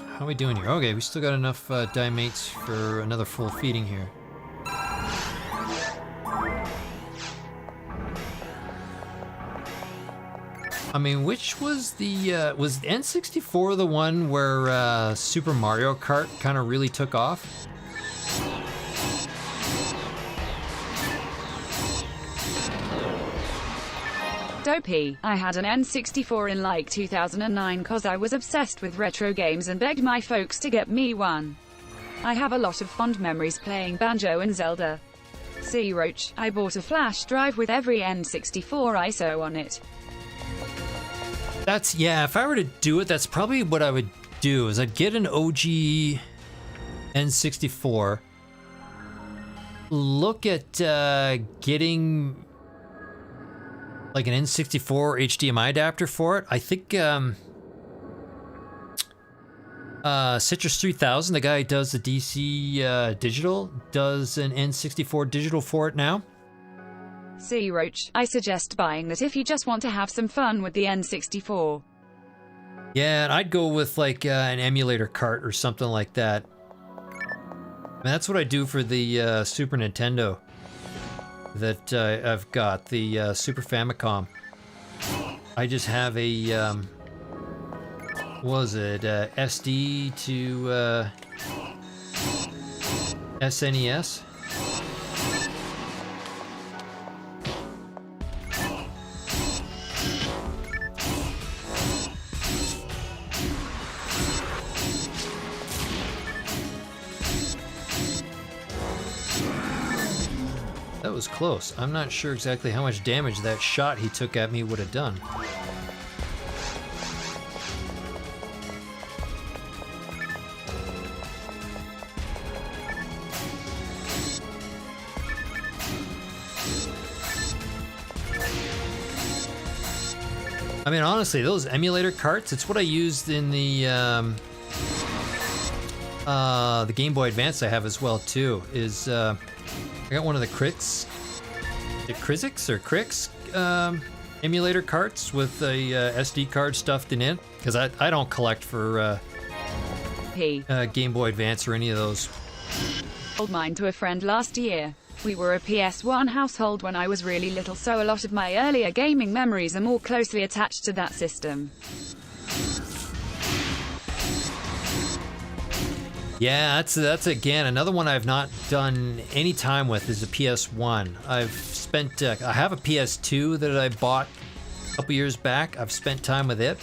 How are we doing here? Okay, we still got enough dimates for another full feeding here. I mean, which was the was N64 the one where Super Mario Kart kind of really took off? Dopey. I had an N64 in like 2009 cause I was obsessed with retro games and begged my folks to get me one. I have a lot of fond memories playing Banjo and Zelda. See Roach, I bought a flash drive with every N64 ISO on it. That's, yeah, if I were to do it, that's probably what I would do, is I'd get an OG N64, look at getting like an N64 HDMI adapter for it. I think Citrus 3000, the guy who does the DC digital, does an N64 digital for it now. See Roach, I suggest buying that if you just want to have some fun with the N64. Yeah, and I'd go with like an emulator cart or something like that. And that's what I do for the Super Nintendo that I've got, the Super Famicom. I just have a, what was it, SD to SNES. That was close. I'm not sure exactly how much damage that shot he took at me would have done. I mean, honestly, those emulator carts, it's what I used in the Game Boy Advance I have as well, too, is, I got one of the Crix, the Krizix or Crix emulator carts with a SD card stuffed in it, because I don't collect for Game Boy Advance or any of those. Sold mine to a friend last year. We were a PS1 household when I was really little, so a lot of my earlier gaming memories are more closely attached to that system. Yeah, that's again another one I've not done any time with is the PS1. I've spent I have a PS2 that I bought a couple years back. I've spent time with it.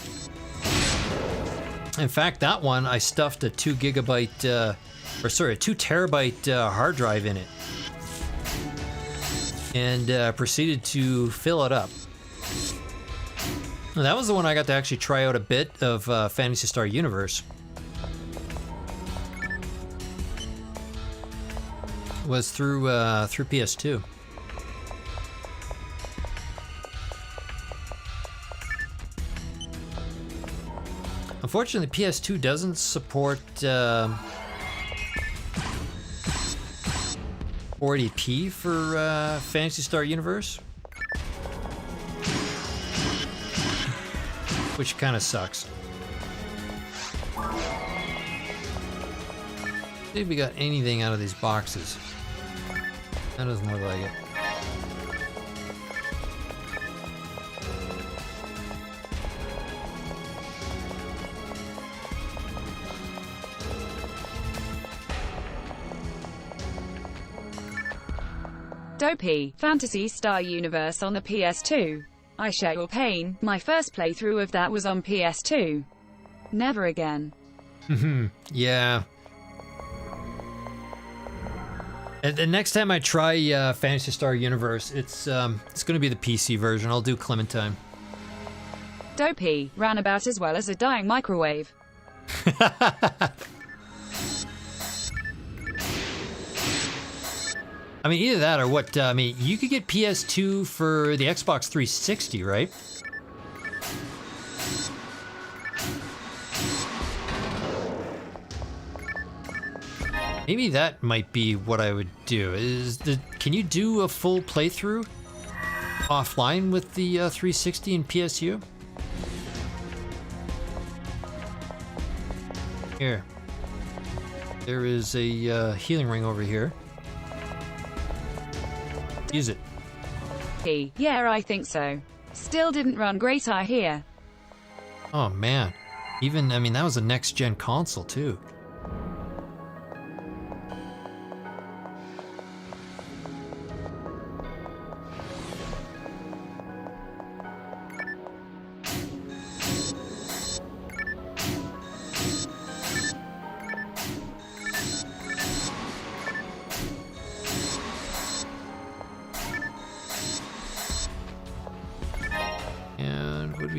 In fact, that one I stuffed a 2 terabyte hard drive in it, and proceeded to fill it up. And that was the one I got to actually try out a bit of Phantasy Star Universe. Was through PS2. Unfortunately, PS2 doesn't support 480p for Phantasy Star Universe, which kind of sucks. See if we got anything out of these boxes. That doesn't look like it. Dopey, Phantasy Star Universe on the PS2. I share your pain, my first playthrough of that was on PS2. Never again. Yeah. And the next time I try Phantasy Star Universe, it's going to be the PC version. I'll do Clementine. Dopey, ran about as well as a dying microwave. I mean, either that or what, I mean, you could get PS2 for the Xbox 360, right? Maybe that might be what I would do. Can you do a full playthrough offline with the 360 and PSU? Here. There is a healing ring over here. Use it. Yeah, I think so. Still didn't run great, I hear. Oh man. Even, I mean, that was a next-gen console too.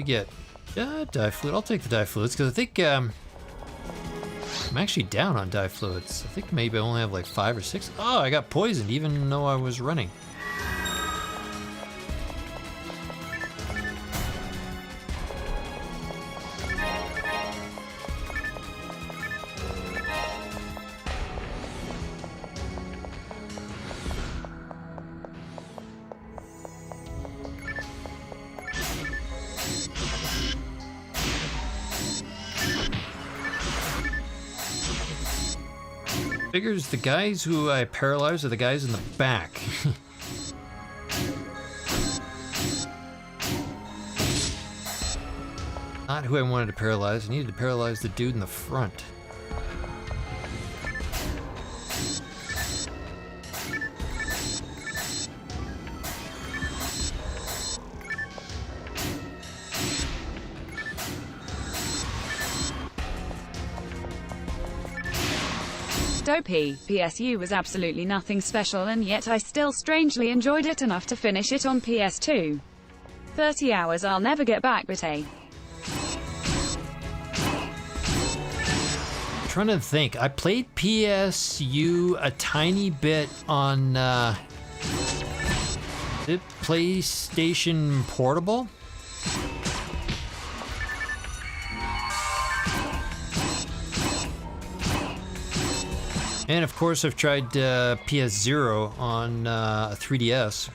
Get dye fluid. I'll take the dye fluids because I think I'm actually down on dye fluids. I think maybe I only have like 5 or 6. Oh, I got poisoned even though I was running. Figures the guys who I paralyzed are the guys in the back. Not who I wanted to paralyze. I needed to paralyze the dude in the front. Dopey, PSU was absolutely nothing special and yet I still strangely enjoyed it enough to finish it on PS2. 30 hours I'll never get back, but hey. I'm trying to think. I played PSU a tiny bit on the PlayStation Portable. And of course, I've tried PS0 on a 3DS.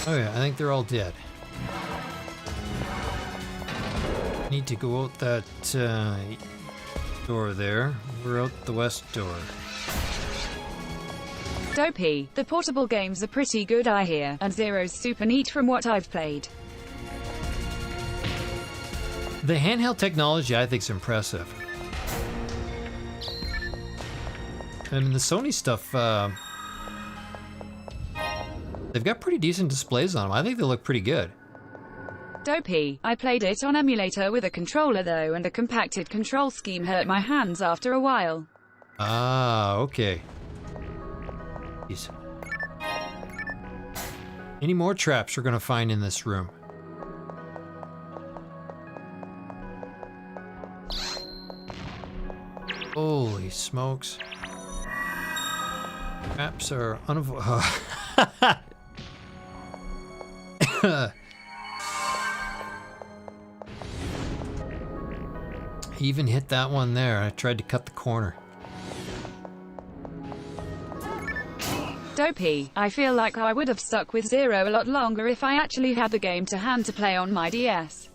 Oh yeah, I think they're all dead. Need to go out that door there. We're out the west door. Dopey, the portable games are pretty good, I hear, and Zero's super neat from what I've played. The handheld technology I think is impressive. I mean, the Sony stuff, they've got pretty decent displays on them. I think they look pretty good. Dopey, I played it on emulator with a controller though, and a compacted control scheme hurt my hands after a while. Ah, okay. Jeez. Any more traps we're gonna find in this room? Holy smokes. Traps are unavoidable. He even hit that one there. I tried to cut the corner. Dopey, I feel like I would have stuck with Zero a lot longer if I actually had the game to hand to play on my DS.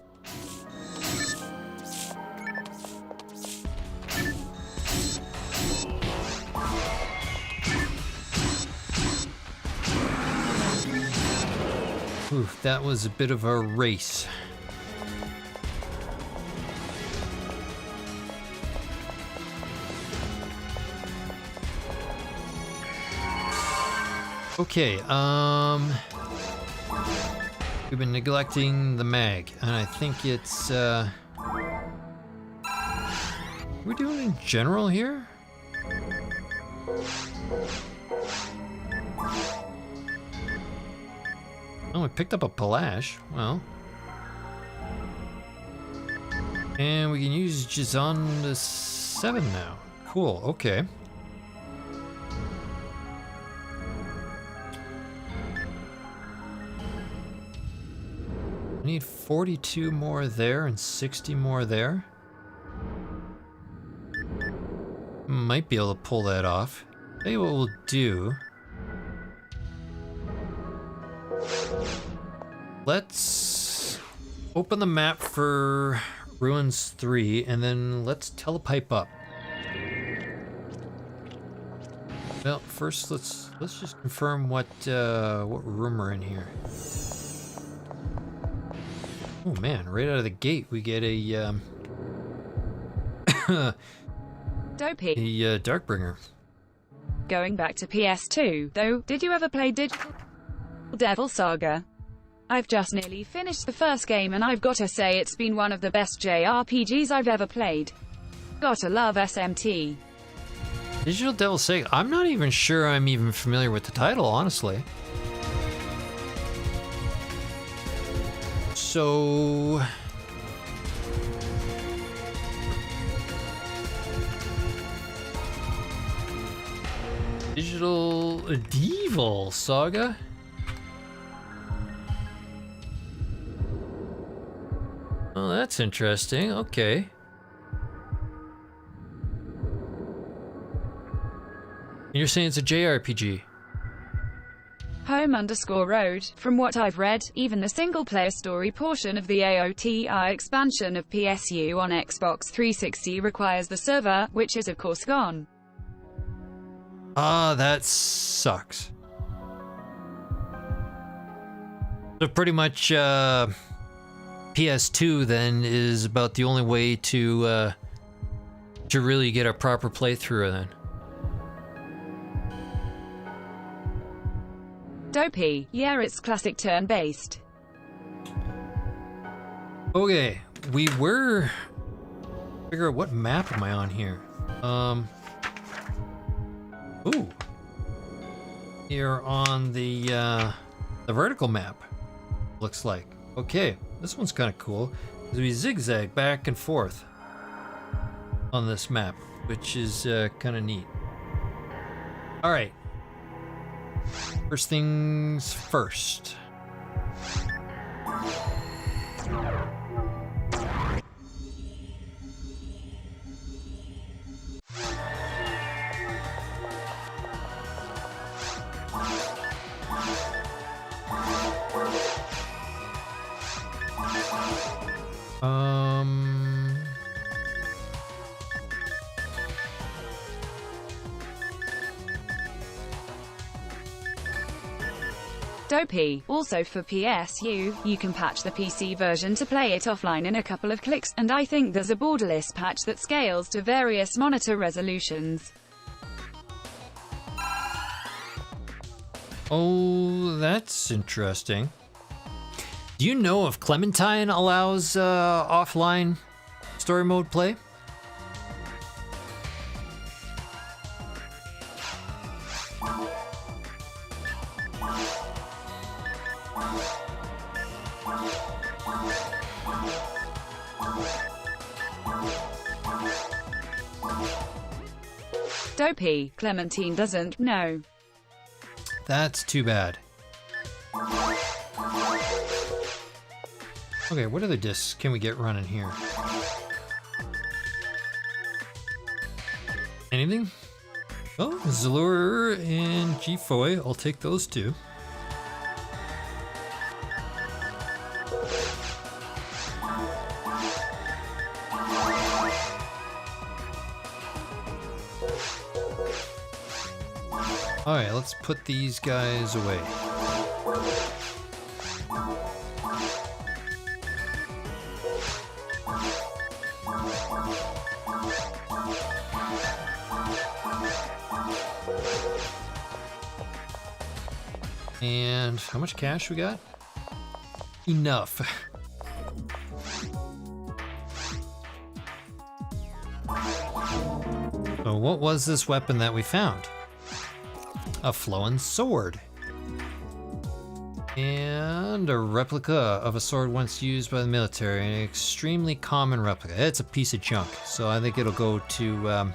Oof, that was a bit of a race. Okay, we've been neglecting the mag, and I think it's, we're doing in general here? Oh, we picked up a Palash. Well. And we can use Jizon the 7 now. Cool, okay. I need 42 more there and 60 more there. Might be able to pull that off. Tell you what we'll do. Let's open the map for Ruins 3 and then let's telepipe up. Well, first let's just confirm what room we're in here. Oh man, right out of the gate we get a Dopey. a Darkbringer. Going back to PS2, though, did you ever play Devil Saga? I've just nearly finished the first game and I've gotta say it's been one of the best JRPGs I've ever played. Gotta love SMT. Digital Devil Saga. I'm not even sure I'm even familiar with the title, honestly. So... Digital Devil Saga? Oh, that's interesting. Okay. You're saying it's a JRPG? Home_road. From what I've read, even the single-player story portion of the AOTI expansion of PSU on Xbox 360 requires the server, which is of course gone. Ah, that sucks. So pretty much, PS2 then is about the only way to really get a proper playthrough then. Dopey. Yeah, it's classic turn-based. Okay, we were... Figure out what map am I on here? Ooh. Here on the vertical map, looks like. Okay, this one's kind of cool. We zigzag back and forth on this map, which is kind of neat. All right. First things first. Dopey. Also for PSU, you can patch the PC version to play it offline in a couple of clicks, and I think there's a borderless patch that scales to various monitor resolutions. Oh, that's interesting. Do you know if Clementine allows offline story mode play? Dopey. Clementine doesn't, no. That's too bad. Okay, what other discs can we get running here? Anything? Oh, Zalur and G-Foy. I'll take those two. Alright, let's put these guys away. And how much cash we got? Enough. So what was this weapon that we found? A flowing sword. And a replica of a sword once used by the military. An extremely common replica. It's a piece of junk, so I think it'll go to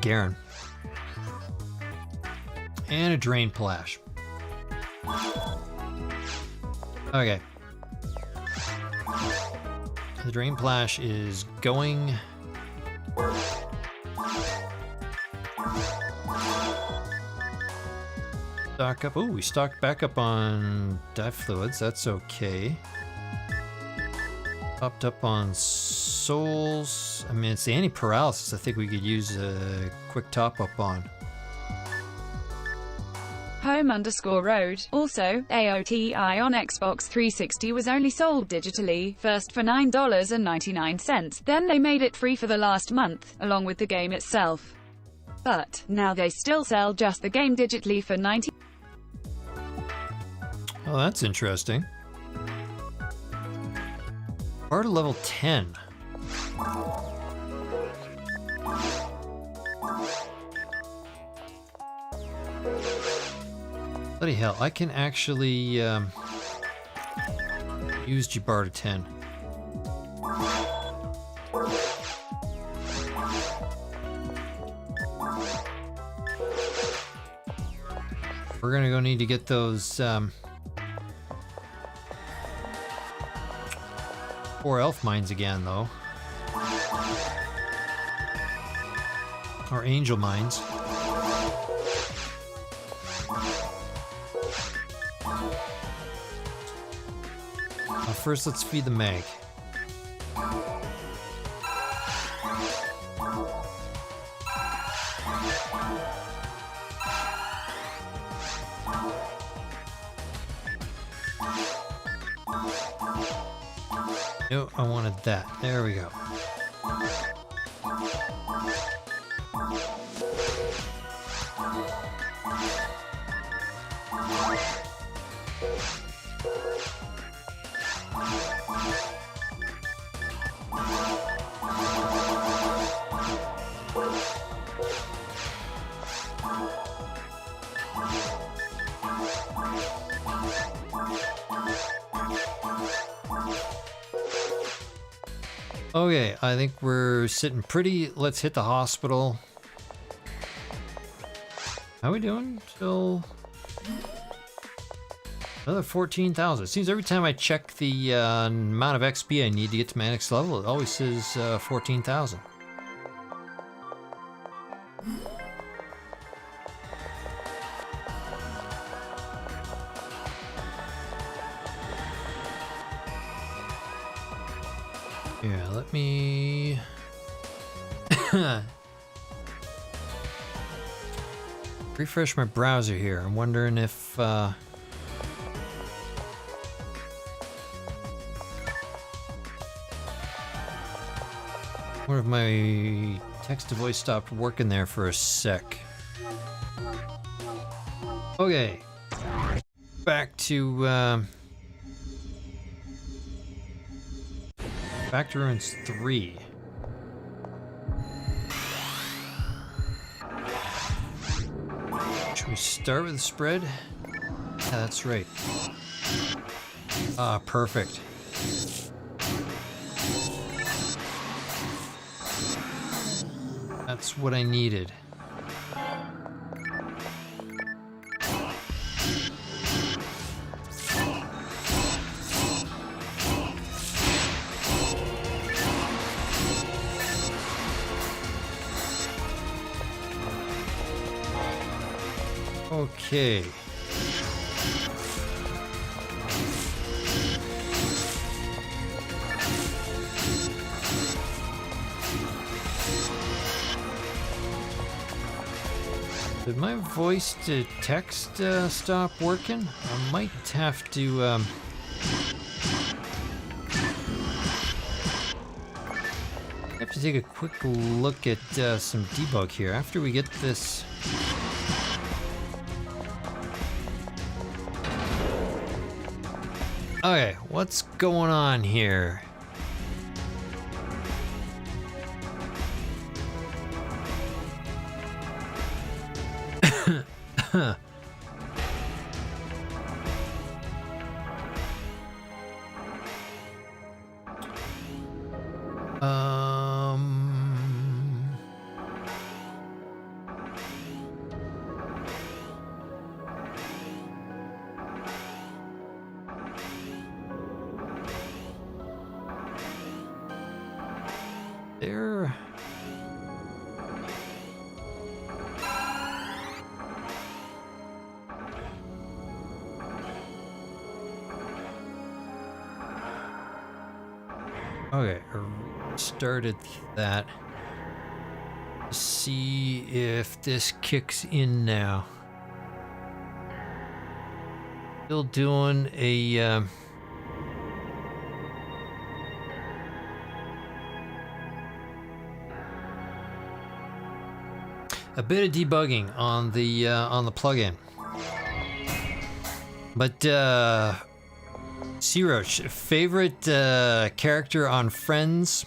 Garen. And a drain plash. Okay. The drain plash is going. Stock up. Oh, we stocked back up on dive fluids. That's okay. Topped up on souls. I mean, it's the anti-paralysis I think we could use a quick top up on. Home_road. Also, AOTI on Xbox 360 was only sold digitally, first for $9.99, then they made it free for the last month, along with the game itself. But, now they still sell just the game digitally for $90. Oh, that's interesting. Part of level 10. Bloody hell, I can actually use Gibraltar 10. We're gonna go need to get those 4 elf mines again, though. Or angel mines. First, let's feed the mag. No, I wanted that. There we go. Okay, I think we're sitting pretty. Let's hit the hospital. How are we doing? Still another 14,000. It seems every time I check the amount of XP I need to get to my next level, it always says 14,000. Yeah, let me refresh my browser here. I'm wondering if one of my text to voice stopped working there for a sec. Okay, back to Ruins 3. Should we start with the spread? Yeah, that's right. Ah, perfect. That's what I needed. Okay. Did my voice to text stop working? I might have to take a quick look at some debug here after we get this. Okay, what's going on here? There. Okay, started that. See if this kicks in now. Still doing a bit of debugging on the plugin. But C-Roach, favorite character on Friends?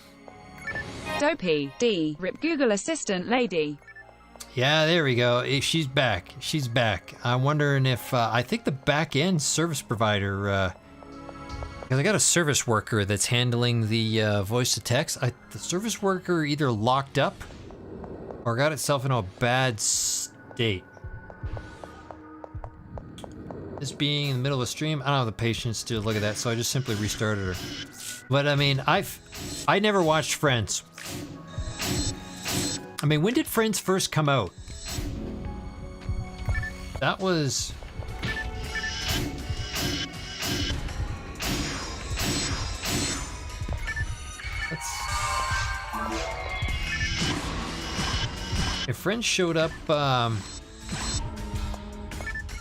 Dopey, D, Rip Google Assistant Lady. Yeah, there we go. She's back. She's back. I'm wondering if I think the back-end service provider, because I got a service worker that's handling the voice to text. The service worker either locked up or got itself in a bad state. This being in the middle of a stream, I don't have the patience to look at that, so I just simply restarted her. But I mean, I never watched Friends. I mean, when did Friends first come out? That was... If Friends showed up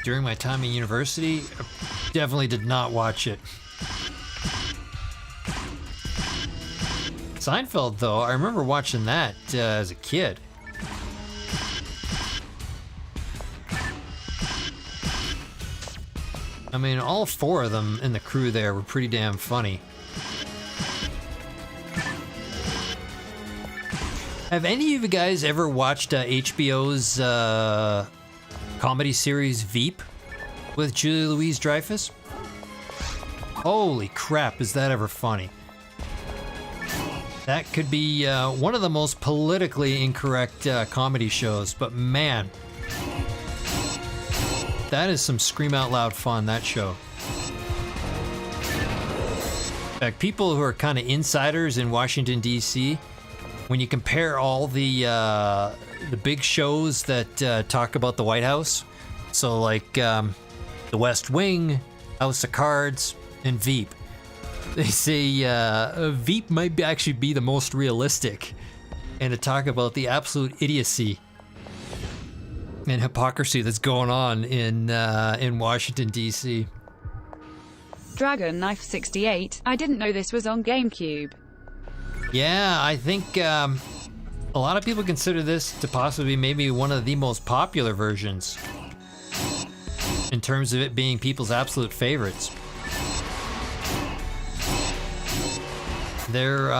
during my time at university, I definitely did not watch it. Seinfeld, though, I remember watching that as a kid. I mean, all four of them in the crew there were pretty damn funny. Have any of you guys ever watched HBO's comedy series Veep with Julia Louis-Dreyfus? Holy crap, is that ever funny? That could be one of the most politically incorrect comedy shows, but man, that is some scream out loud fun, that show. In fact, people who are kind of insiders in Washington, D.C., when you compare all the big shows that talk about the White House, so like The West Wing, House of Cards, and Veep, they say Veep might actually be the most realistic, and to talk about the absolute idiocy and hypocrisy that's going on in Washington, D.C. Dragon Knife 68. I didn't know this was on GameCube. Yeah, I think a lot of people consider this to possibly be maybe one of the most popular versions in terms of it being people's absolute favorites. There,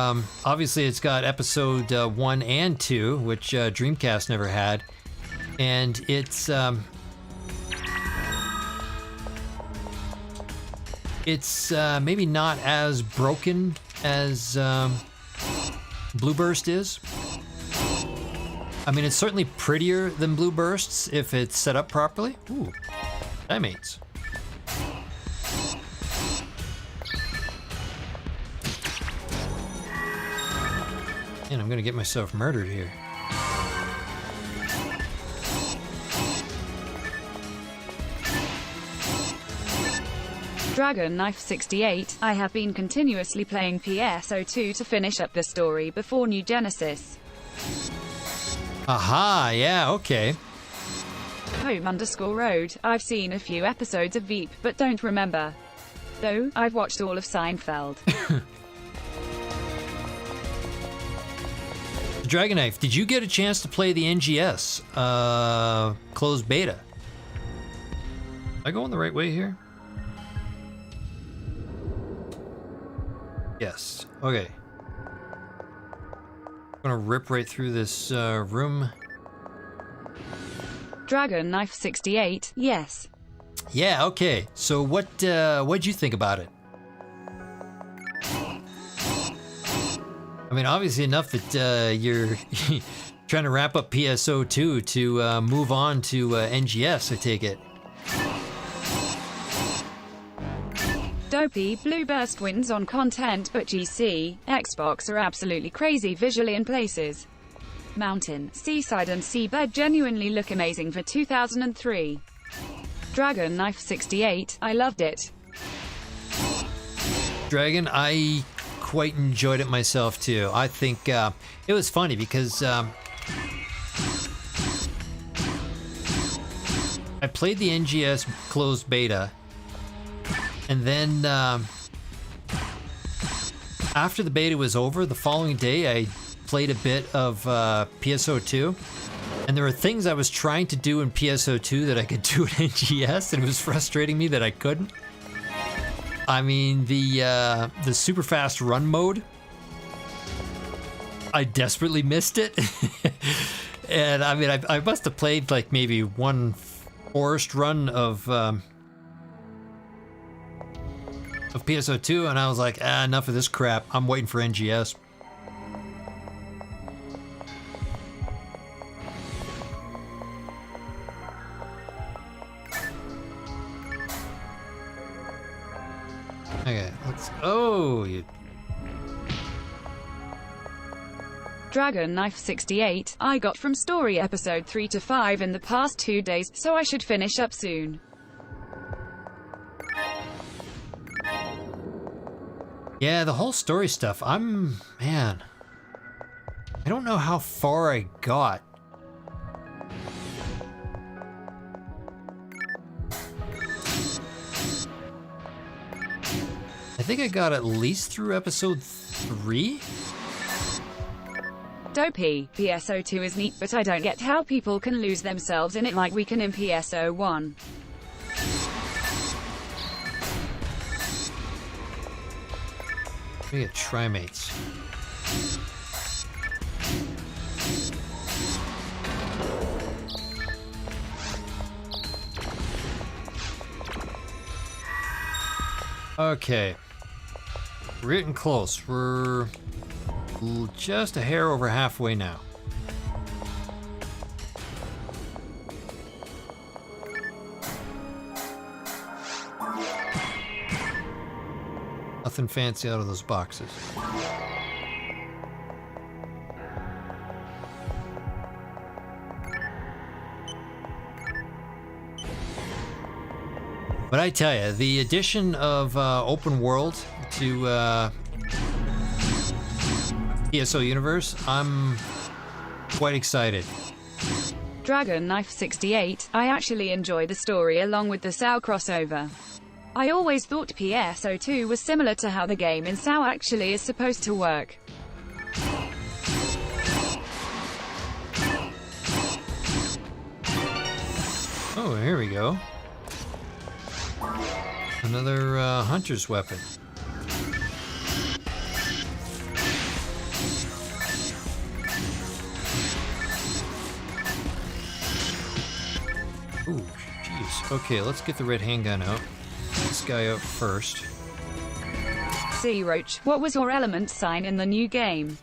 obviously it's got episode 1 and 2, which Dreamcast never had, and it's maybe not as broken as Blue Burst is. I mean, it's certainly prettier than Blue Bursts if it's set up properly. Ooh, dimates. And I'm gonna get myself murdered here. Dragon Knife 68. I have been continuously playing PSO2 to finish up the story before New Genesis. Aha, yeah, okay. Home_road. I've seen a few episodes of Veep, but don't remember. Though, I've watched all of Seinfeld. Dragon Knife, did you get a chance to play the NGS closed beta? Am I going the right way here? Yes. Okay. I'm gonna rip right through this room. Dragon Knife 68. Yes. Yeah. Okay. So what'd you think about it? I mean, obviously enough that you're trying to wrap up PSO2 to move on to NGS, I take it. Dopey, Blue Burst wins on content, but GC, Xbox are absolutely crazy visually in places. Mountain, Seaside and Seabed genuinely look amazing for 2003. Dragon Knife 68, I loved it. Dragon, I quite enjoyed it myself too. I think it was funny because I played the NGS closed beta, and then after the beta was over, the following day I played a bit of PSO2, and there were things I was trying to do in PSO2 that I could do in NGS, and it was frustrating me that I couldn't. I mean, the super fast run mode, I desperately missed it. And I mean, I must have played like maybe one forest run of PSO2, and I was like, enough of this crap. I'm waiting for NGS. Okay, let's. Oh, you. Dragon Knife 68, I got from story episode 3 to 5 in the past 2 days, so I should finish up soon. Yeah, the whole story stuff. Man, I don't know how far I got. I think I got at least through episode 3. Dopey, PSO2 is neat, but I don't get how people can lose themselves in it like we can in PSO1. We get Trimates. Okay. We're getting close. We're just a hair over halfway now. Nothing fancy out of those boxes. But I tell you, the addition of open world to PSO Universe, I'm quite excited. Dragon Knife 68, I actually enjoy the story along with the SAO crossover. I always thought PSO2 was similar to how the game in SAO actually is supposed to work. Oh, here we go. Another hunter's weapon. Ooh, jeez. Okay, let's get the red handgun out. This guy out first. Sea Roach, what was your element sign in the new game?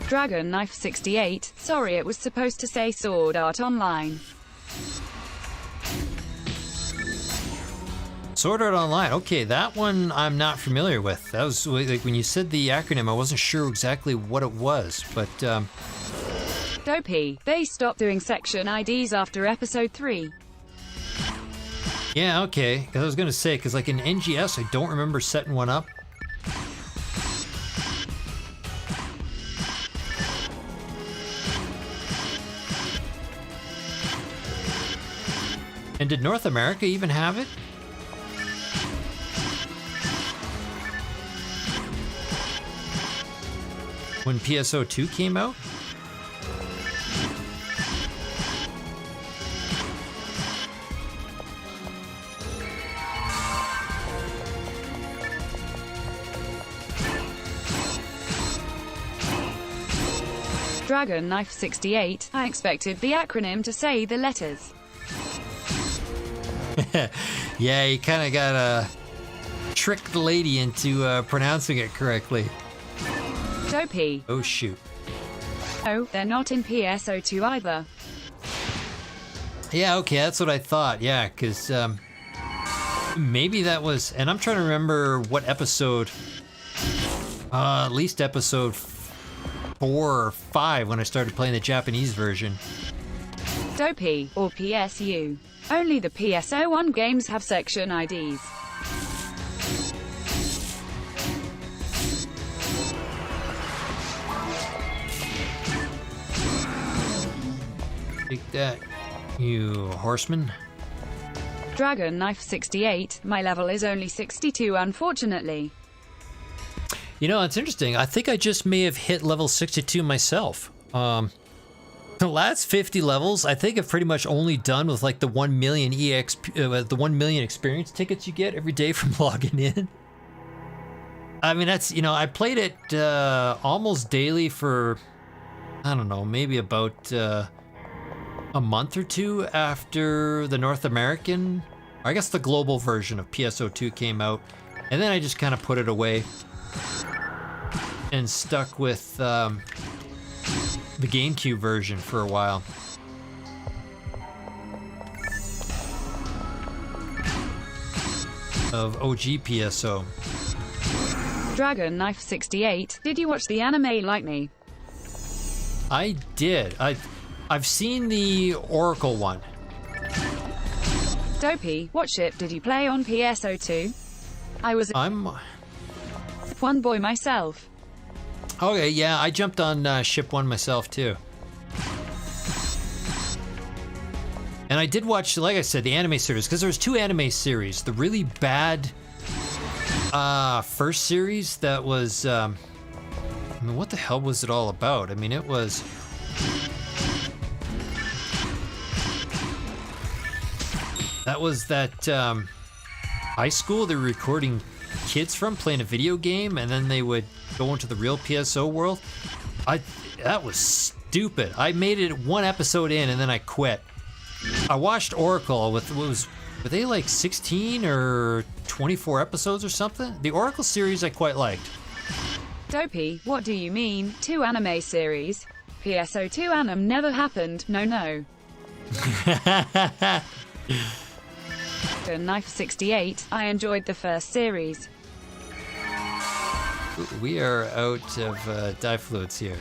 Dragon Knife 68, sorry it was supposed to say Sword Art Online. Sword Art Online. Okay, that one I'm not familiar with. That was like when you said the acronym, I wasn't sure exactly what it was, but Dopey, they stopped doing section IDs after episode 3. yeah, okay. Because I was gonna say, because like in NGS, I don't remember setting one up. And did North America even have it? When PSO2 came out? Dragon Knife 68, I expected the acronym to say the letters. Yeah, you kind of gotta trick the lady into pronouncing it correctly. Dopey. Oh shoot. Oh, they're not in PSO2 either. Yeah, okay, that's what I thought. Yeah, because maybe that was, and I'm trying to remember what episode, at least episode 4 or 5 when I started playing the Japanese version. Dopey, or PSU. Only the PS01 games have section IDs. Take that, you horseman. Dragon Knife 68, my level is only 62 unfortunately. You know, it's interesting. I think I just may have hit level 62 myself. The last 50 levels, I think I've pretty much only done with like the 1 million the 1 million experience tickets you get every day from logging in. I mean, that's, you know, I played it almost daily for, I don't know, maybe about a month or two after the North American, or I guess the global version of PSO2 came out. And then I just kind of put it away and stuck with the GameCube version for a while. Of OG PSO. Dragon Knife 68, did you watch the anime like me? I did. I've seen the Oracle one. Dopey, what ship did you play on PSO2? I'm one boy myself. Okay, yeah, I jumped on ship 1 myself too. And I did watch, like I said, the anime series, because there was 2 anime series. The really bad first series that was, I mean, what the hell was it all about? I mean, it was... That was that high school they were recording kids from playing a video game, and then they would go into the real PSO world. That was stupid. I made it 1 episode in, and then I quit. I watched Oracle with, were they like 16 or 24 episodes or something? The Oracle series I quite liked. Dopey, what do you mean? 2 anime series? PSO2 anime never happened, no. Knife 68, I enjoyed the first series. We are out of dye fluids here.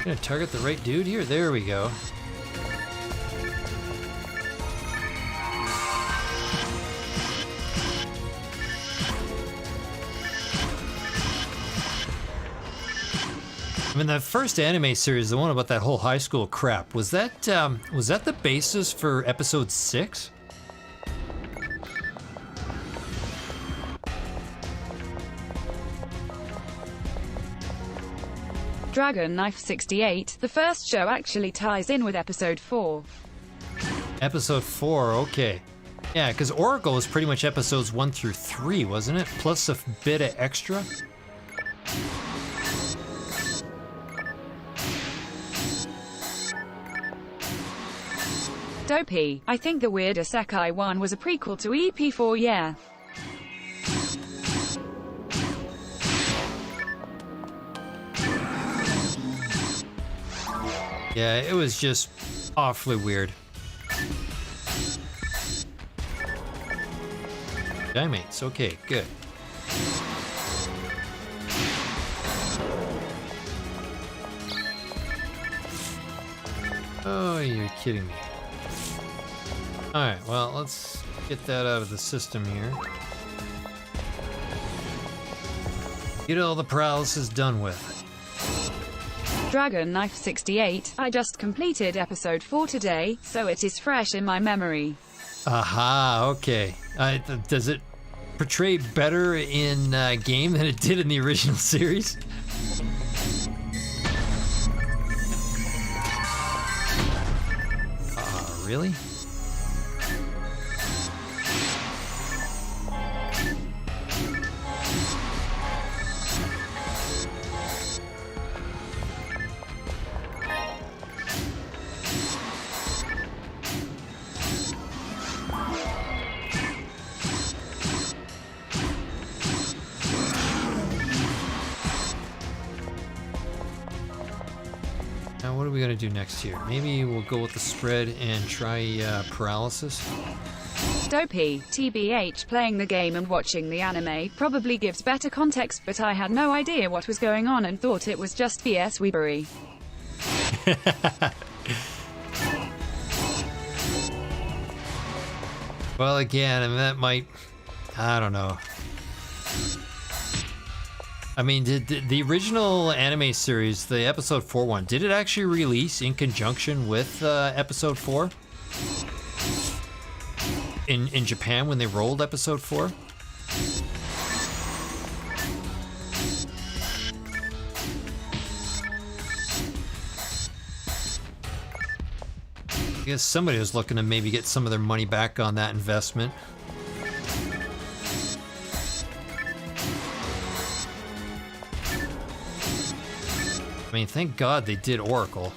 Gonna target the right dude here. There we go. I mean, the first anime series, the one about that whole high school crap, was that the basis for episode 6? Dragon Knife 68, the first show actually ties in with episode 4. Episode 4, okay. Yeah, because Oracle was pretty much episodes 1 through 3, wasn't it? Plus a bit of extra. Dopey, I think the Weird Isekai one was a prequel to EP4, yeah. Yeah, it was just awfully weird. Dimates, okay, good. Oh, you're kidding me. Alright, well, let's get that out of the system here. Get all the paralysis done with. Dragon Knife 68, I just completed episode 4 today, so it is fresh in my memory. Aha, okay. Does it portray better in game than it did in the original series? Really? Now what are we gonna do next here? Maybe we'll go with the spread and try paralysis. Dopey, TBH, playing the game and watching the anime probably gives better context, but I had no idea what was going on and thought it was just BS weebery. Well, again, and that might, I don't know. I mean, did the original anime series, the episode 4 one, did it actually release in conjunction with episode 4? In Japan when they rolled episode 4? I guess somebody was looking to maybe get some of their money back on that investment. I mean, thank God they did Oracle.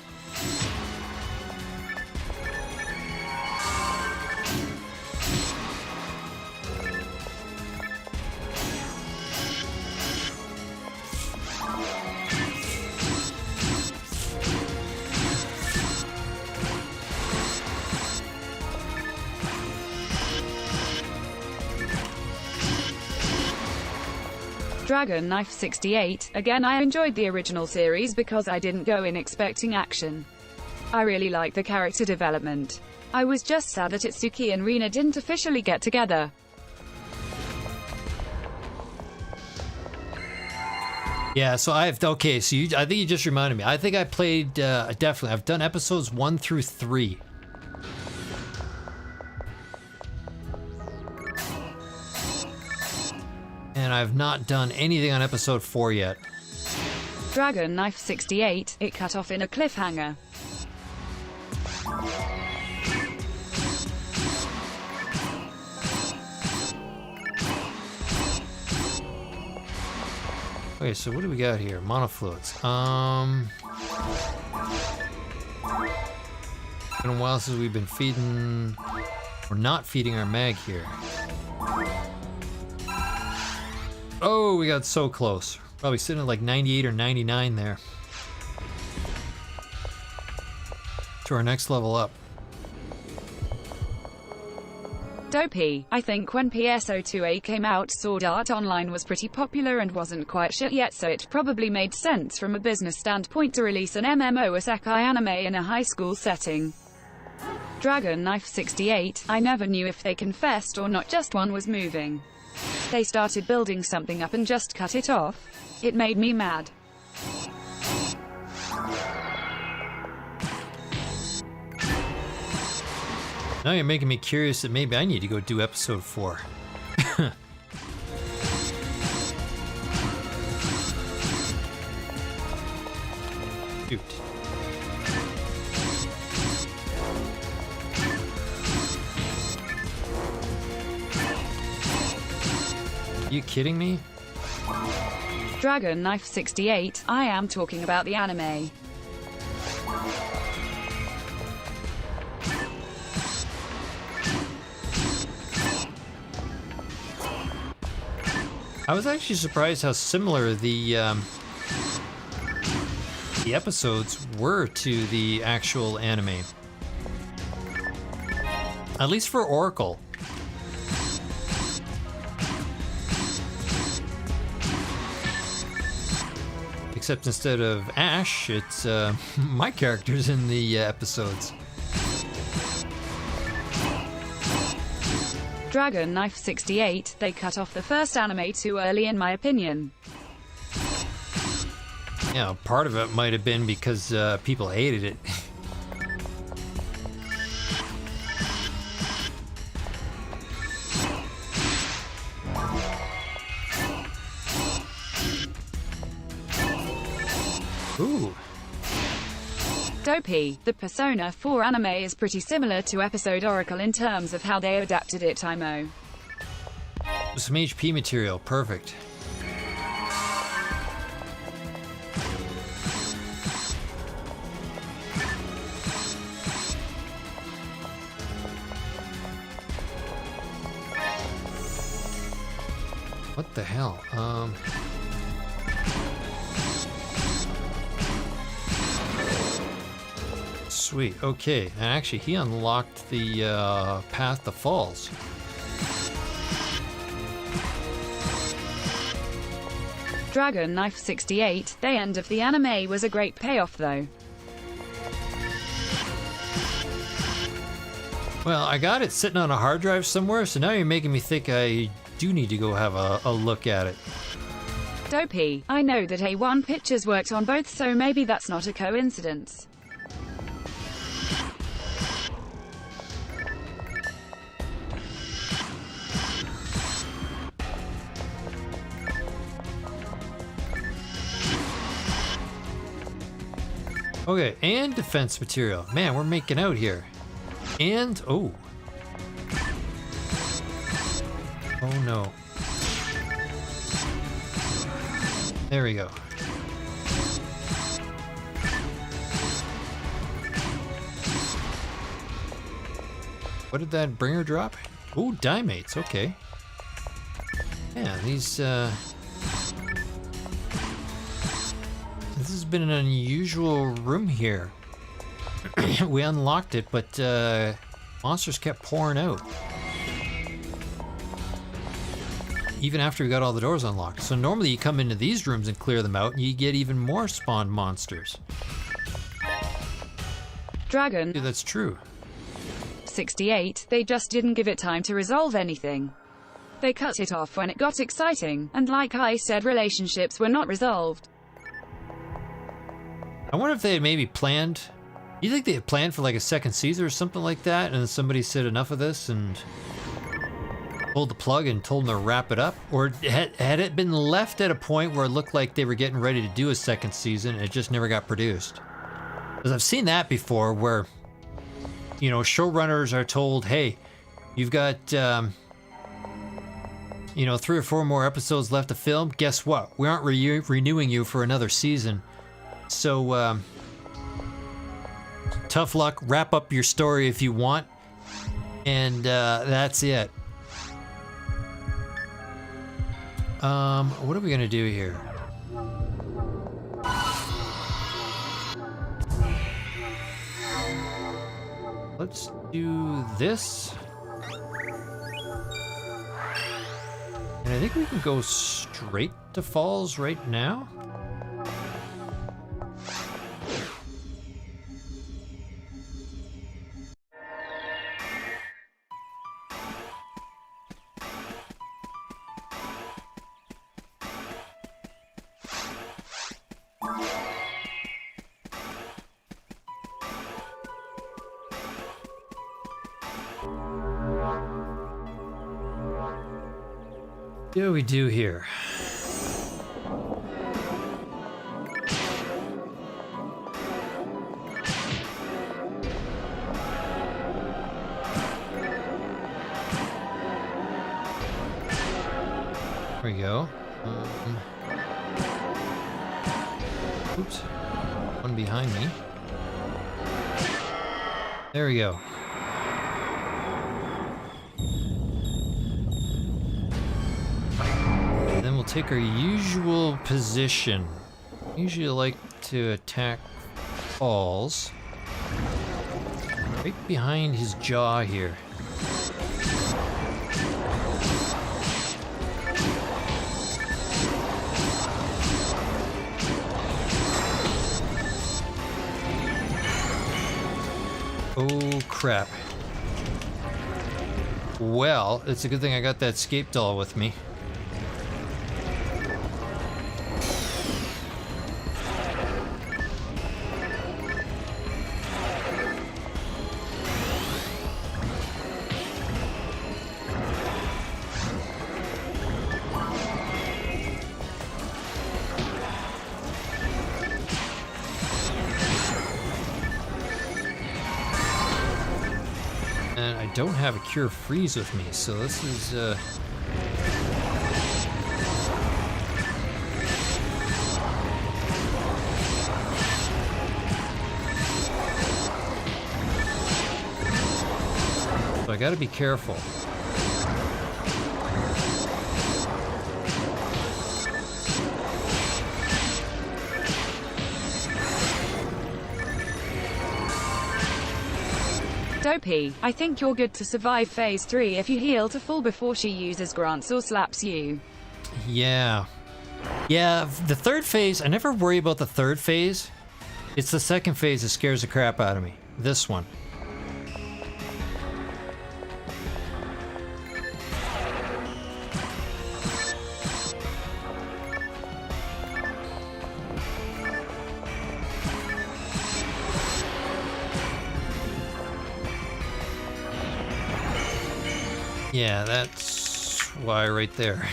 Dragon Knife 68, again I enjoyed the original series because I didn't go in expecting action. I really liked the character development. I was just sad that Itsuki and Rina didn't officially get together. Yeah, so okay, so I think you just reminded me. I think I played, definitely, I've done episodes 1 through 3. And I've not done anything on episode 4 yet. Dragon Knife 68, it cut off in a cliffhanger. Okay, so what do we got here? Monofluids. Been a while since we've been feeding... We're not feeding our mag here. Oh, we got so close. Probably sitting at like 98 or 99 there. To our next level up. Dopey, I think when PSO2A came out, Sword Art Online was pretty popular and wasn't quite shit yet, so it probably made sense from a business standpoint to release an MMO isekai anime in a high school setting. Dragon Knife 68, I never knew if they confessed or not, just one was moving. They started building something up and just cut it off. It made me mad. Now you're making me curious that maybe I need to go do episode 4. Shoot. Are you kidding me? Dragon Knife 68, I am talking about the anime. I was actually surprised how similar the episodes were to the actual anime. At least for Oracle. Except instead of Ash, it's my characters in the episodes. Dragon Knife 68, they cut off the first anime too early in my opinion. Yeah, part of it might have been because people hated it. Ooh. Dopey, the Persona 4 anime is pretty similar to episode Oracle in terms of how they adapted it. IMO. Some HP material, perfect. What the hell? Sweet. Okay, and actually he unlocked the path to Falz. Dragon Knife 68, the end of the anime was a great payoff though. Well, I got it sitting on a hard drive somewhere, so now you're making me think I do need to go have a look at it. Dopey, I know that A1 Pictures worked on both, so maybe that's not a coincidence. Okay, and defense material. Man, we're making out here. And, oh. Oh no. There we go. What did that bringer drop? Oh, dimates, okay. Yeah, these, this has been an unusual room here. We unlocked it, but monsters kept pouring out. Even after we got all the doors unlocked. So normally you come into these rooms and clear them out and you get even more spawned monsters. Dragon. Yeah, that's true. 68, they just didn't give it time to resolve anything. They cut it off when it got exciting, and like I said, relationships were not resolved. I wonder if they had maybe planned. You think they had planned for like a second season or something like that, and then somebody said enough of this and pulled the plug and told them to wrap it up? Or had it been left at a point where it looked like they were getting ready to do a second season and it just never got produced? Because I've seen that before where, you know, showrunners are told, hey, you've got, you know, 3 or 4 more episodes left to film. Guess what? We aren't renewing you for another season. So, tough luck. Wrap up your story if you want. And that's it. What are we gonna do here? Let's do this. And I think we can go straight to Falz right now. What do we do here? There we go. Oops. One behind me. There we go. Then we'll take our usual position. Usually like to attack Falz. Right behind his jaw here. Oh crap. Well, it's a good thing I got that scape doll with me. And I don't have a cure freeze with me, so this is so I gotta be careful. Dopey, I think you're good to survive phase 3 if you heal to full before she uses grunts or slaps you. Yeah. Yeah, the third phase, I never worry about the third phase. It's the second phase that scares the crap out of me. This one. Yeah, that's why right there.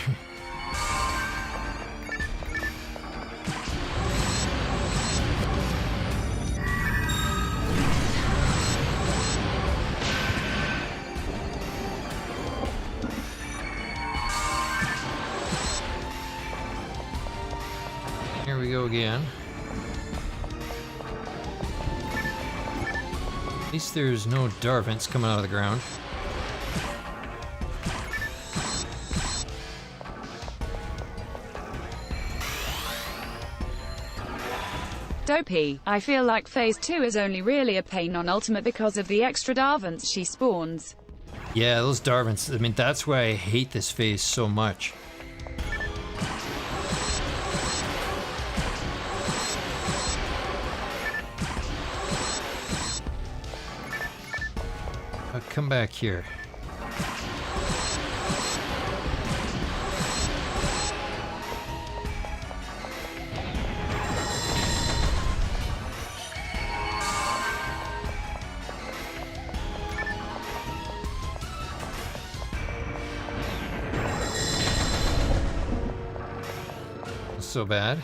Here we go again. At least there's no Darvents coming out of the ground. Dopey, I feel like phase 2 is only really a pain on Ultimate because of the extra Darvents she spawns. Yeah, those Darvents, I mean, that's why I hate this phase so much. I'll come back here. So bad.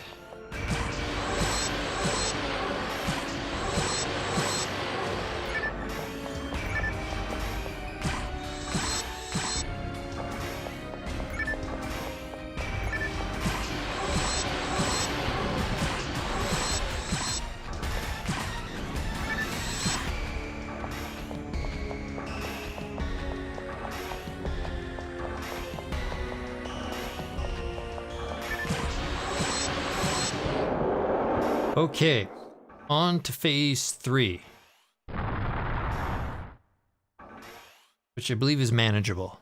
Okay, on to phase 3, which I believe is manageable.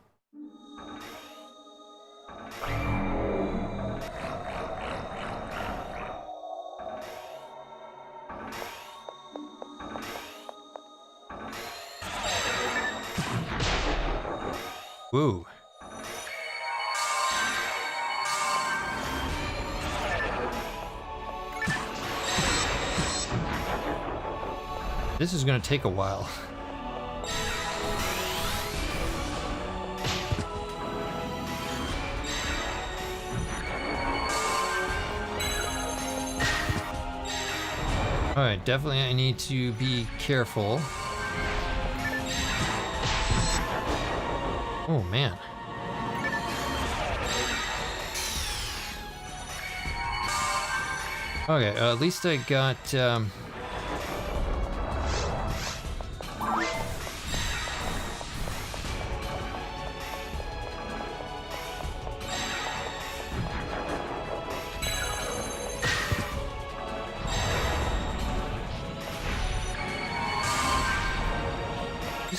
Woo. This is going to take a while. Alright, definitely I need to be careful. Oh man. Okay, at least I got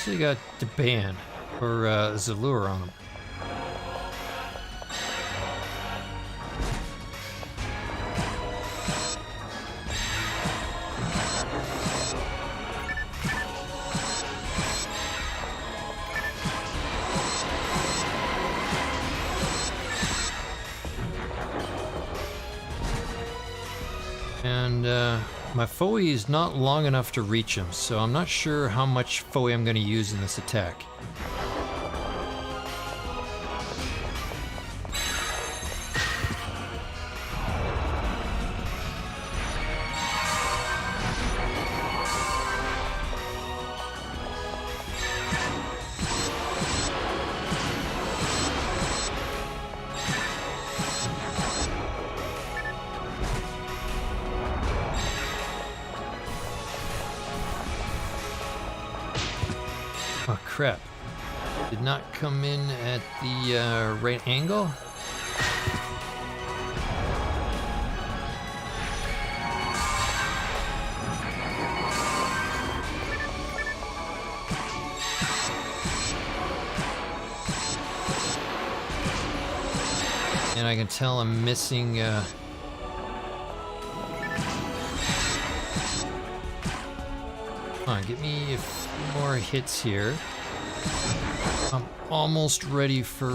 I got the ban or Zalure on them. And my Foe is not long enough to reach him, so I'm not sure how much Foe I'm going to use in this attack. Oh crap. Did not come in at the right angle. I can tell I'm missing, Come on, get me a few more hits here. I'm almost ready for,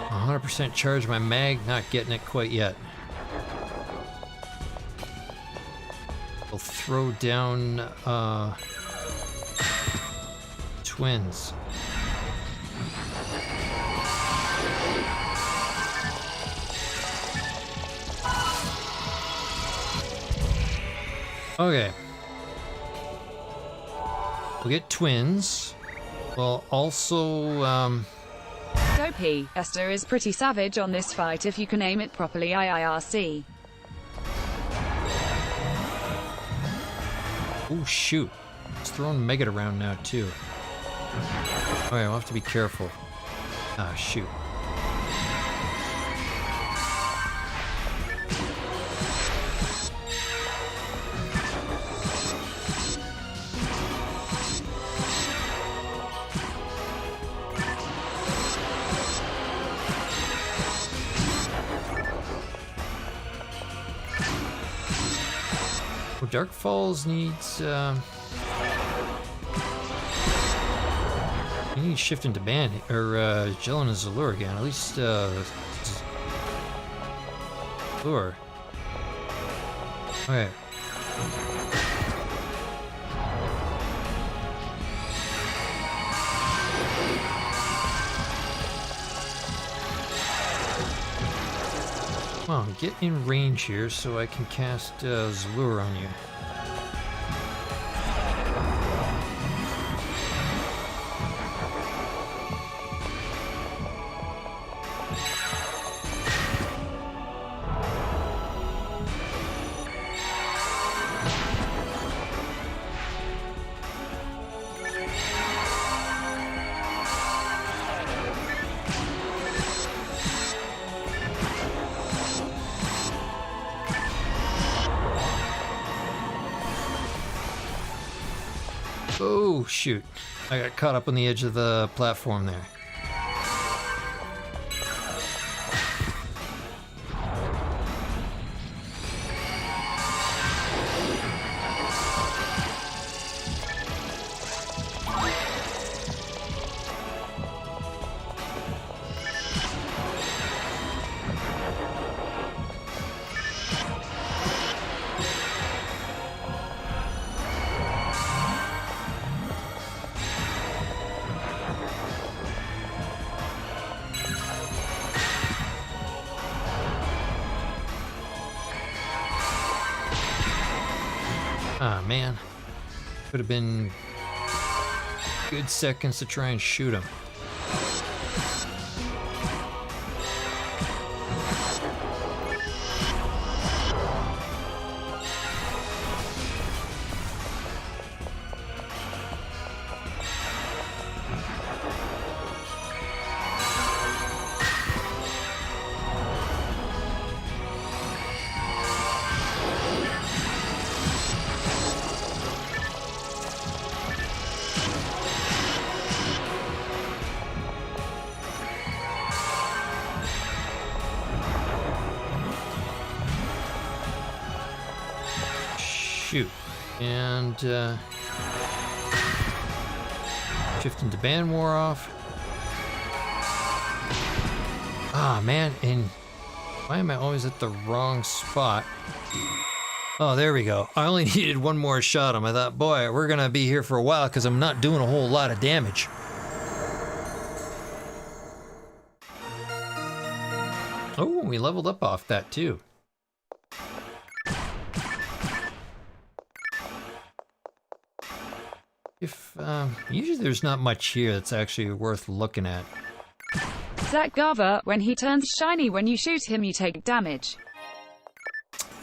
100% charge my mag, not getting it quite yet. We'll throw down, twins. Okay. We'll get twins. We'll also, Dopey, Esther is pretty savage on this fight if you can aim it properly IIRC. oh shoot. It's throwing Megat around now too. Okay, we'll have to be careful. Ah, shoot. Dark Falls needs, he needs shift into band, or, Jill and Zalur again, at least, Zalur. Okay. Come on, get in range here so I can cast Zalur on you. Oh, shoot. I got caught up on the edge of the platform there. Ah, man. Could have been good seconds to try and shoot him. Shoot. And shift into band wore off. Ah, man, and why am I always at the wrong spot? Oh, there we go. I only needed one more shot on him. I thought, boy, we're gonna be here for a while because I'm not doing a whole lot of damage. Oh, we leveled up off that too. If, usually there's not much here that's actually worth looking at. Zach Garver, when he turns shiny when you shoot him you take damage.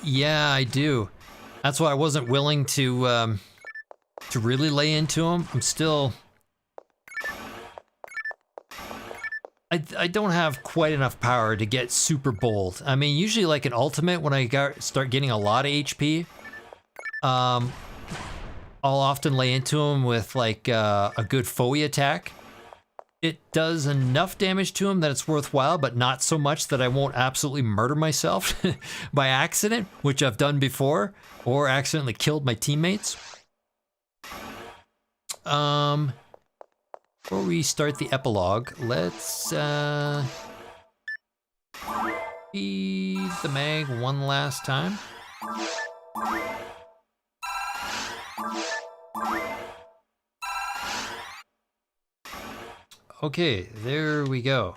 Yeah, I do. That's why I wasn't willing to really lay into him. I'm still... I don't have quite enough power to get super bold. I mean, usually like an ultimate, when I start getting a lot of HP, I'll often lay into him with like a good foe attack. it does enough damage to him that it's worthwhile, but not so much that I won't absolutely murder myself by accident, which I've done before, or accidentally killed my teammates. Before we start the epilogue, let's feed the mag one last time. Okay, there we go.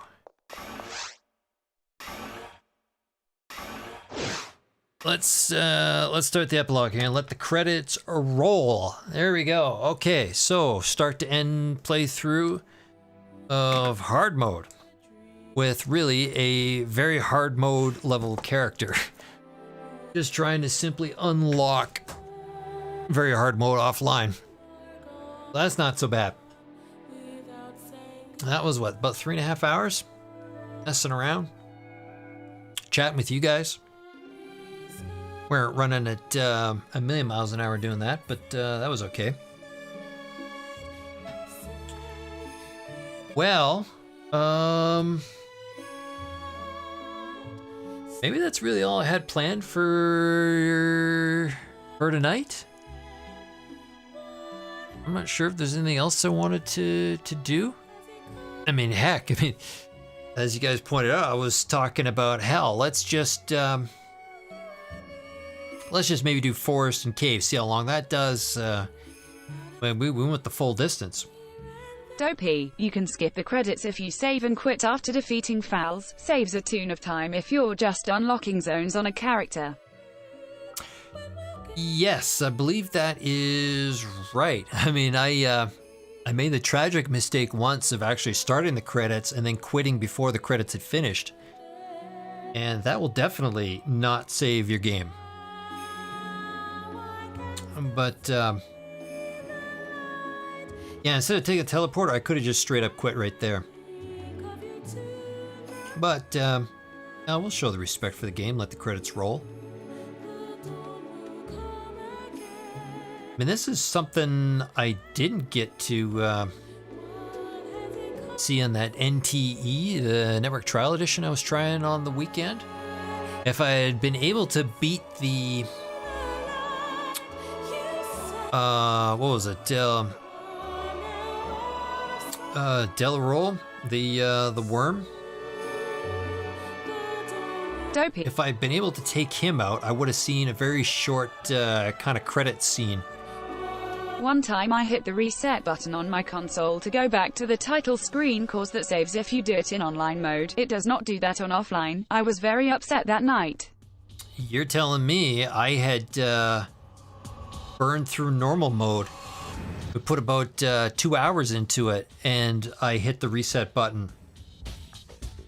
Let's start the epilogue here and let the credits roll. There we go. Okay, so start to end playthrough of hard mode with really a very hard mode level character. Just trying to simply unlock very hard mode offline. That's not so bad. That was what, about 3.5 hours? Messing around. Chatting with you guys. We weren't running at a million miles an hour doing that, but that was okay. Well, maybe that's really all I had planned for tonight. I'm not sure if there's anything else I wanted to do. I mean, heck, as you guys pointed out, I was talking about hell. Let's just maybe do forest and cave, see how long that does. We went the full distance. Dopey, you can skip the credits if you save and quit after defeating Falz. Saves a ton of time if you're just unlocking zones on a character. Yes, I believe that is right. I mean, I made the tragic mistake once of actually starting the credits and then quitting before the credits had finished. And that will definitely not save your game. But, yeah, instead of taking a teleporter, I could have just straight up quit right there. But, we'll show the respect for the game, let the credits roll. I mean, this is something I didn't get to see on that NTE, the Network Trial Edition I was trying on the weekend. If I had been able to beat the, what was it, Delarol, the worm. Dopey. If I'd been able to take him out, I would have seen a very short kind of credit scene. One time I hit the reset button on my console to go back to the title screen cause that saves if you do it in online mode. It does not do that on offline. I was very upset that night. You're telling me I had burned through normal mode. We put about 2 hours into it and I hit the reset button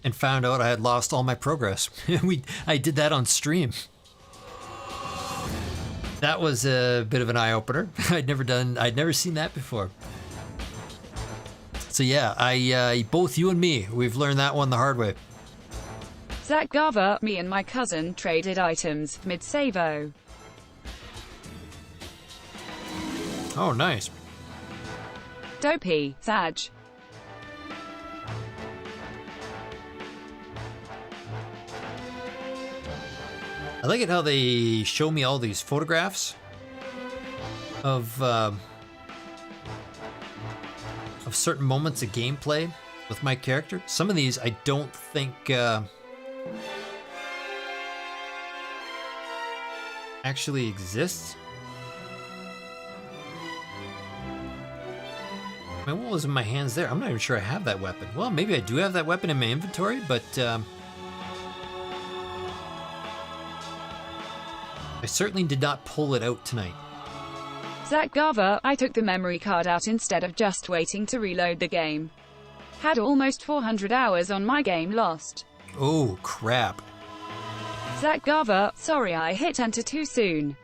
and found out I had lost all my progress. I did that on stream. That was a bit of an eye-opener. I'd never seen that before. So yeah, both you and me, we've learned that one the hard way. Zach Garver, me and my cousin traded items mid-savo. Oh, nice. Dopey, Sag. I like it how they show me all these photographs of certain moments of gameplay with my character. Some of these I don't think actually exist. I mean, what was in my hands there? I'm not even sure I have that weapon. Well, maybe I do have that weapon in my inventory, but I certainly did not pull it out tonight. Zach Garver, I took the memory card out instead of just waiting to reload the game. Had almost 400 hours on my game lost. Oh, crap. Zach Garver, sorry I hit enter too soon.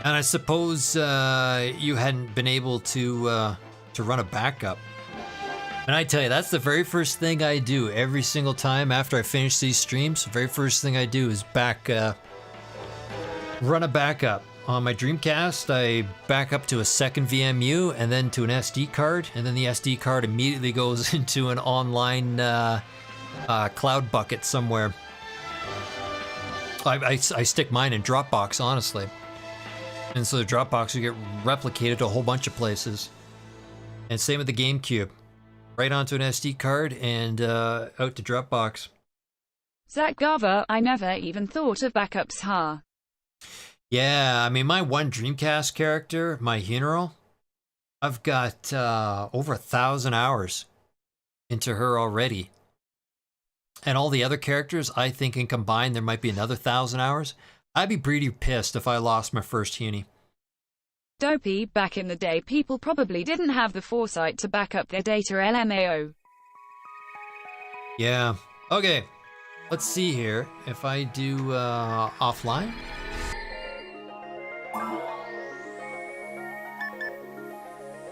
And I suppose you hadn't been able to run a backup. And I tell you, that's the very first thing I do every single time after I finish these streams. The very first thing I do is run a backup. on my Dreamcast, I back up to a second VMU and then to an SD card, and then the SD card immediately goes into an online cloud bucket somewhere. I stick mine in Dropbox, honestly. And so the Dropbox will get replicated to a whole bunch of places. And same with the GameCube. Right onto an SD card and out to Dropbox. Zach Garver, I never even thought of backups, huh? Yeah, I mean, my one Dreamcast character, my Funeral, I've got over 1,000 hours into her already. And all the other characters, I think in combined, there might be another 1,000 hours. I'd be pretty pissed if I lost my first Huni. Dopey, back in the day people probably didn't have the foresight to back up their data LMAO. Yeah. Okay. Let's see here. If I do offline.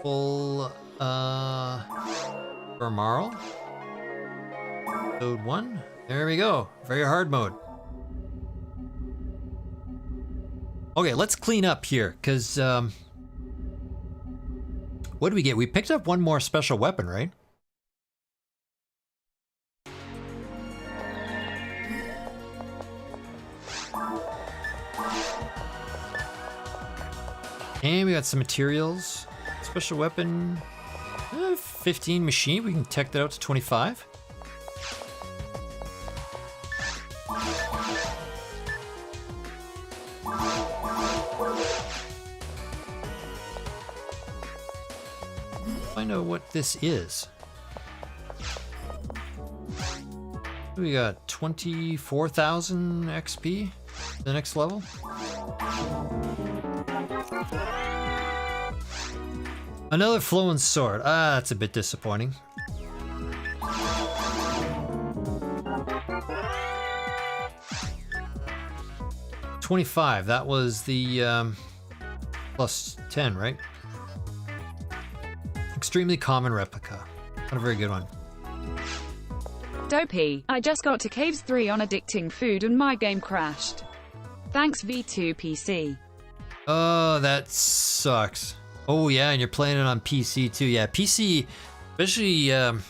Full RAmarl. Mode 1. There we go. Very hard mode. Okay, let's clean up here, because what did we get? We picked up one more special weapon, right? And we got some materials. Special weapon, 15 machine. We can tech that out to 25. Find out what this is. We got 24,000 XP. The next level. Another flowing sword. Ah, that's a bit disappointing. $25. That was the plus 10, right? Extremely common replica. Not a very good one. Dopey, I just got to Caves 3 on addicting food and my game crashed. Thanks V2 PC. Oh, that sucks. Oh yeah, and you're playing it on PC too. Yeah, PC, especially if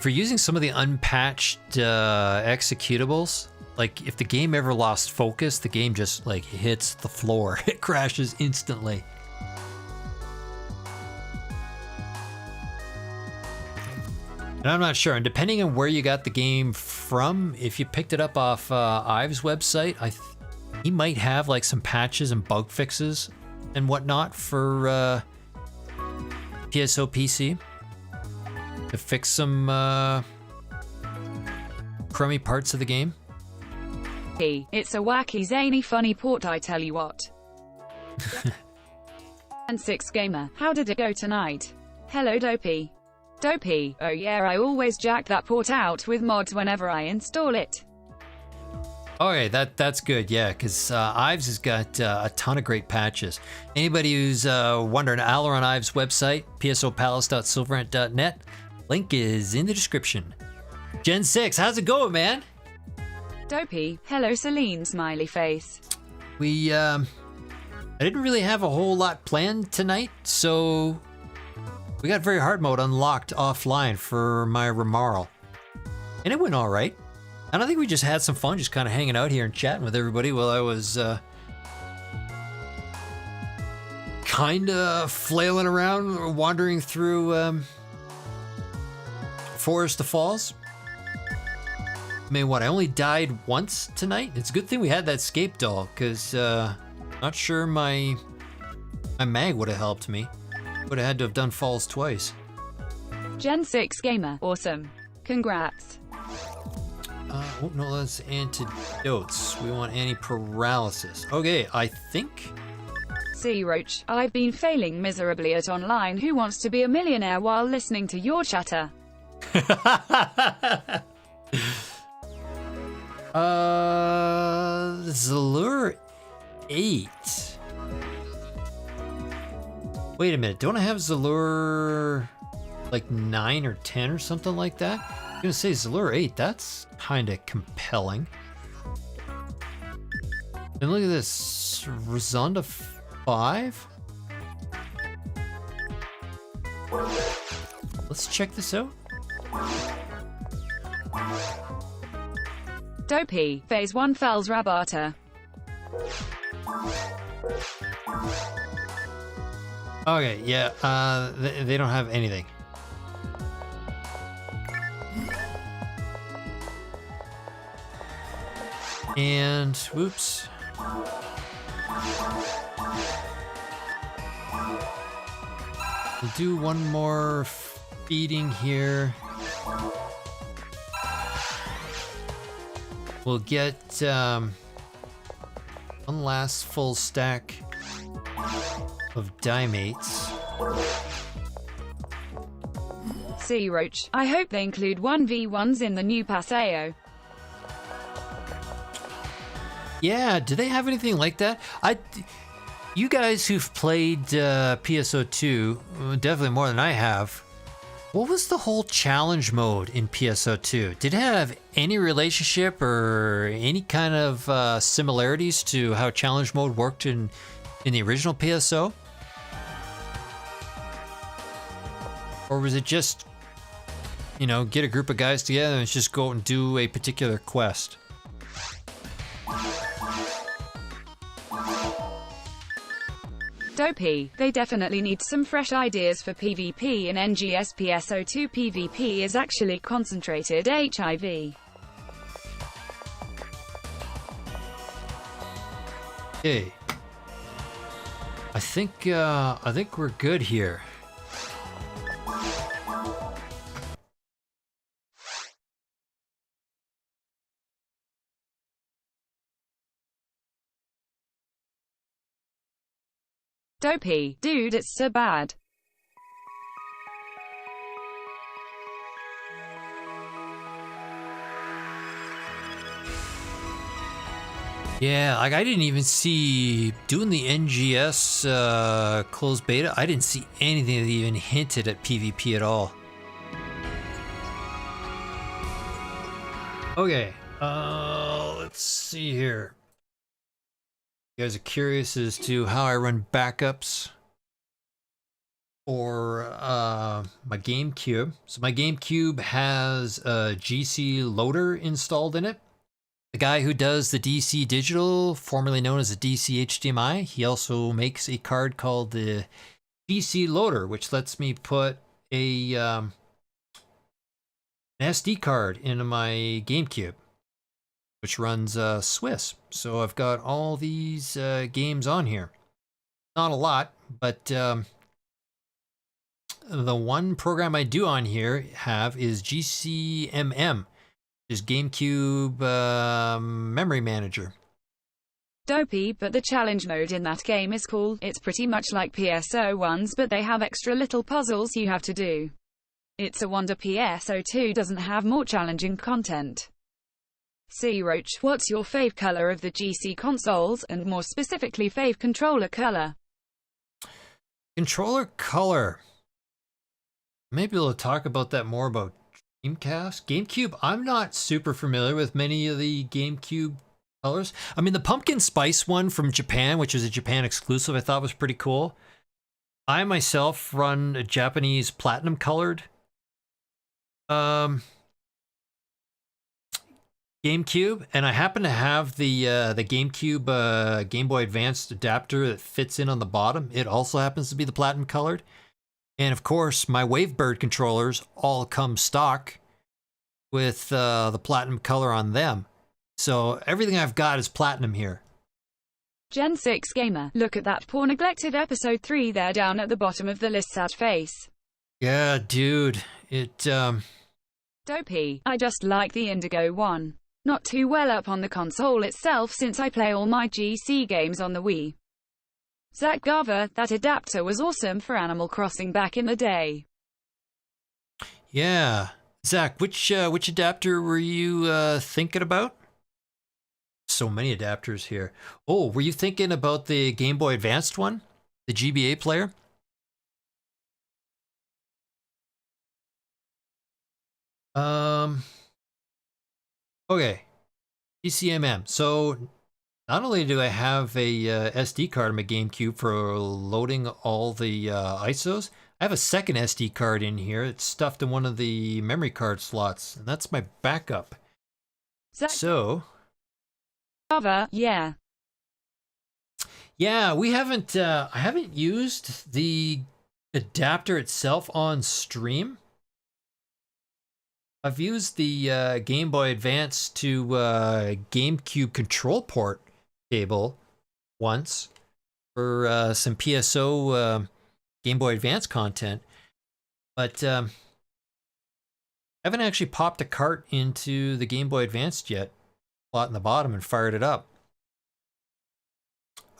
you're using some of the unpatched executables, like if the game ever lost focus, the game just like hits the floor. It crashes instantly. And I'm not sure, and depending on where you got the game from, if you picked it up off Ives' website, he might have like some patches and bug fixes and whatnot for PSO PC to fix some crummy parts of the game. Hey, it's a wacky, zany, funny port, I tell you what. And 6 Gamer, how did it go tonight? Hello Dopey. Dopey, oh yeah, I always jack that port out with mods whenever I install it. Okay, that's good, yeah, because Ives has got a ton of great patches. Anybody who's wondering, Al on Ives' website, psopalace.sylverant.net, link is in the description. Gen 6, how's it going, man? Dopey, hello Celine, smiley face. I didn't really have a whole lot planned tonight, so we got very hard mode unlocked offline for my RAmarl. And it went all right. And I think we just had some fun just kind of hanging out here and chatting with everybody while I was kind of flailing around, wandering through Forest to Falls. I mean, what, I only died once tonight? It's a good thing we had that scape doll, because not sure my mag would have helped me. Would have had to have done Falls twice. Gen 6 Gamer, awesome. Congrats. Oh, no, that's antidotes. We want anti-paralysis. Okay, I think... See Roach, I've been failing miserably at online Who Wants to Be a Millionaire while listening to your chatter. Zalure 8. Wait a minute, don't I have Zalure like 9 or 10 or something like that? I'm gonna say Zalure 8, that's kinda compelling. And look at this, Rosanda 5? Let's check this out. Dopey, Phase 1 Falz Rabata. Okay, yeah, they don't have anything. And, whoops. We'll do one more feeding here. We'll get one last full stack of dimates. Sea Roach, I hope they include 1v1s in the new Paseo. Yeah, do they have anything like that? You guys who've played PSO2, definitely more than I have, what was the whole challenge mode in PSO2? Did it have any relationship or any kind of similarities to how challenge mode worked in the original PSO? Or was it just, you know, get a group of guys together and just go and do a particular quest? Dopey, they definitely need some fresh ideas for PvP in NGS. PSO2 PvP is actually concentrated HIV. Okay. I think we're good here. Dopey, dude, it's so bad. Yeah, like I didn't even see doing the NGS closed beta. I didn't see anything that even hinted at PvP at all. Okay, let's see here. You guys are curious as to how I run backups for my GameCube. So my GameCube has a GCLoader installed in it. The guy who does the DC Digital, formerly known as the DC HDMI, he also makes a card called the GCLoader, which lets me put a an SD card into my GameCube, which runs Swiss. So I've got all these games on here. Not a lot, but the one program I do on here have is GCMM, which is GameCube Memory Manager. Dopey, but the challenge mode in that game is cool. It's pretty much like PSO1s, but they have extra little puzzles you have to do. It's a wonder PSO2 doesn't have more challenging content. Sea Roach, what's your fave color of the GC consoles, and more specifically fave controller color? Controller color. Maybe we'll talk about that more about Dreamcast. GameCube, I'm not super familiar with many of the GameCube colors. I mean, the pumpkin spice one from Japan, which is a Japan exclusive, I thought was pretty cool. I myself run a Japanese platinum colored GameCube, and I happen to have the GameCube Game Boy Advanced adapter that fits in on the bottom. It also happens to be the platinum colored. And of course, my Wavebird controllers all come stock with the platinum color on them. So everything I've got is platinum here. Gen 6 Gamer, look at that poor neglected episode 3 there down at the bottom of the list. Sad face. Yeah, dude. It, Dopey, I just like the Indigo one. Not too well up on the console itself since I play all my GC games on the Wii. Zach Garver, that adapter was awesome for Animal Crossing back in the day. Yeah. Zach, which adapter were you thinking about? So many adapters here. Oh, were you thinking about the Game Boy Advanced one? The GBA player? Okay. GCMM. So Not only do I have a SD card in my GameCube for loading all the ISOs, I have a second SD card in here. It's stuffed in one of the memory card slots, and that's my backup. So, yeah. Yeah, we haven't. I haven't used the adapter itself on stream. I've used the Game Boy Advance to GameCube control port cable once for some PSO Game Boy Advance content, but I haven't actually popped a cart into the Game Boy Advance yet. Slot in the bottom and fired it up.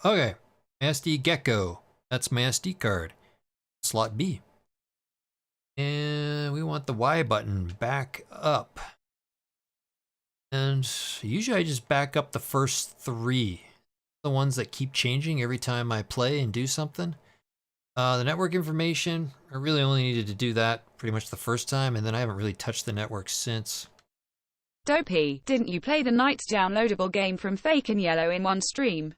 Okay, SD Gecko. That's my SD card. Slot B. And we want the Y button back up. And usually I just back up the first 3. The ones that keep changing every time I play and do something. The network information, I really only needed to do that pretty much the first time, and then I haven't really touched the network since. Dopey, didn't you play the Knights downloadable game from Fake and Yellow in one stream?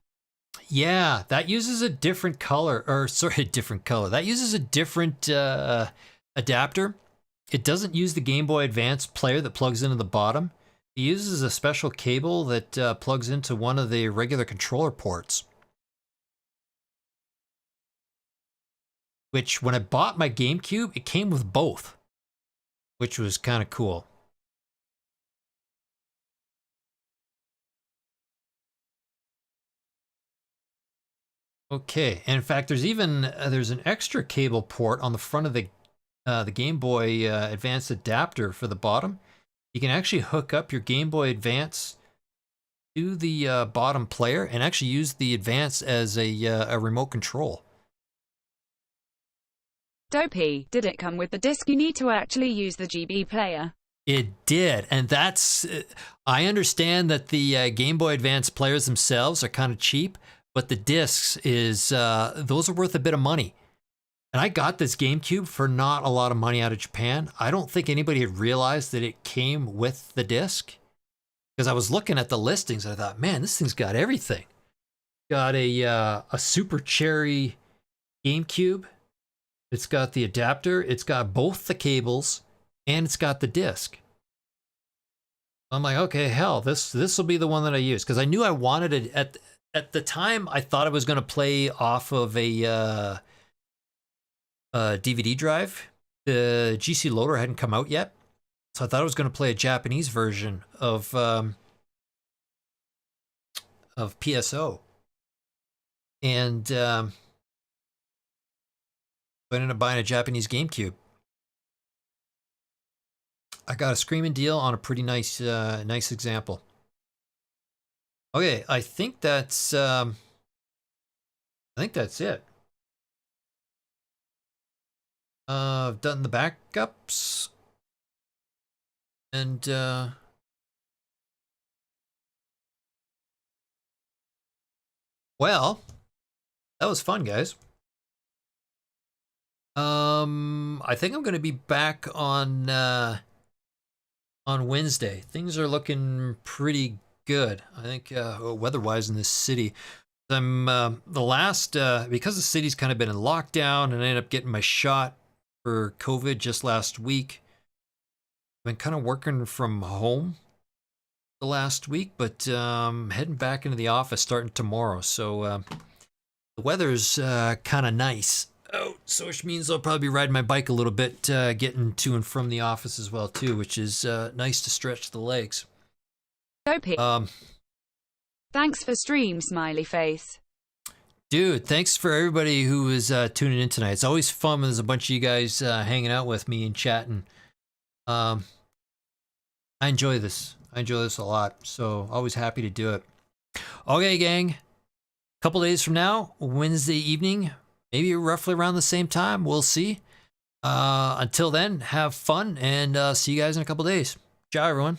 Yeah, that uses a different color, or sorry, a different color. That uses a different adapter. It doesn't use the Game Boy Advance player that plugs into the bottom. It uses a special cable that plugs into one of the regular controller ports. Which, when I bought my GameCube, it came with both, which was kind of cool. Okay, and in fact, there's even there's an extra cable port on the front of the Game Boy Advance adapter for the bottom. You can actually hook up your Game Boy Advance to the bottom player and actually use the Advance as a remote control. Dopey, did it come with the disc you need to actually use the GB player? It did, and that's... I understand that the Game Boy Advance players themselves are kind of cheap, but the discs is... those are worth a bit of money. And I got this GameCube for not a lot of money out of Japan. I don't think anybody had realized that it came with the disc. Because I was looking at the listings and I thought, man, this thing's got everything. Got a Super Cherry GameCube. It's got the adapter, it's got both the cables, and it's got the disc. I'm like, okay, hell, this will be the one that I use, because I knew I wanted it. At the time, I thought I was going to play off of a DVD drive. The GCLoader hadn't come out yet, so I thought I was going to play a Japanese version of PSO. And I ended up buying a Japanese GameCube. I got a screaming deal on a pretty nice nice example. Okay, I think that's it. I've done the backups, and well, that was fun, guys. I think I'm going to be back on Wednesday. Things are looking pretty good. I think weather-wise in this city. I'm the last because the city's kind of been in lockdown, and I ended up getting my shot for COVID just last week. I've been kind of working from home the last week, but heading back into the office starting tomorrow. So the weather's kind of nice. Oh, so which means I'll probably be riding my bike a little bit, getting to and from the office as well too, which is nice to stretch the legs. Dopey. Thanks for stream, smiley face. Dude, thanks for everybody who was tuning in tonight. It's always fun when there's a bunch of you guys hanging out with me and chatting. I enjoy this. I enjoy this a lot, so always happy to do it. Okay, gang. Couple days from now, Wednesday evening, maybe roughly around the same time. We'll see. Until then, have fun, and see you guys in a couple days. Ciao, everyone.